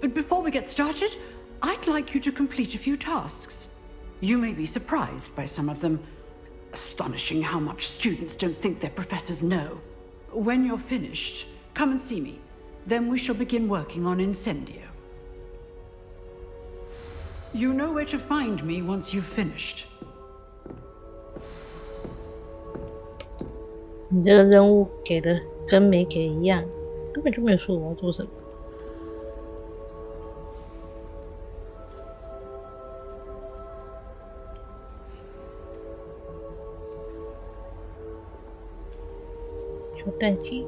But before we get started, I'd like you to complete a few tasks. You may be surprised by some of them. Astonishing how much students don't think their professors know. When you're finished, come and see me. Then we shall begin working on Incendio. You know where to find me once you've finished. 你这个任务给的跟没给一样，根本就没有说我要做什么。就淡季。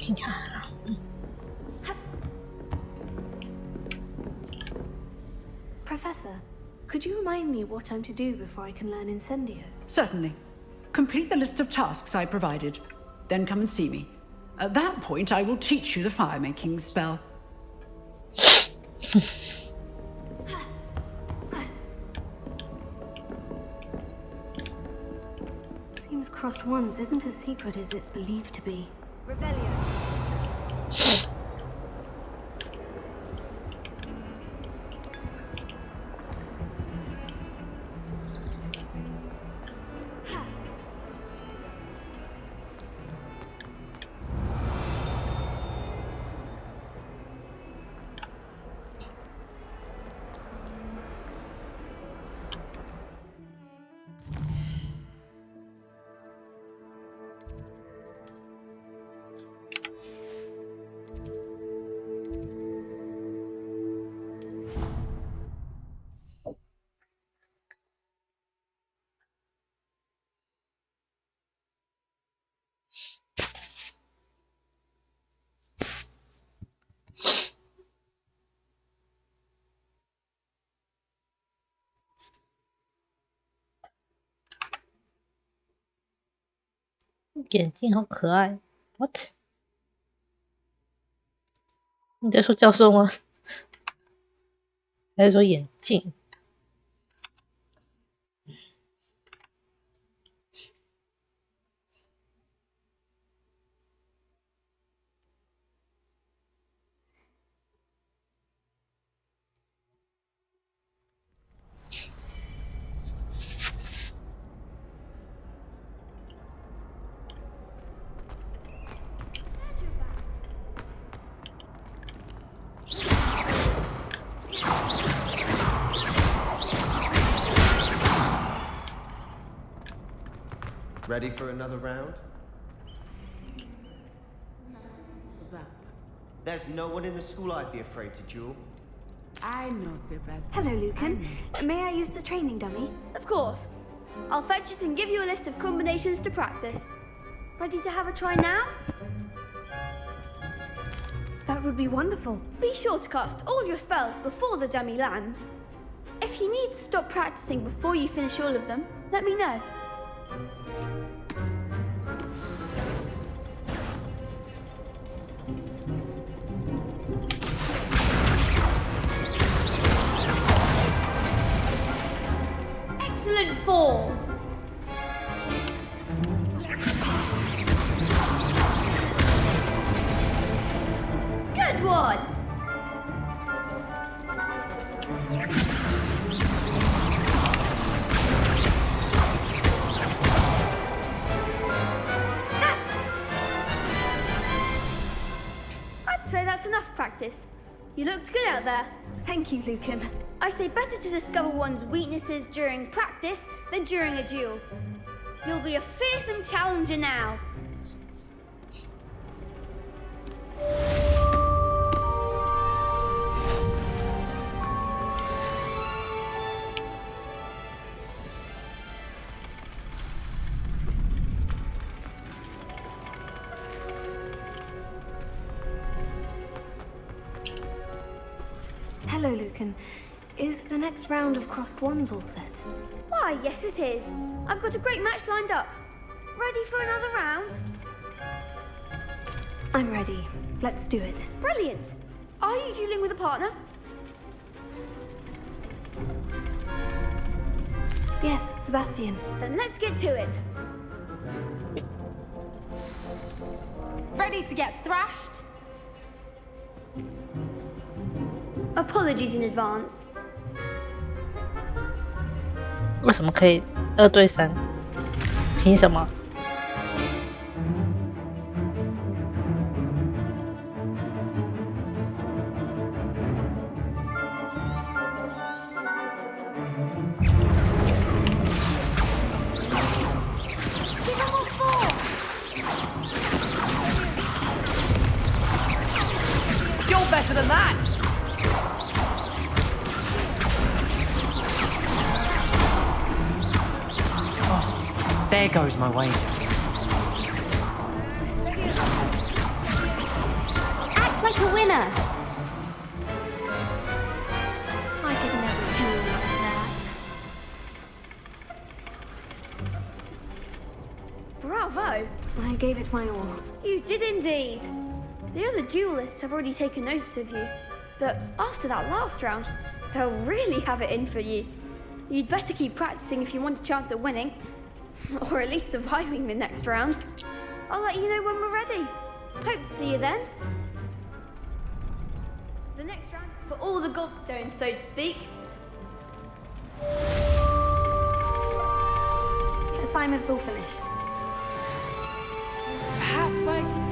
看看啊，Professor, could you remind me what I'm to do before I can learn Incendio? Certainly. Complete the list of tasks I provided. Then come and see me. At that point, I will teach you the fire-making spell. Seems crossed once isn't as secret as it's believed to be. Rebellion.眼镜好可爱 ，what？ 你在说教授吗？还是说眼镜？Ready for another round? What's up? There's no one in the school I'd be afraid to duel. I know, Sebastian. Hello, Lucan. May I use the training dummy? Of course. I'll fetch it and give you a list of combinations to practice. Ready to have a try now? That would be wonderful. Be sure to cast all your spells before the dummy lands. If you need to stop practicing before you finish all of them, let me know. Excellent form! say that's enough practice. You looked good out there. Thank you, Lucan. I say better to discover one's weaknesses during practice than during a duel. You'll be a fearsome challenger now. Hello, Lucan. Is the next round of crossed wands all set? Why, yes it is. I've got a great match lined up. Ready for another round? I'm ready. Let's do it. Brilliant. Are you dueling with a partner? Yes, Sebastian. Then let's get to it. Ready to get thrashed? Apologies in advance. 为什么可以2对3？凭什么？Better than that! Oh, there goes my wager. Act like a winner! I could never duel like that. Bravo! I gave it my all. You did indeed. The other duelists have already taken notice of you, but after that last round, they'll really have it in for you. You'd better keep practicing if you want a chance at winning, or at least surviving the next round. I'll let you know when we're ready. Hope to see you then. The next round is for all the gobstones, so to speak. Assignment's all finished. Perhaps I should...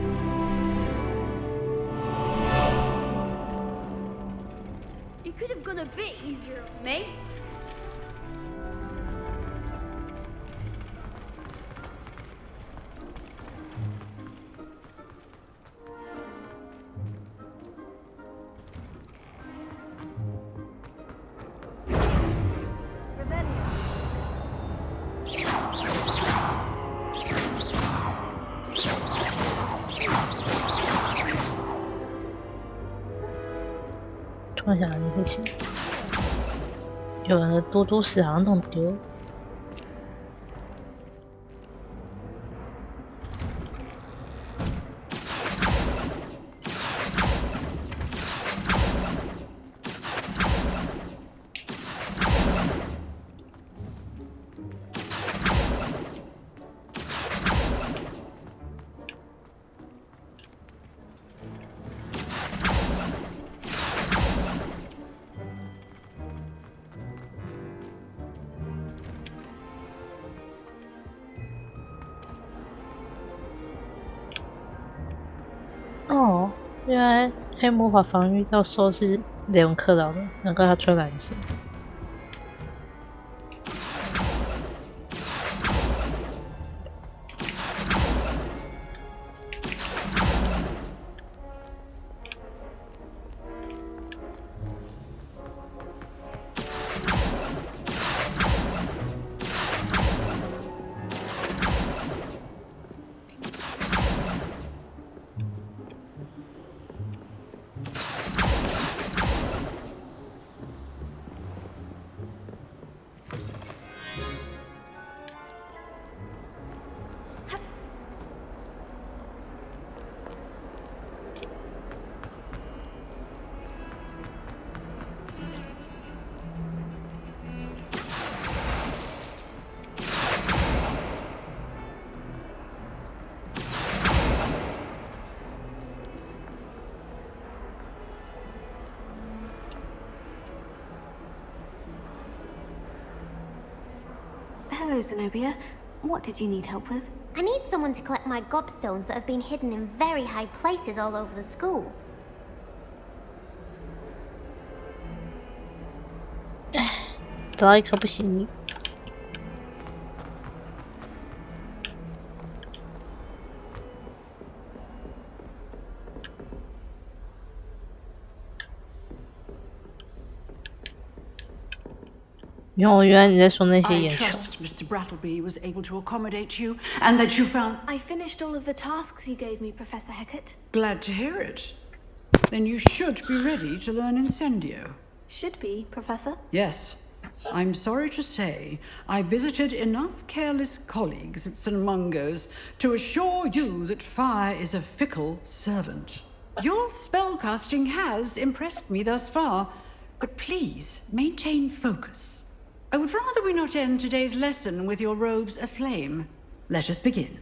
You could have gone a bit easier on me.突然想到一件事情，有人的多多石好像弄丢了。哦，原来黑魔法防御教授是雷文克劳的，难怪他穿蓝色。Hello, Zenobia. What did you need help with? I need someone to collect my gobstones that have been hidden in very high places all over the school. 找到一颗不行。原来你在说那些眼球。 I trust Mr. Brattleby was able to accommodate you, and that you found. I finished all of the tasks you gave me, Professor Hecat. Glad to hear it. Then you should be ready to learn Incendio. Should be, Professor. Yes. I'm sorry to say, I visited enough careless colleagues at St. Mungo's to assure you that fire is a fickle servant. Your spellcasting has impressed me thus far, but please maintain focus. I would rather we not end today's lesson with your robes aflame. Let us begin.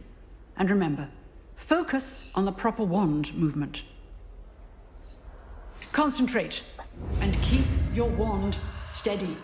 And remember, focus on the proper wand movement. Concentrate, and keep your wand steady.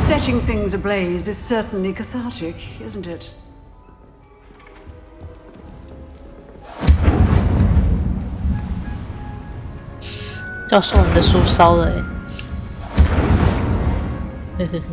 Setting things ablaze is certainly cathartic, isn't it? 教授，你的书烧了哎！嘿嘿嘿。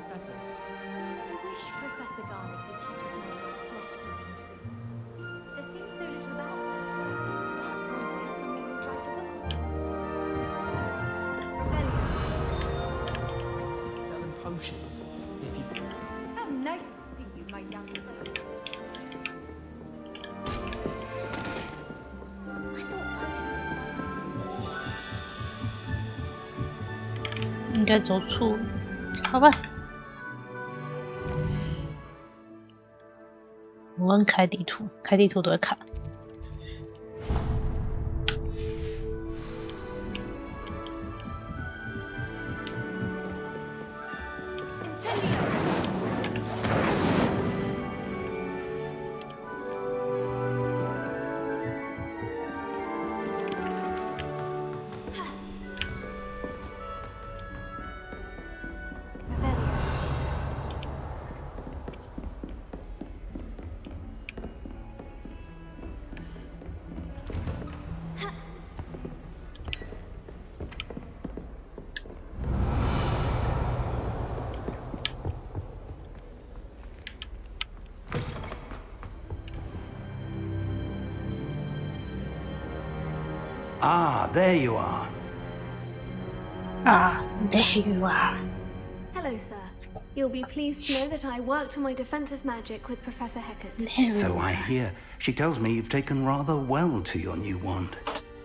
Better. potions. If you... How nice to see you, my young lady. 应该走错，好吧。我按开地图，开地图都会卡。Ah, there you are. Ah, there you are. Hello, sir. You'll be pleased to know that I worked on my defensive magic with Professor Hecat. So I hear. She tells me you've taken rather well to your new wand.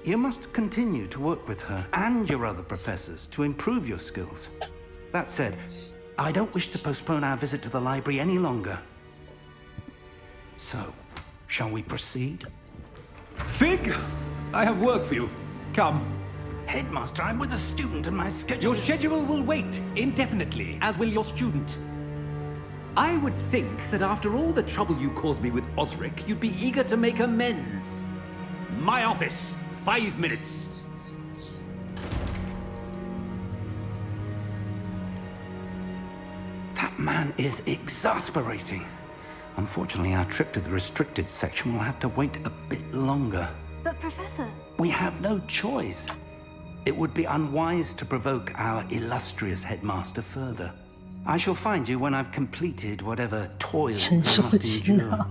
You must continue to work with her and your other professors to improve your skills. That said, I don't wish to postpone our visit to the library any longer. So, shall we proceed? Fig! I have work for you. Come. Headmaster, I'm with a student and my schedule... Your schedule will wait indefinitely, as will your student. I would think that after all the trouble you caused me with Osric, you'd be eager to make amends. My office, 5 minutes. That man is exasperating. Unfortunately, our trip to the restricted section will have to wait a bit longer. But, Professor... We have no choice. It would be unwise to provoke our illustrious headmaster further. I shall find you when I've completed whatever toils I must endure.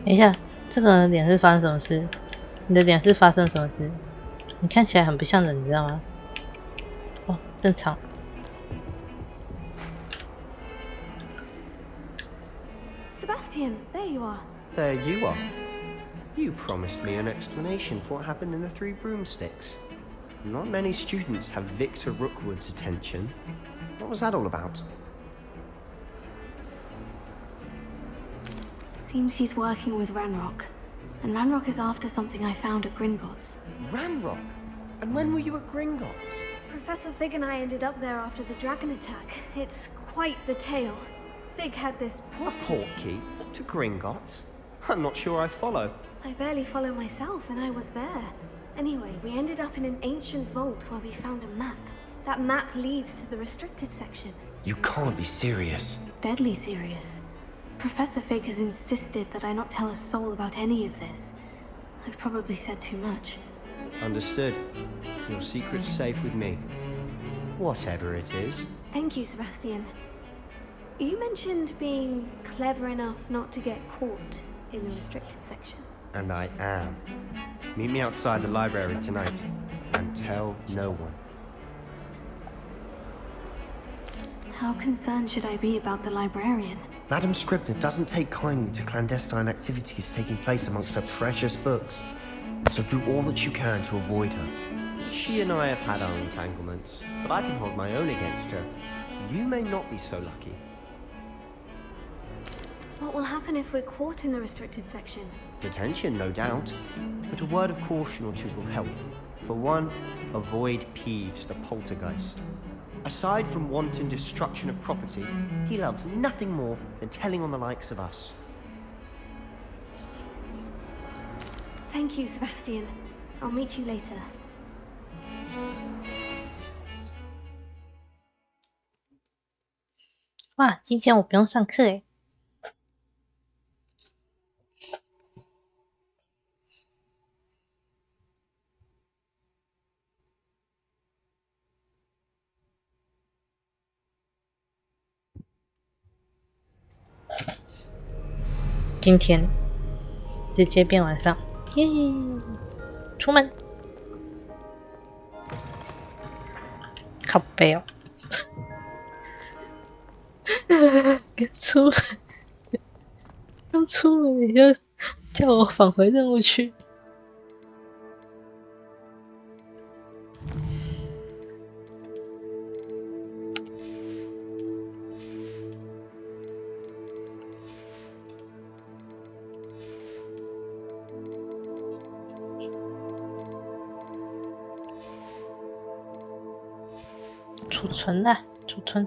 等一下，这个人的脸是发生什么事？你的脸是发生什么事？你看起来很不像人，你知道吗？哦，正常。Sebastian, there you are. There you are. You promised me an explanation for what happened in the Three Broomsticks. Not many students have Victor Rookwood's attention. What was that all about? Seems he's working with Ranrock. and Ranrock is after something I found at Gringotts. Ranrock? And when were you at Gringotts? Professor Fig and I ended up there after the dragon attack. It's quite the tale. Fig had this portkey to Gringotts? I'm not sure I follow. I barely follow myself, and I was there. Anyway, we ended up in an ancient vault where we found a map. That map leads to the restricted section. You can't be serious. Deadly serious. Professor Fig has insisted that I not tell a soul about any of this. I've probably said too much. Understood. Your secret's safe with me. Whatever it is. Thank you, Sebastian. You mentioned being clever enough not to get caught in the restricted section. And I am. Meet me outside the library tonight, and tell no one. How concerned should I be about the librarian? Madam Scribner doesn't take kindly to clandestine activities taking place amongst her precious books, so do all that you can to avoid her. She and I have had our entanglements, but I can hold my own against her. You may not be so lucky. What will happen if we're caught in the restricted section? Detention, no doubt, but a word of caution or two will help. For one, avoid Peeves, the poltergeist. Aside from wanton destruction of property, he loves nothing more than telling on the likes of us. Thank you, Sebastian. I'll meet you later. 哇，今天我不用上课诶。今天直接变晚上，耶！出门，靠背哦，刚出门你就叫我返回任务去。储存啦，储存。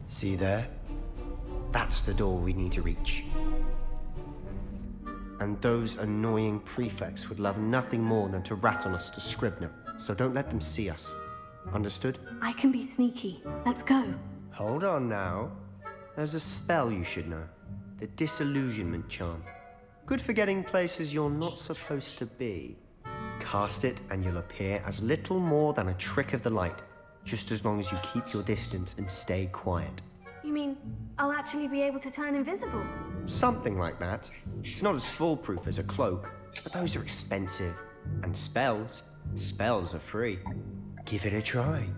See there? That's the door we need to reach. And those annoying prefects would love nothing more than to rat on us to Scribner, so don't let them see us. Understood? I can be sneaky. Let's go. Hold on now. There's a spell you should know. The Disillusionment Charm. Good for getting places you're not supposed to be. Cast it and you'll appear as little more than a trick of the light, just as long as you keep your distance and stay quiet. You mean I'll actually be able to turn invisible? Something like that. It's not as foolproof as a cloak, but those are expensive. And spells are free. Give it a try.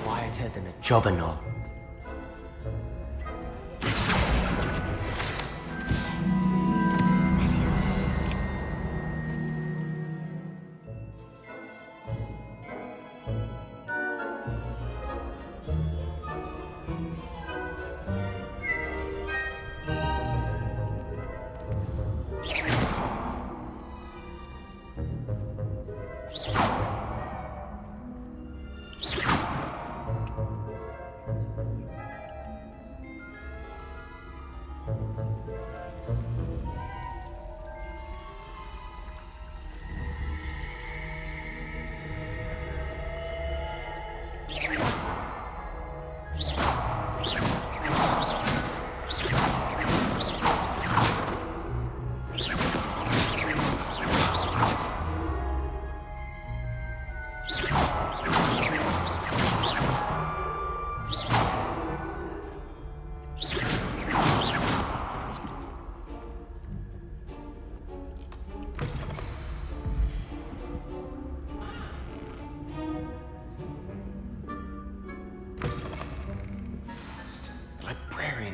Quieter than a jobberknoll.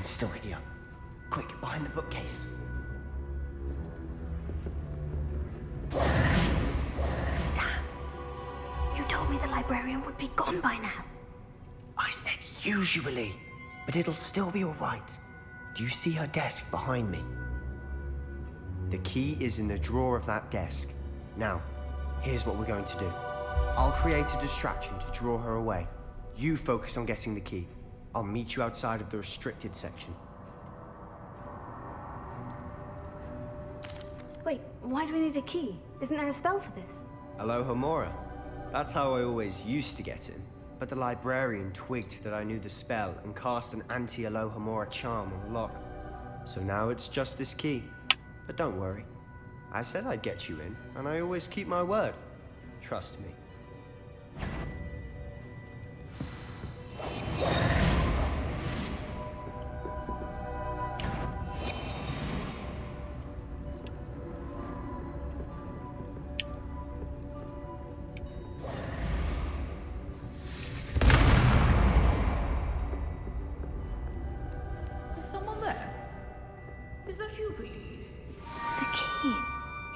Still here. Quick, behind the bookcase. Damn. You told me the librarian would be gone by now. I said usually, but it'll still be all right. Do you see her desk behind me? The key is in the drawer of that desk. Now, here's what we're going to do. I'll create a distraction to draw her away. You focus on getting the key. I'll meet you outside of the restricted section. Wait, why do we need a key? Isn't there a spell for this? Alohomora. That's how I always used to get in. But the librarian twigged that I knew the spell and cast an anti-Alohomora charm on the lock. So now it's just this key. But don't worry. I said I'd get you in, and I always keep my word. Trust me.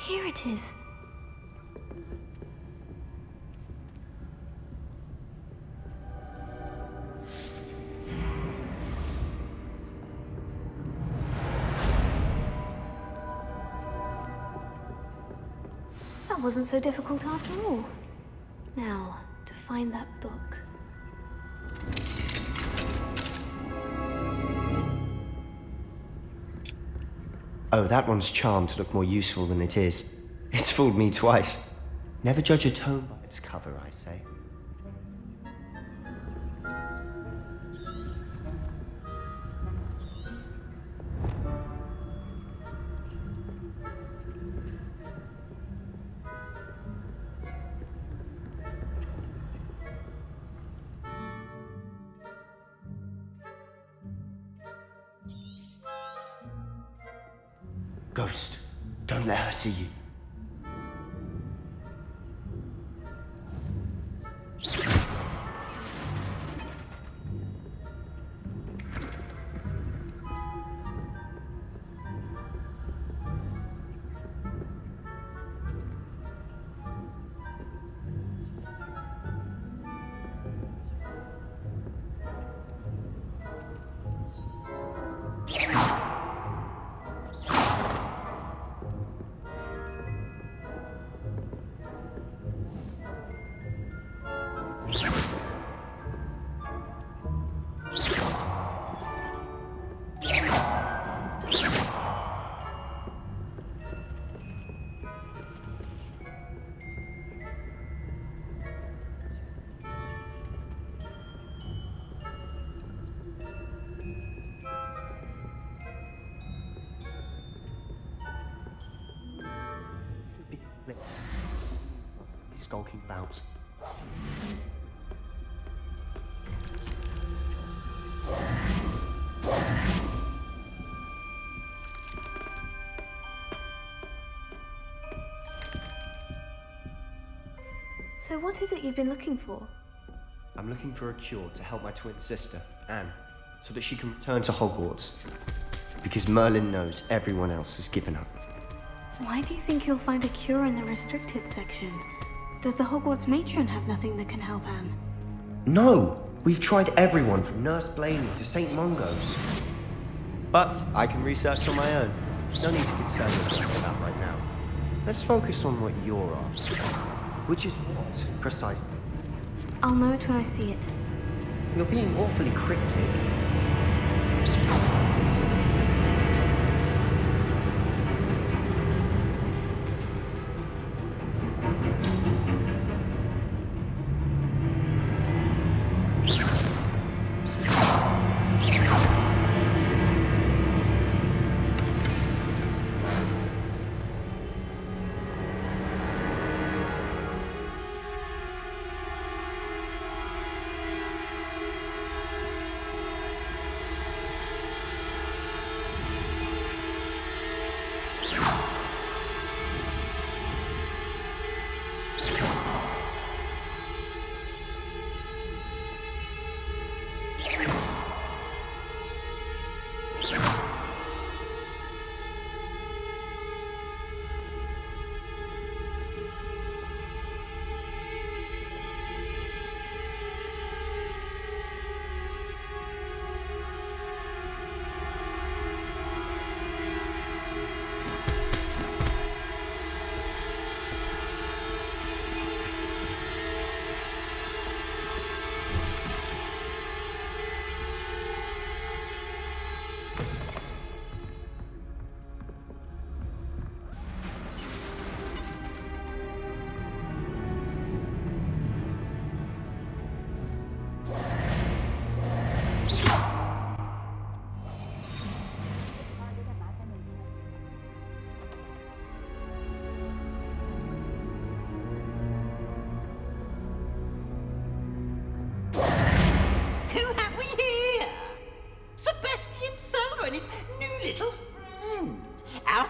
Here it is. That wasn't so difficult after all. Now, to find that book. Oh, that one's charmed to look more useful than it is. It's fooled me twice. Never judge a tome by its cover, I say. Ghost, don't let her see you. Skulking bout. So what is it you've been looking for? I'm looking for a cure to help my twin sister, Anne, so that she can return to Hogwarts. Because Merlin knows everyone else has given up. Why do you think you'll find a cure in the restricted section? Does the Hogwarts matron have nothing that can help Anne? No! We've tried everyone from Nurse Blaney to St. Mungo's. But I can research on my own. No need to concern yourself with that right now. Let's focus on what you're after. Which is what, precisely? I'll know it when I see it. You're being awfully cryptic.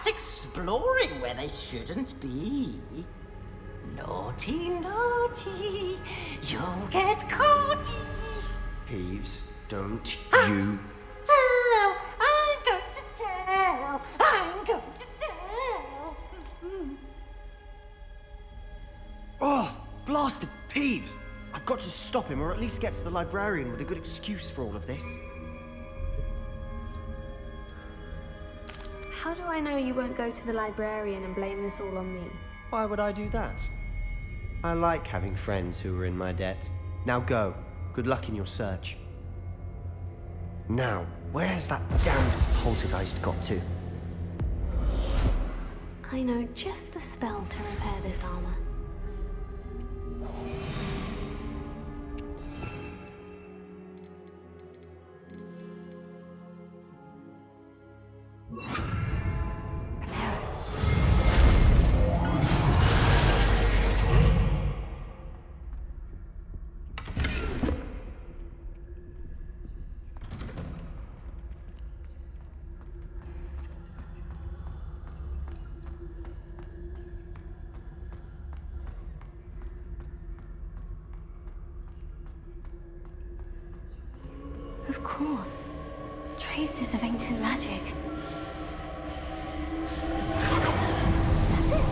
Exploring where they shouldn't be. Naughty, naughty, you'll get caught. Peeves, don't you... Tell! I'm going to tell! I'm going to tell! Oh, blasted Peeves! I've got to stop him, or at least get to the librarian with a good excuse for all of this. How do I know you won't go to the librarian and blame this all on me? Why would I do that? I like having friends who are in my debt. Now go. Good luck in your search. Now, where's that damned poltergeist got to? I know just the spell to repair this armor. Of course. Traces of ancient magic. That's it.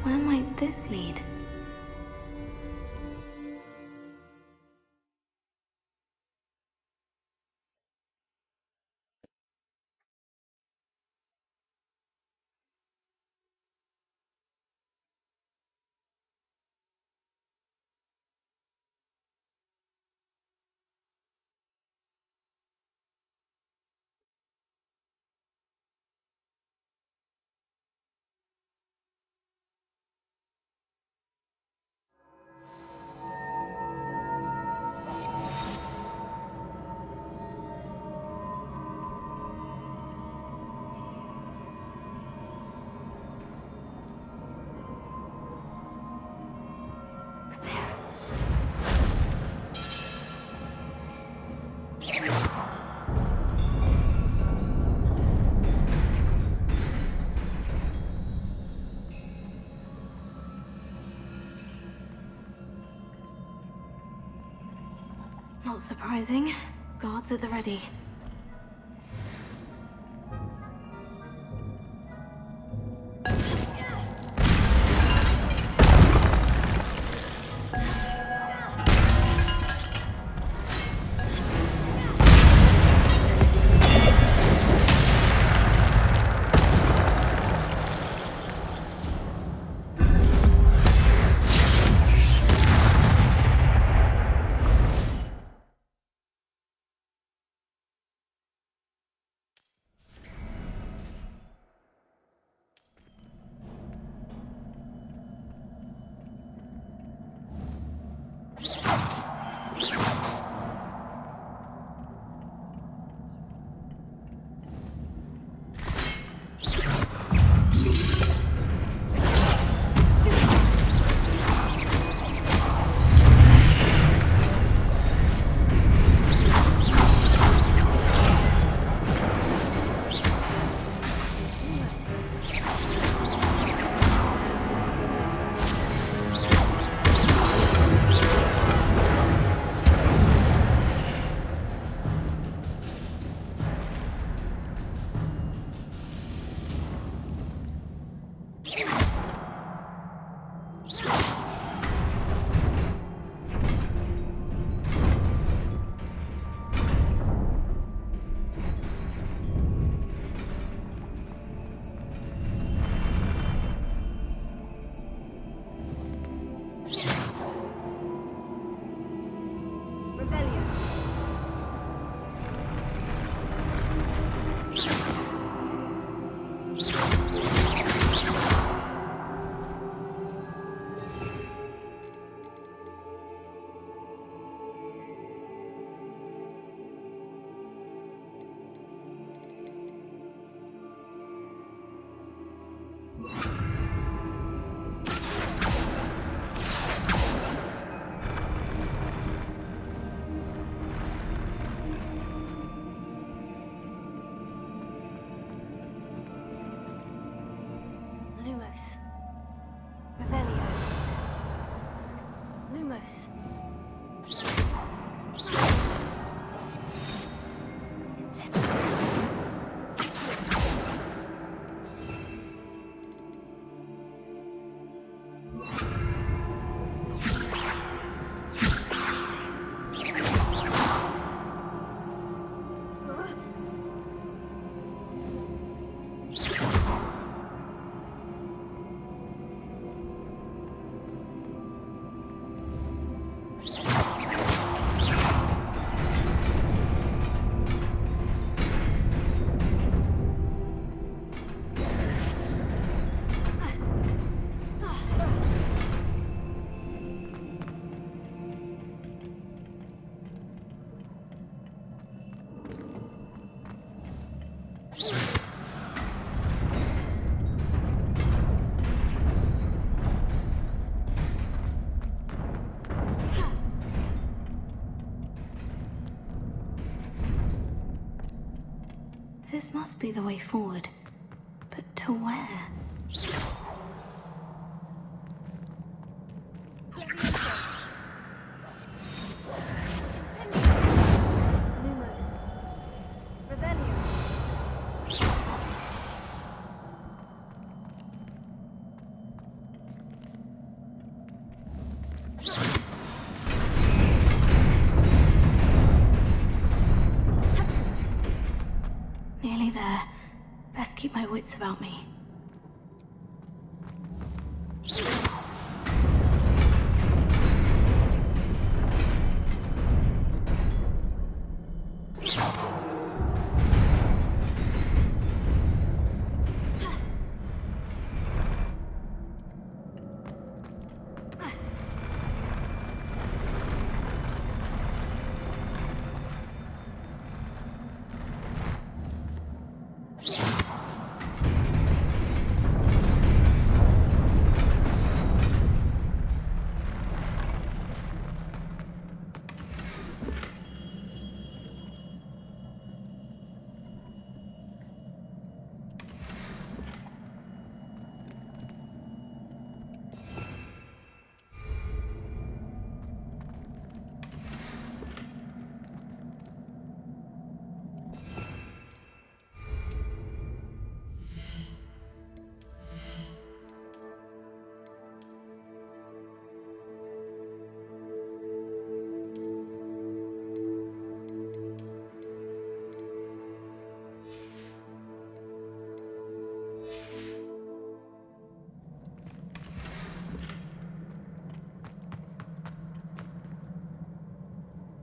Where might this lead? Not surprising. Guards at the ready. Lumos. Revelio. Lumos. This must be the way forward. But to where? Lumos. Revelio. Nearly there. Best keep my wits about me.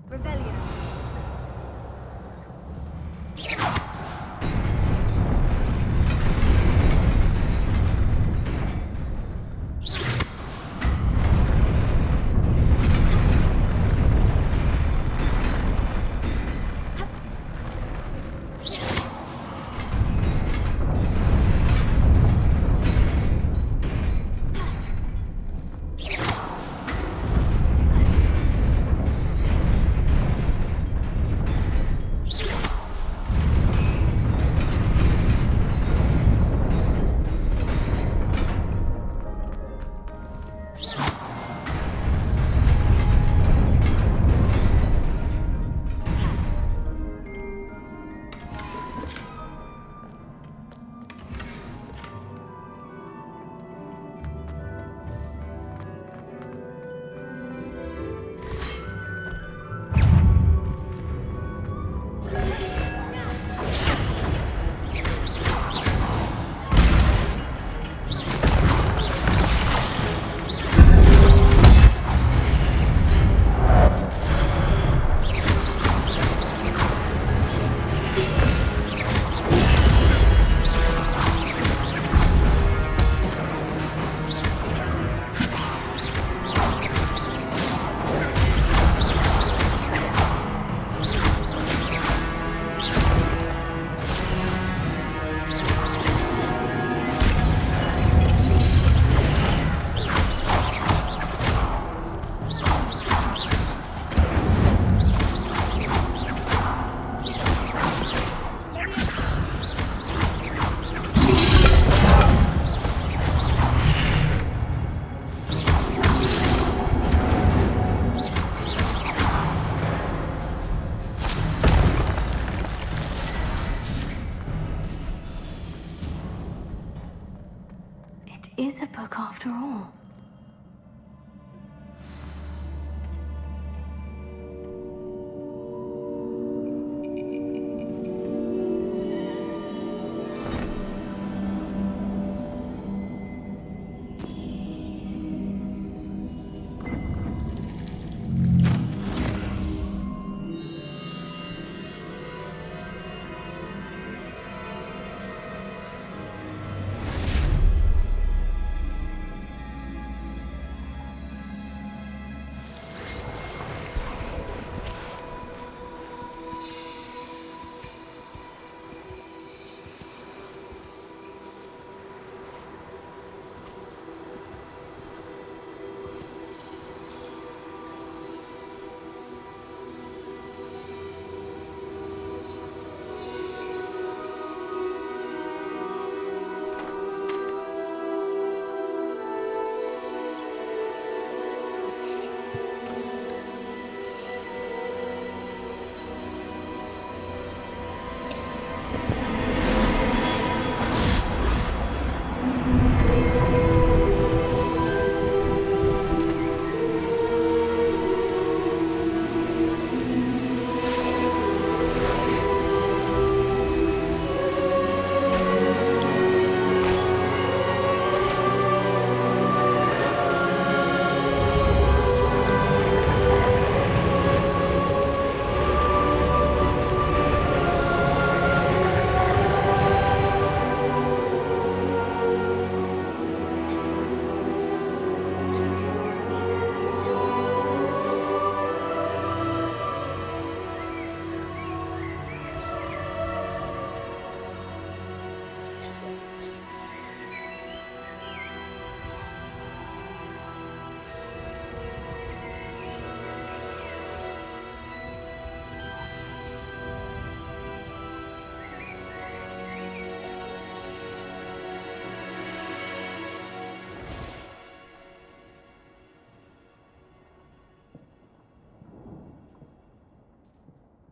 Revelio. is a book after all.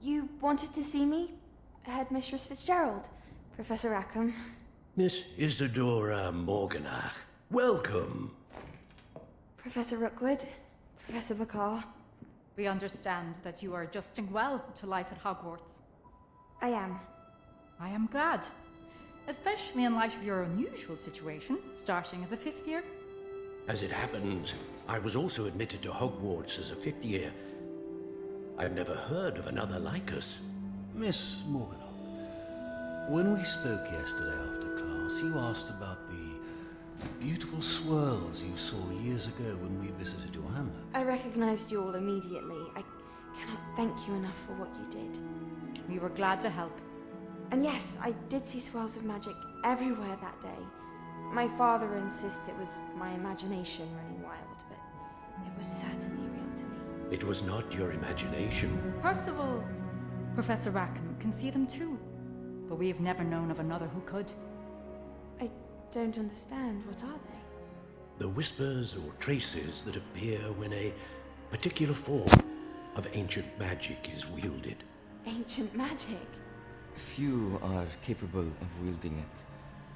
You wanted to see me? Headmistress Fitzgerald? Professor Rackham? Miss Isadora Morganach, welcome. Professor Rookwood? Professor Bakar? We understand that you are adjusting well to life at Hogwarts. I am. I am glad. Especially in light of your unusual situation, starting as a 5th year. As it happens, I was also admitted to Hogwarts as a 5th year. I've never heard of another like us. Miss Morganock, when we spoke yesterday after class, you asked about the beautiful swirls you saw years ago when we visited your hamlet. I recognized you all immediately. I cannot thank you enough for what you did. We were glad to help. And yes, I did see swirls of magic everywhere that day. My father insists it was my imagination running wild, but it was certainly real to me. It was not your imagination. Percival, Professor Rackham can see them too, but we have never known of another who could. I don't understand. What are they? The whispers or traces that appear when a particular form of ancient magic is wielded. Ancient magic? Few are capable of wielding it.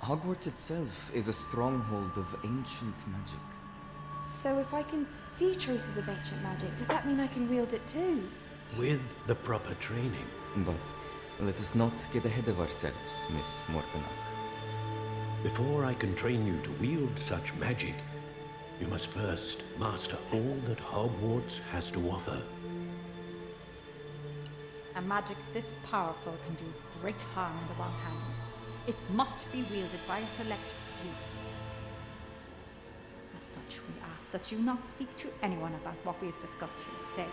Hogwarts itself is a stronghold of ancient magic. So if I can see traces of ancient magic, does that mean I can wield it too? With the proper training. But let us not get ahead of ourselves, Miss Morganock. Before I can train you to wield such magic, you must first master all that Hogwarts has to offer. A magic this powerful can do great harm in the wrong hands. It must be wielded by a select few. As such, we ask that you not speak to anyone about what we have discussed here today.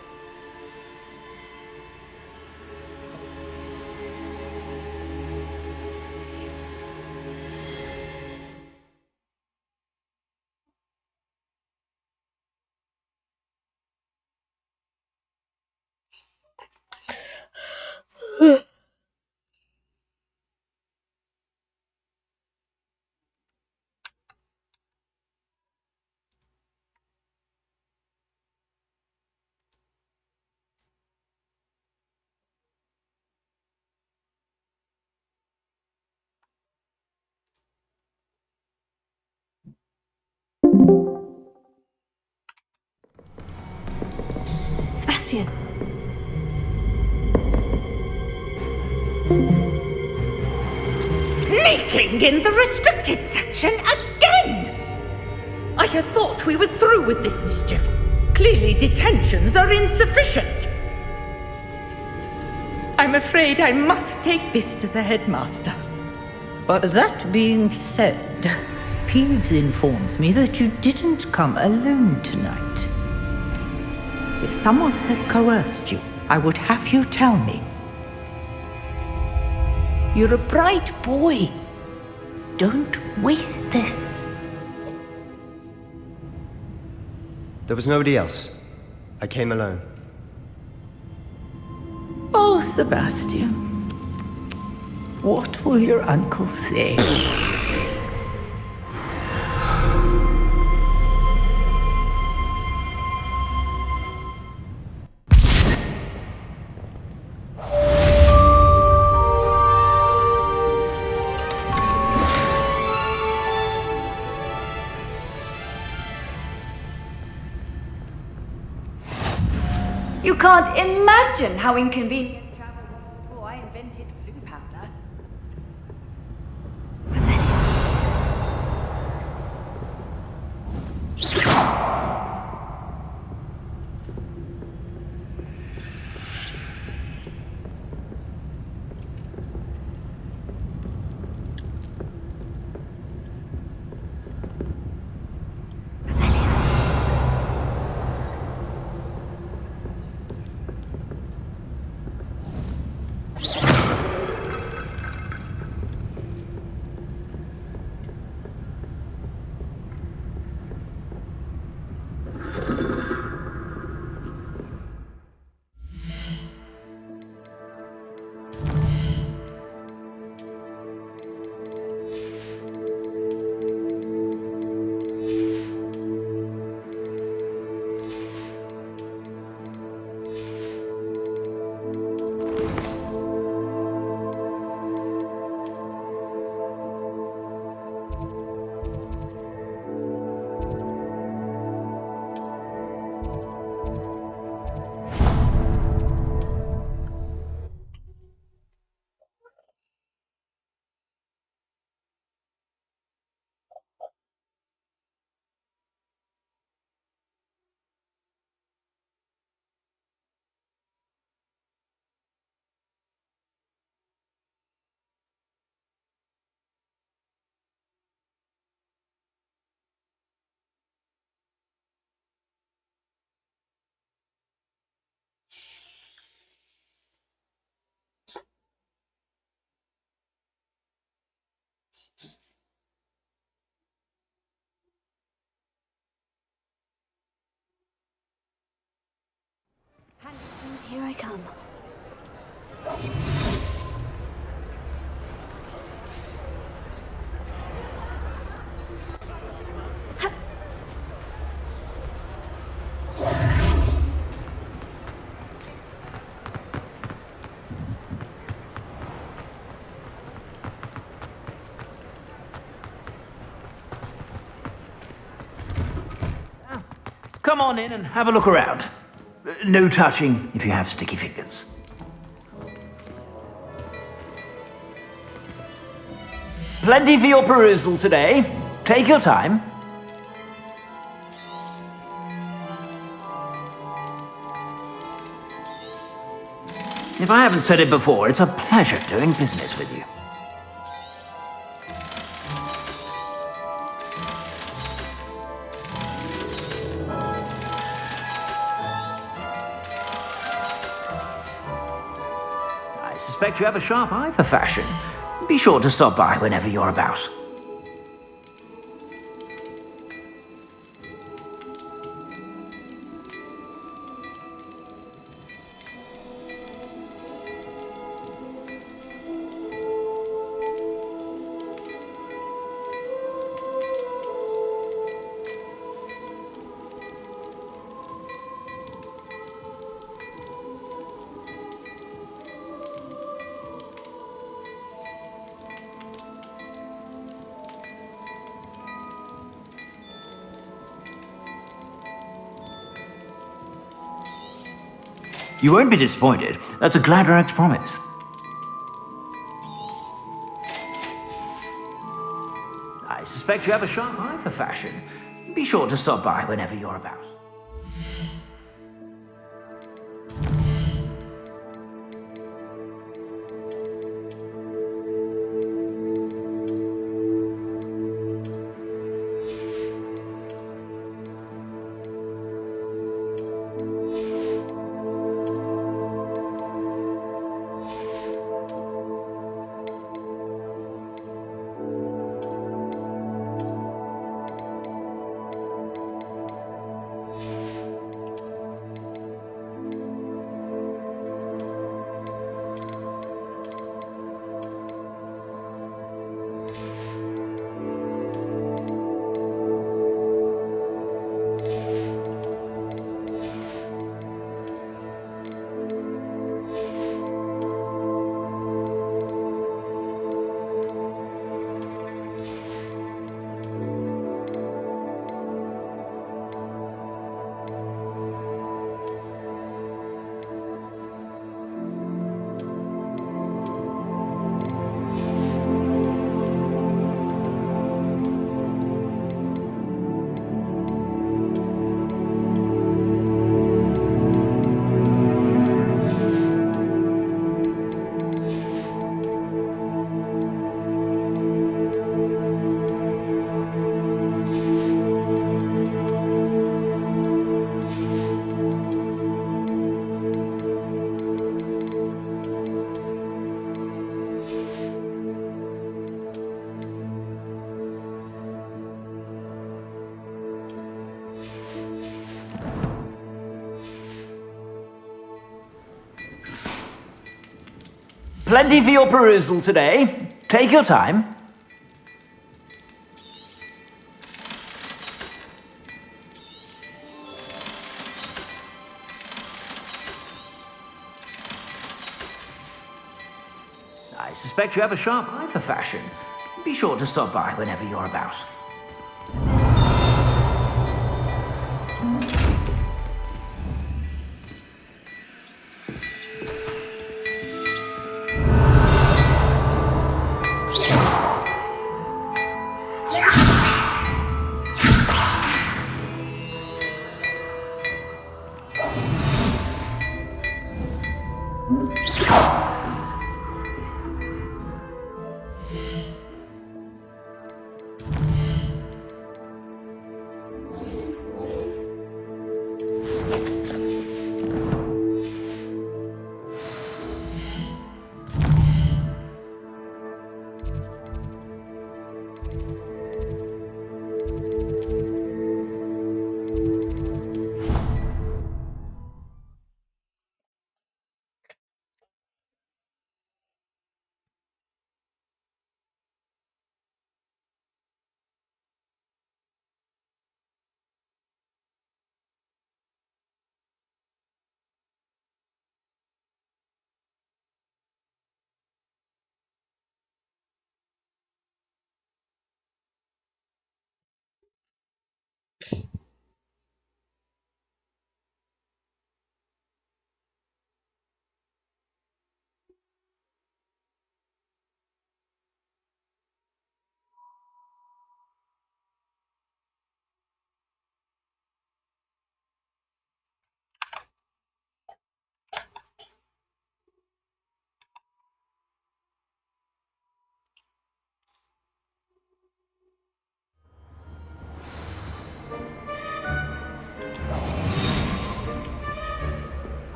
Sebastian. Sneaking in the restricted section again! I had thought we were through with this mischief. Clearly detentions are insufficient. I'm afraid I must take this to the headmaster. But that being said, Peeves informs me that you didn't come alone tonight. If someone has coerced you, I would have you tell me. You're a bright boy. Don't waste this. There was nobody else. I came alone. Oh, Sebastian. What will your uncle say? You can't imagine how inconvenient travel was before I invented blue powder. Here I come. Come on in and have a look around. No touching if you have sticky fingers. Plenty for your perusal today. Take your time. If I haven't said it before, it's a pleasure doing business with you. I suspect you have a sharp eye for fashion. Be sure to stop by whenever you're about. You won't be disappointed. That's a Gladrag's promise. I suspect you have a sharp eye for fashion. Be sure to stop by whenever you're about. Plenty for your perusal today. Take your time. I suspect you have a sharp eye for fashion. Be sure to stop by whenever you're about.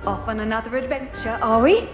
Off on another adventure, are we?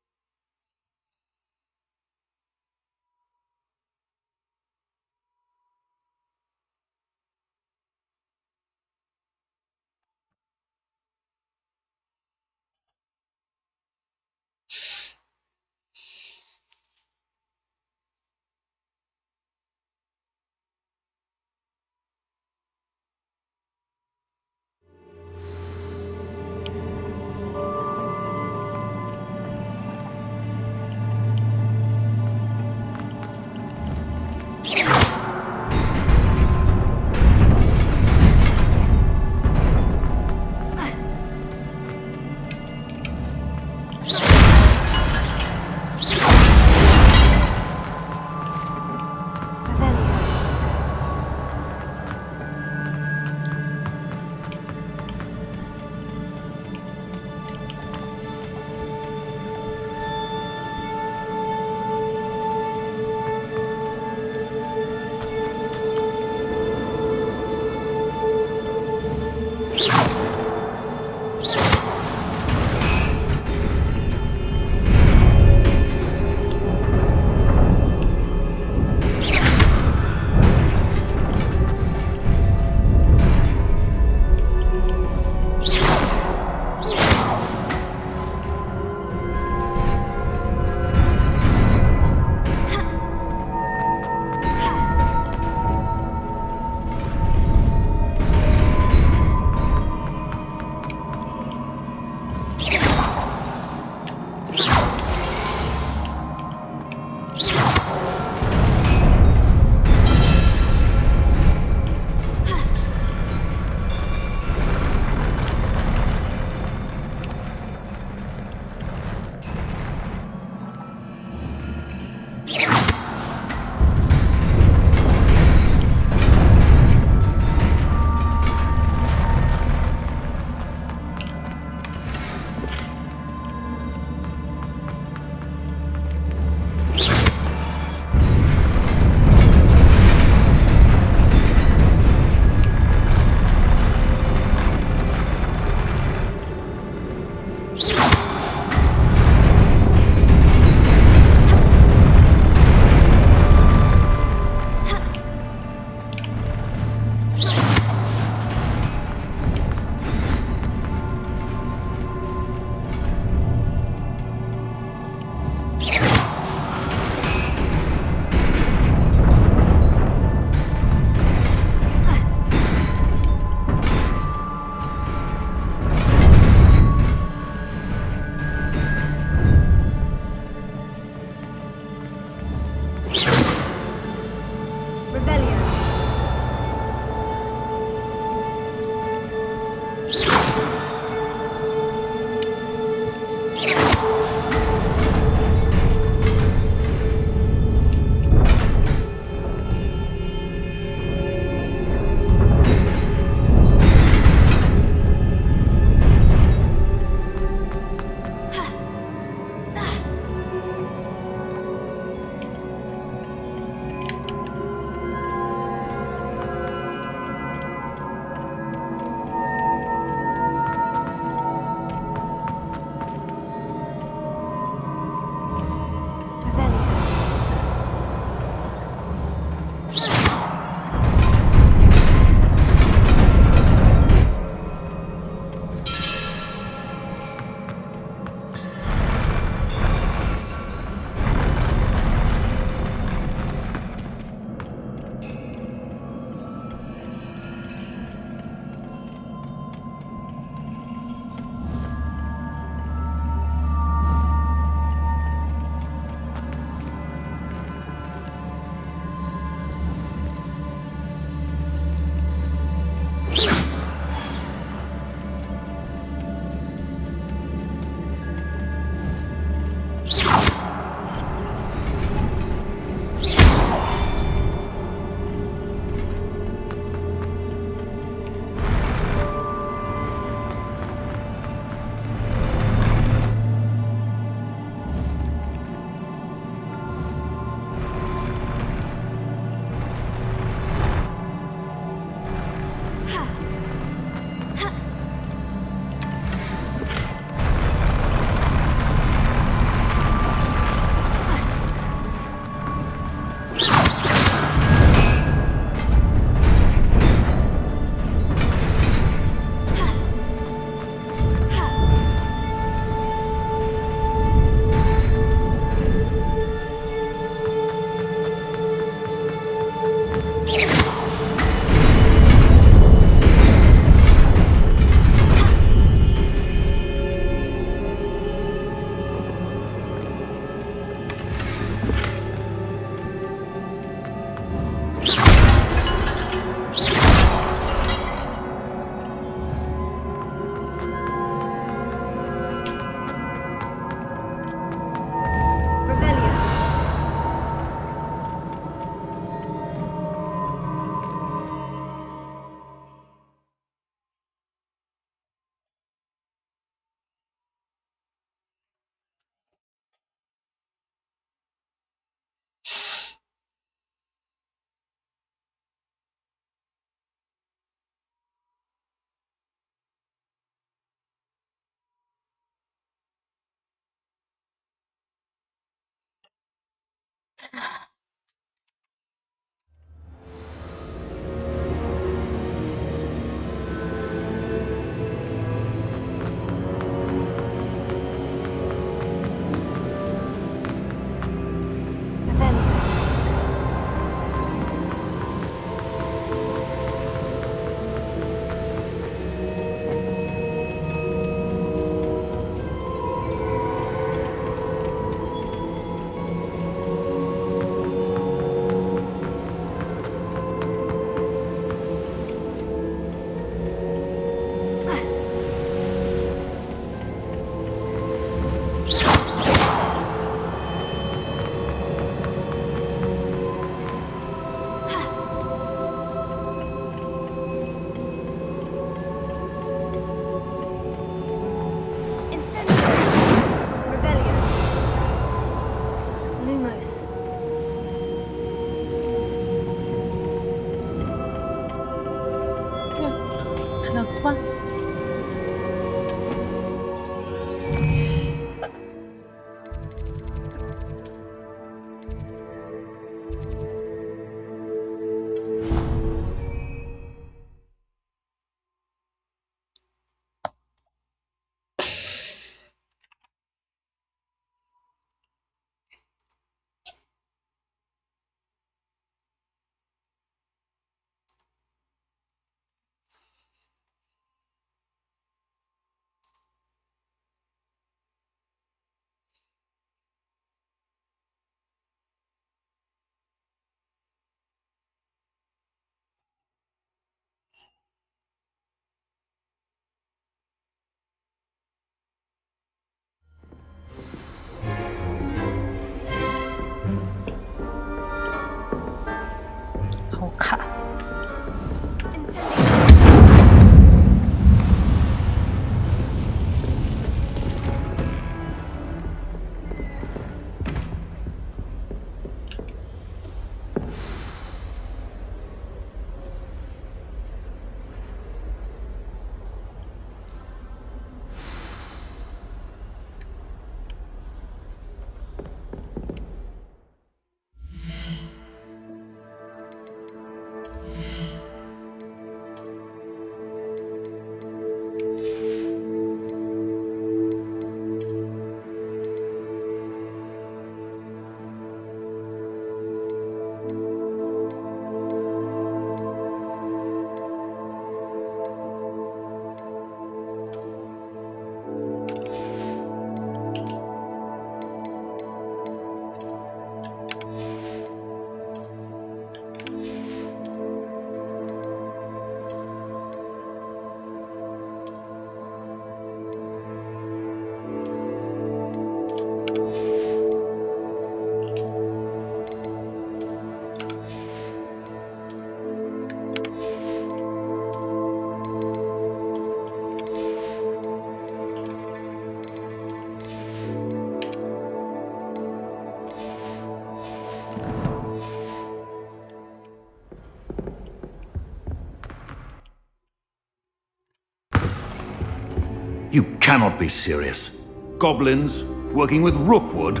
You cannot be serious. Goblins working with Rookwood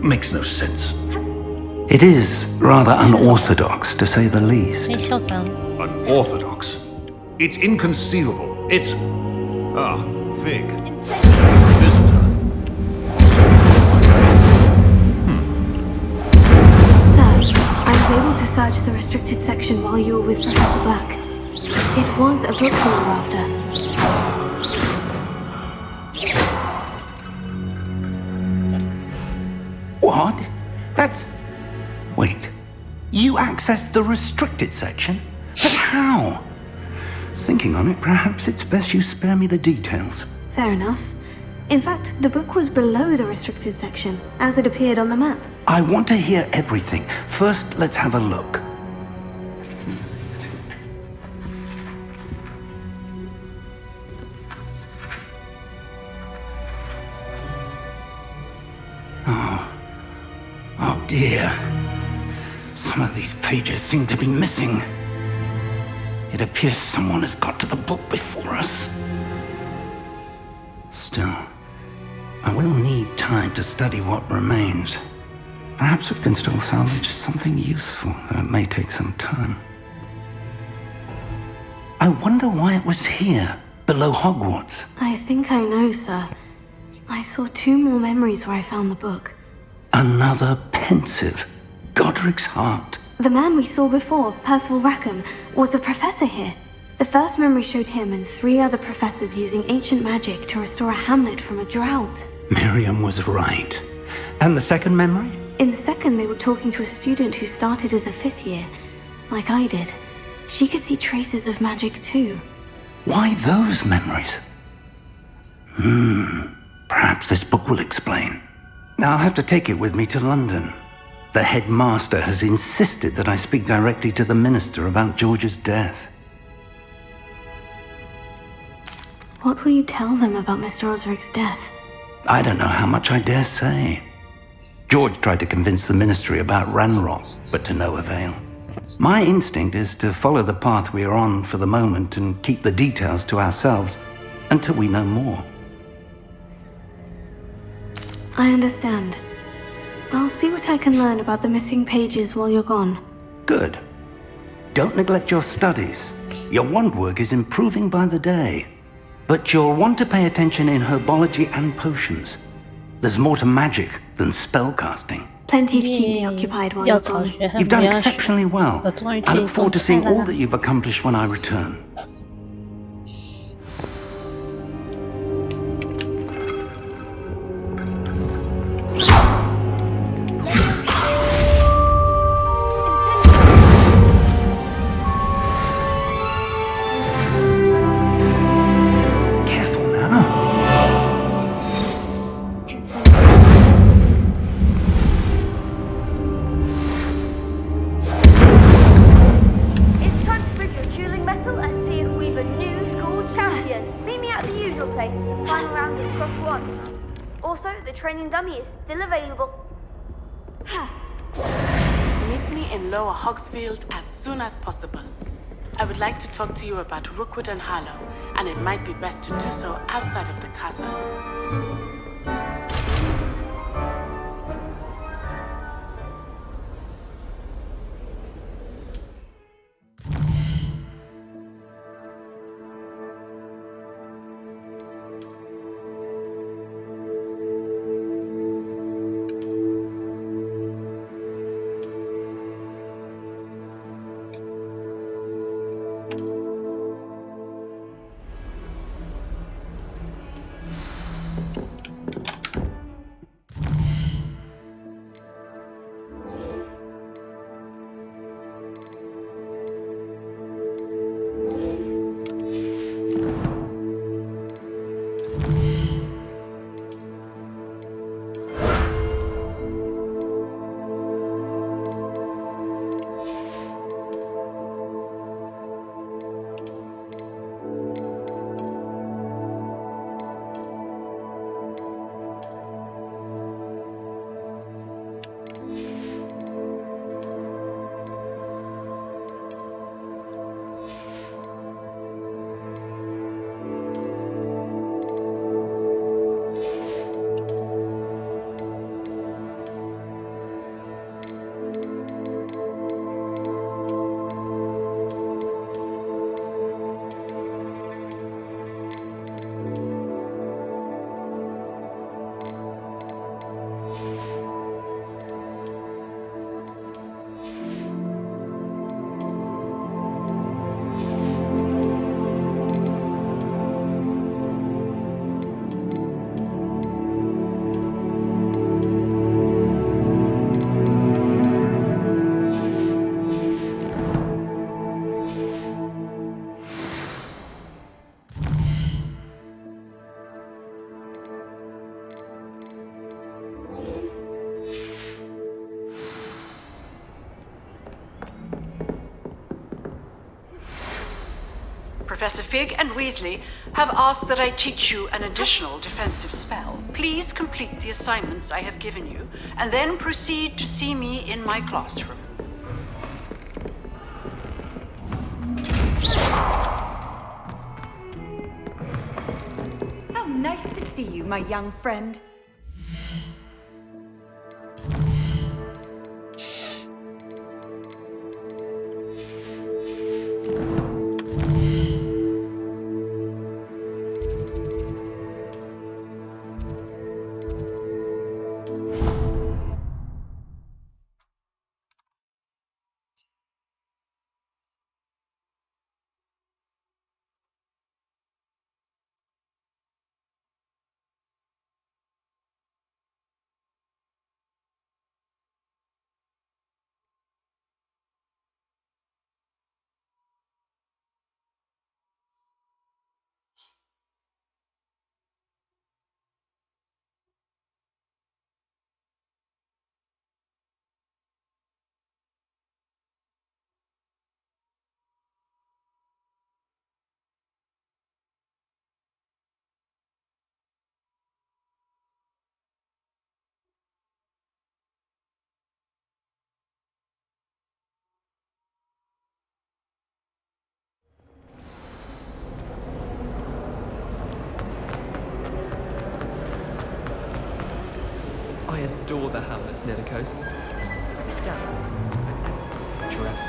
makes no sense. It is rather unorthodox, to say the least. Unorthodox? It's inconceivable. It's... Ah, Fig. Visitor. Sir, I was able to search the restricted section while you were with Professor Black. It was a book we were after. What? That's... Wait. You accessed the restricted section? But how? Thinking on it, perhaps it's best you spare me the details. Fair enough. In fact, the book was below the restricted section, as it appeared on the map. I want to hear everything. First, let's have a look. Oh dear. Some of these pages seem to be missing. It appears someone has got to the book before us. Still, I will need time to study what remains. Perhaps we can still salvage something useful, though it may take some time. I wonder why it was here, below Hogwarts. I think I know, sir. I saw 2 more memories where I found the book. Another pensive. Godric's heart. The man we saw before, Percival Rackham, was a professor here. The first memory showed him and 3 other professors using ancient magic to restore a hamlet from a drought. Miriam was right. And the second memory? In the second, they were talking to a student who started as a 5th year, like I did. She could see traces of magic too. Why those memories? Perhaps this book will explain. I'll have to take it with me to London. The headmaster has insisted that I speak directly to the minister about George's death. What will you tell them about Mr. Osric's death? I don't know how much I dare say. George tried to convince the ministry about Ranrock, but to no avail. My instinct is to follow the path we are on for the moment and keep the details to ourselves until we know more. I understand. I'll see what I can learn about the missing pages while you're gone. Good. Don't neglect your studies. Your wand work is improving by the day. But you'll want to pay attention in herbology and potions. There's more to magic than spellcasting. Plenty to keep me occupied while you're gone. You've done exceptionally well. I look forward to seeing all that you've accomplished when I return. Training dummy is still available. Meet me in Lower Hogsfield as soon as possible. I would like to talk to you about Rookwood and Harlow, and it might be best to do so outside of the castle. Professor Fig and Weasley have asked that I teach you an additional defensive spell. Please complete the assignments I have given you, and then proceed to see me in my classroom. How nice to see you, my young friend. I adore the hamlets near the coast. Picturesque.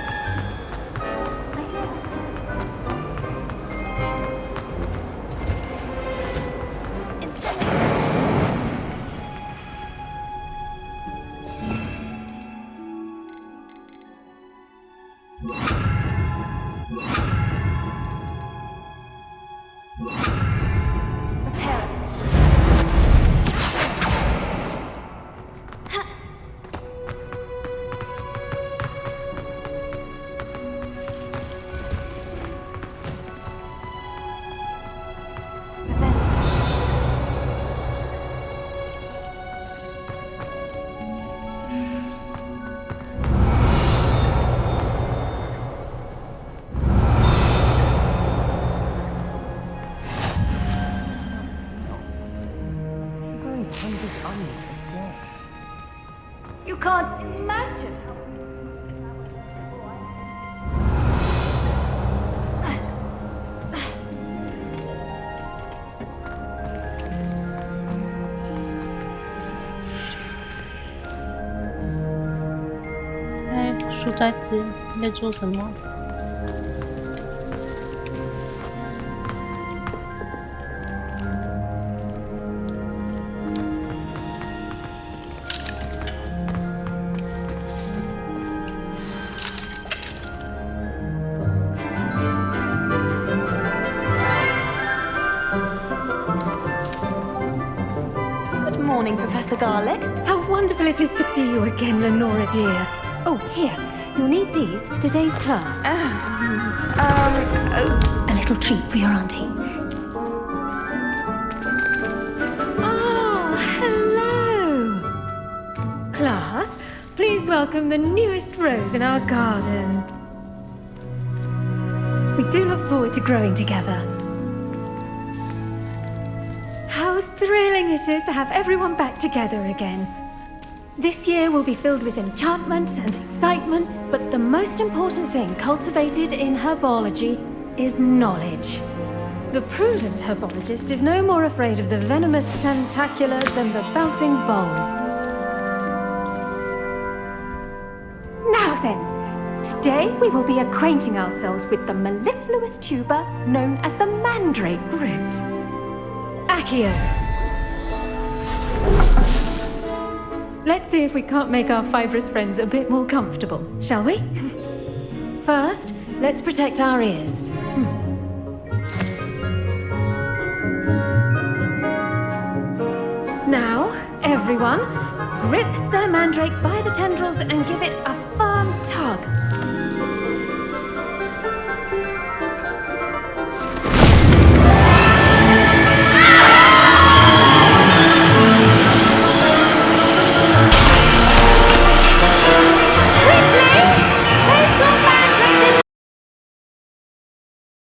You can't imagine.哎，书呆子，你在做什么？ Professor Garlick. How wonderful it is to see you again, Lenora dear. Oh, here. You'll need these for today's class. A little treat for your auntie. Oh, hello. Class, please welcome the newest rose in our garden. We do look forward to growing together. How thrilling it is to have everyone back together again. This year will be filled with enchantment and excitement, but the most important thing cultivated in herbology is knowledge. The prudent herbologist is no more afraid of the venomous tentacular than the bouncing bulb. Now then, today we will be acquainting ourselves with the mellifluous tuber known as the mandrake root. Accio. Let's see if we can't make our fibrous friends a bit more comfortable, shall we? First, let's protect our ears. Now, everyone, grip their mandrake by the tendrils and give it a firm tug.